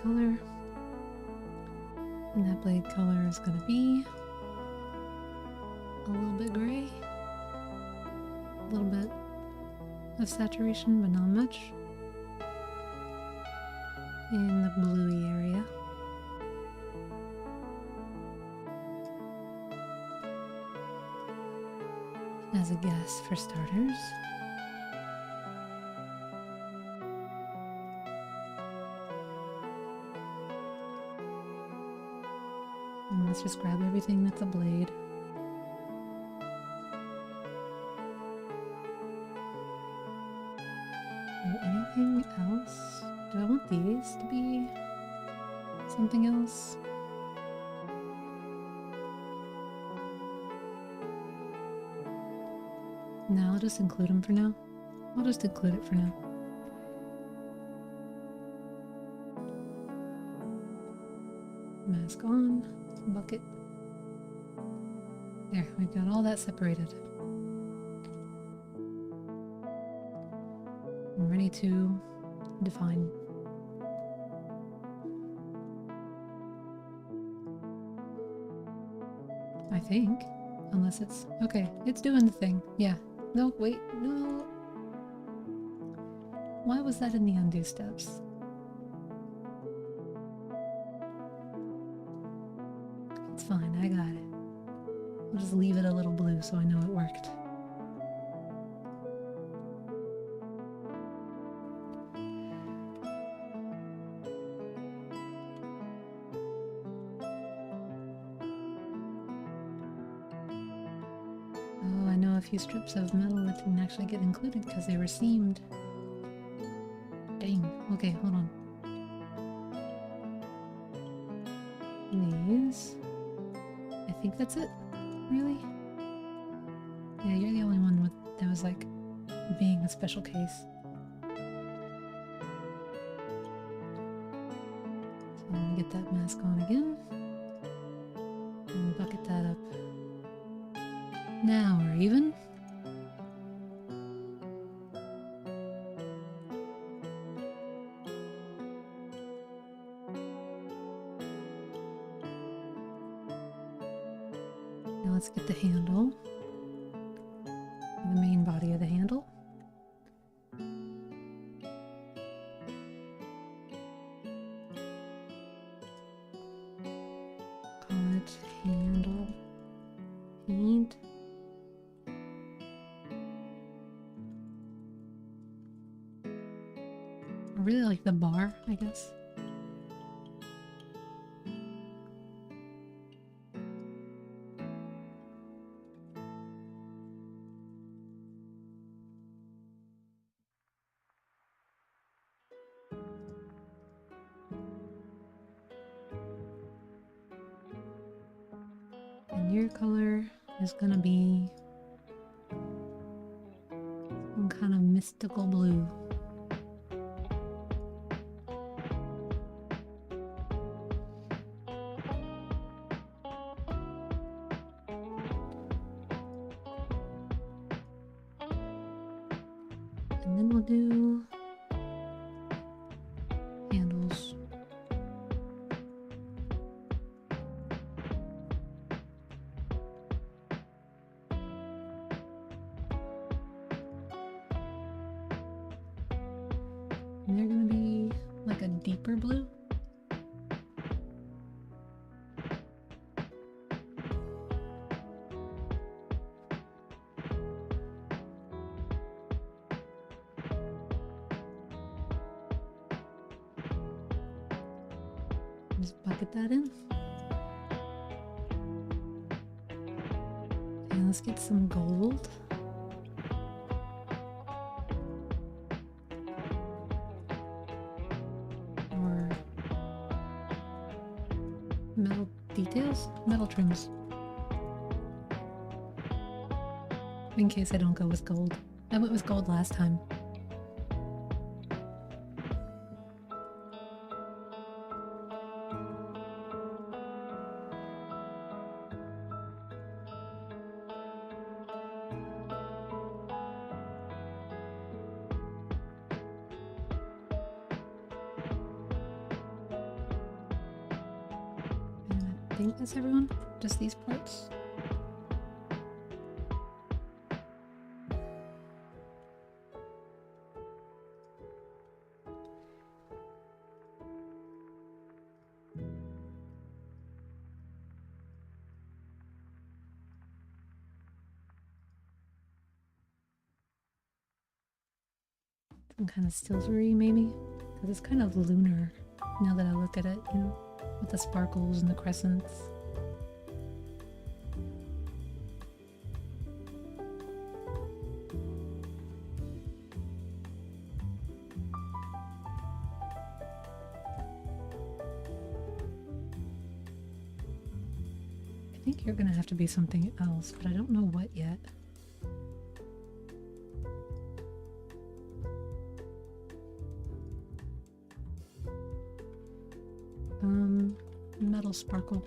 Color, and that blade color is going to be a little bit gray, a little bit of saturation but not much in the bluey area. As a guess for starters. And let's just grab everything that's a blade. And anything else? Do I want these to be something else? No, I'll just include him for now. I'll just include it for now. Mask on, bucket. There, we've got all that separated. I'm ready to define. I think. Unless it's... Okay, it's doing the thing. Yeah. No, wait, no. Why was that in the undo steps? It's fine, I got it. I'll just leave it a little blue so I know it worked. Oh, I know a few strips of metal that didn't actually get included because they were seamed. Dang. Okay, hold on. These. I think that's it. Really? Yeah, you're the only one that was like being a special case. So let me get that mask on again. And bucket that up. Now we're even. Now let's get the handle. The main body of the handle. Call it handle paint. I really like the bar, I guess. And your color is gonna be some kind of mystical blue. And then we'll do handles. And they're gonna be like a deeper blue. Just bucket that in. And let's get some gold. Or metal details? Metal trims. In case I don't go with gold. I went with gold last time. I think that's everyone. Just these parts. Some kind of silvery, maybe? Because it's kind of lunar now that I look at it, you know, with the sparkles and the crescents. I think you're gonna have to be something else, but I don't know what yet. metal sparkle.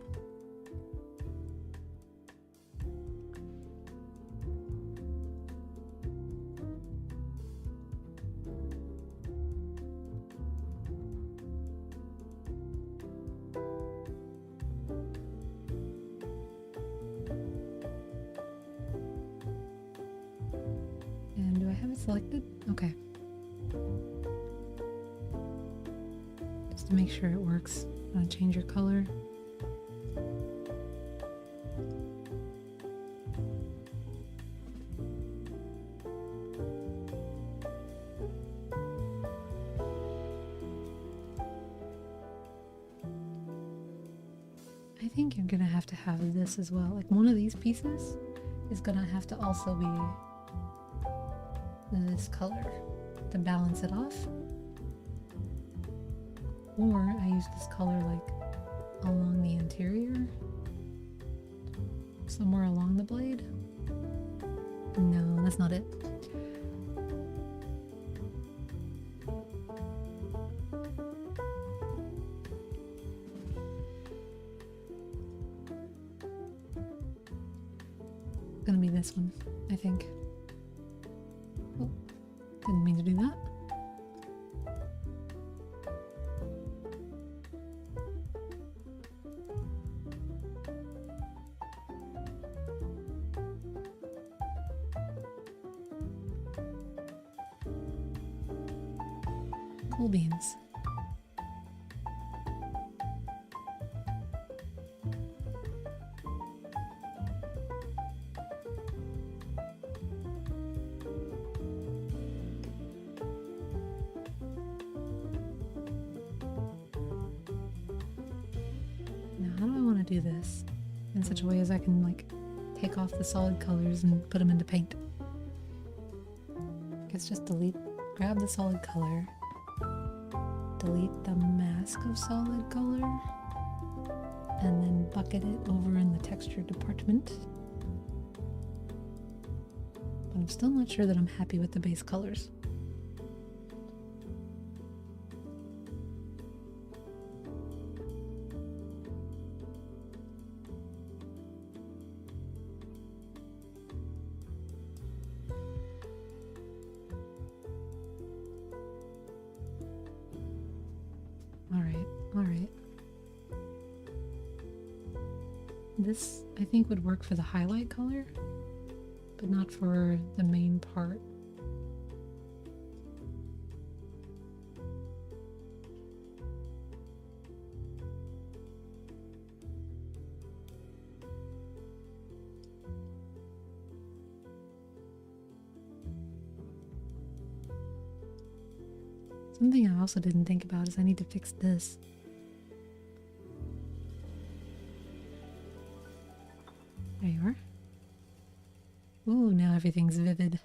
And do I have it selected? Okay. Just to make sure it works, change your color. I think you're gonna have to have this as well. Like one of these pieces is gonna have to also be this color to balance it off. Or I use this color like along the interior, somewhere along the blade. No, that's not it. It's gonna be this one, I think. Oh, didn't mean to do that. Cool beans. Now, how do I want to do this in such a way as I can like take off the solid colors and put them into paint? I guess just grab the solid color, delete the mask of solid color, and then bucket it over in the texture department. But I'm still not sure that I'm happy with the base colors. Alright. This, I think, would work for the highlight color, but not for the main part. Something I also didn't think about is I need to fix this. There you are. Ooh, now everything's vivid.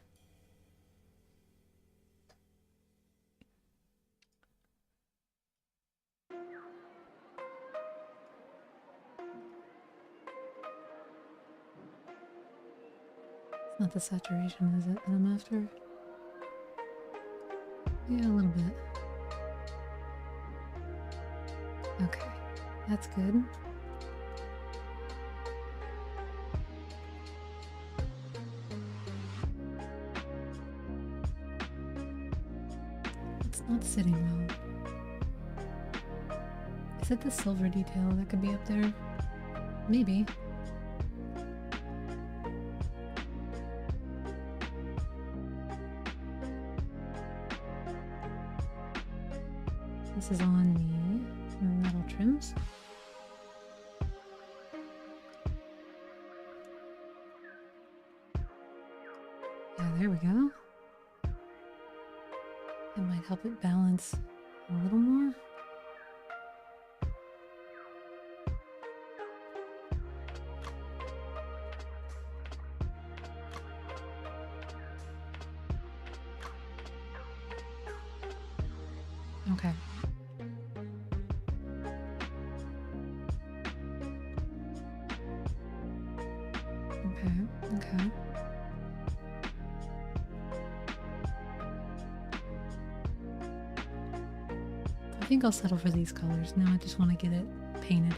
It's not the saturation, is it, that I'm after? Yeah, a little bit. Okay, that's good. It's not sitting well. Is it the silver detail that could be up there? Maybe. This is on the metal trims. Yeah, there we go. It might help it balance a little more. Okay. Okay. I think I'll settle for these colors. Now I just want to get it painted.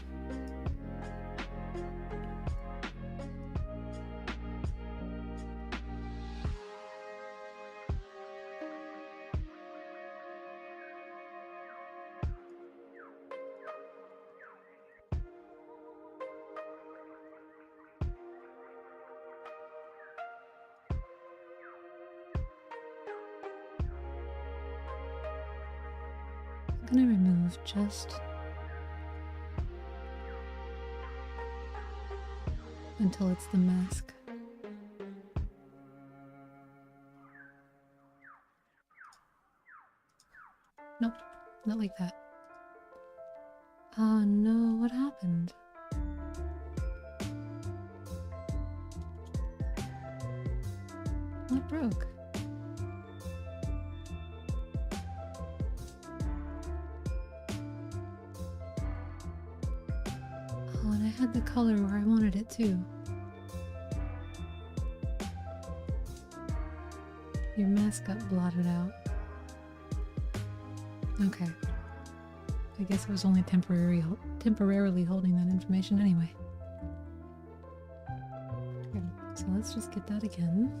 gonna remove just until it's the mask. Nope, not like that. Oh no, what happened? What broke? Oh, and I had the color where I wanted it too. Your mask got blotted out. Okay. I guess it was only temporarily holding that information anyway. Okay, so let's just get that again.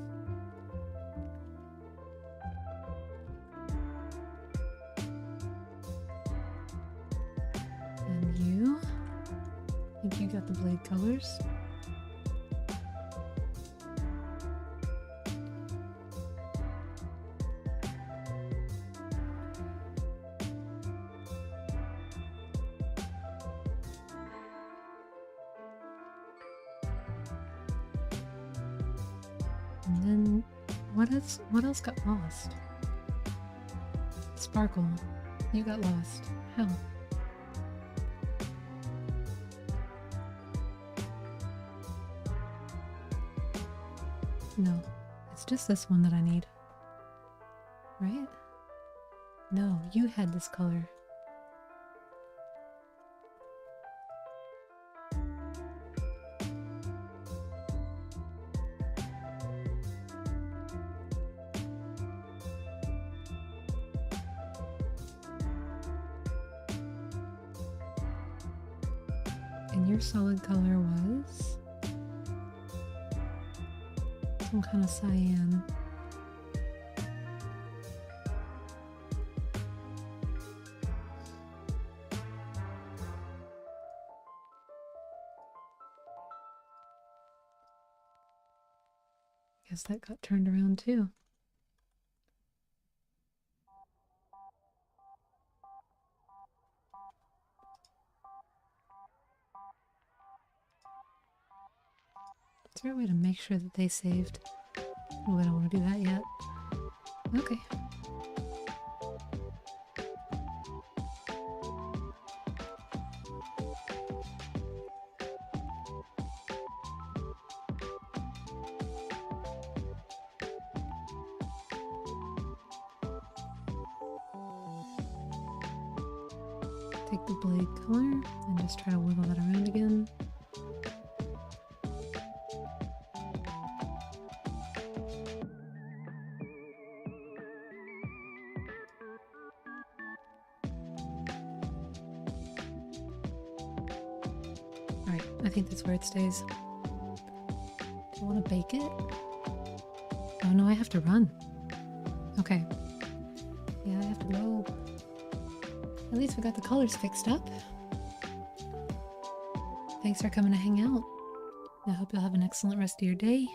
And you? I think you got the blade colors. And then what else got lost? Sparkle, you got lost. How? No, it's just this one that I need. Right? No, you had this color. And your solid color was some kind of cyan. Guess that got turned around too. Is there a way to make sure that they saved? Oh, I don't want to do that yet. Okay. Take the blade color and just try to wiggle that around again. Alright, I think that's where it stays. Do you want to bake it? Oh no, I have to run. Okay. Yeah, I have to go. At least we got the colors fixed up. Thanks for coming to hang out. I hope you'll have an excellent rest of your day.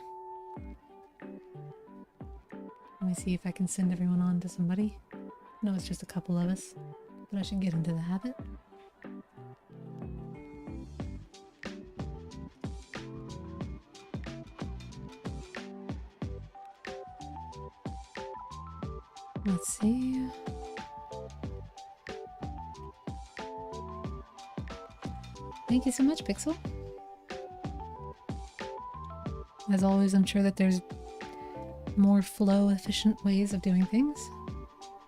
Let me see if I can send everyone on to somebody. No, it's just a couple of us, but I should get into the habit. Let's see. Thank you so much, Pixel. As always, I'm sure that there's more flow, efficient ways of doing things.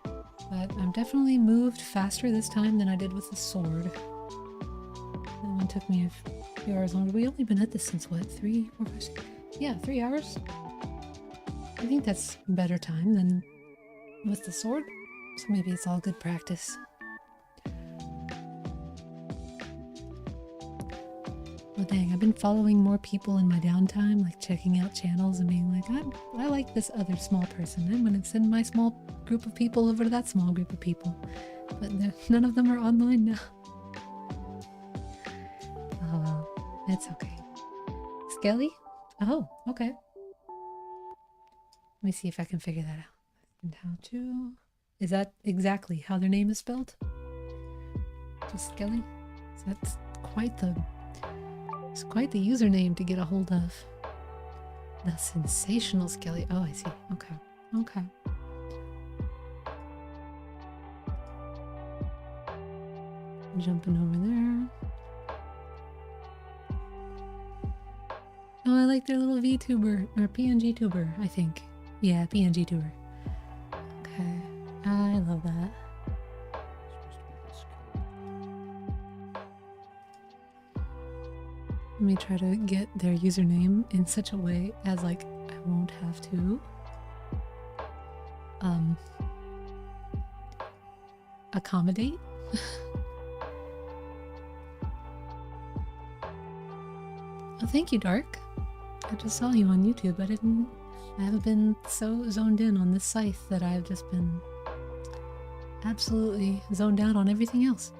But I'm definitely moved faster this time than I did with the sword. That one took me a few hours longer. We've only been at this since what, 3, 4, 5, 6? Yeah, 3 hours. I think that's better time than with the sword. So maybe it's all good practice. Well, dang, I've been following more people in my downtime, like checking out channels and being like, I like this other small person. I'm going to send my small group of people over to that small group of people. But none of them are online now. Oh, well, it's okay. Skelly? Oh, okay. Let me see if I can figure that out. And how to... Is that exactly how their name is spelled? Just Skelly. So that's quite the... It's quite the username to get a hold of. The sensational Skelly. Oh, I see. Okay. Okay. Jumping over there. Oh, I like their little VTuber or PNG tuber, I think. Yeah, PNG tuber. Okay. I love that. Let me try to get their username in such a way as like I won't have to accommodate. Oh, thank you, Dark. I just saw you on YouTube. I haven't been so zoned in on this scythe that I've just been absolutely zoned out on everything else.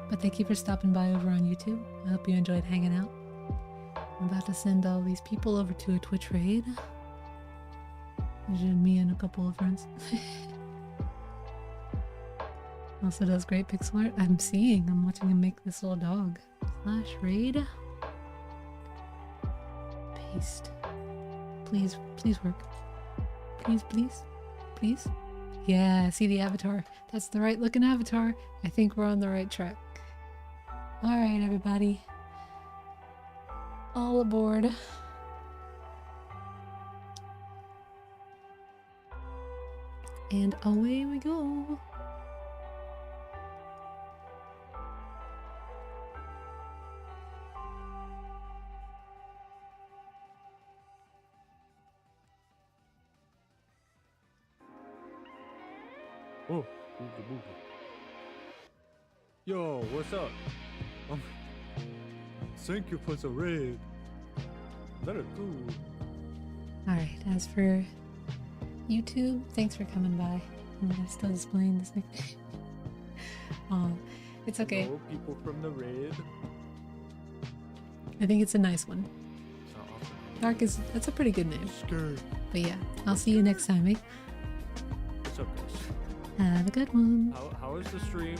But thank you for stopping by over on YouTube. I hope you enjoyed hanging out. I'm about to send all these people over to a Twitch raid. Me and a couple of friends. Also does great pixel art. I'm watching him make this little dog. Slash raid. Paste. Please work. Please. Yeah, see the avatar. That's the right looking avatar. I think we're on the right track. Alright, everybody. All aboard. And away we go. Oh, booga. Yo, what's up? Thank you for the raid. That is cool. Alright, as for YouTube, thanks for coming by. I'm still displaying this nickname. It's okay. Hello, people from the raid. I think it's a nice one. So awesome. Dark that's a pretty good name. Scared. But yeah, I'll see you next time, eh? What's up, guys? Have a good one. How is the stream?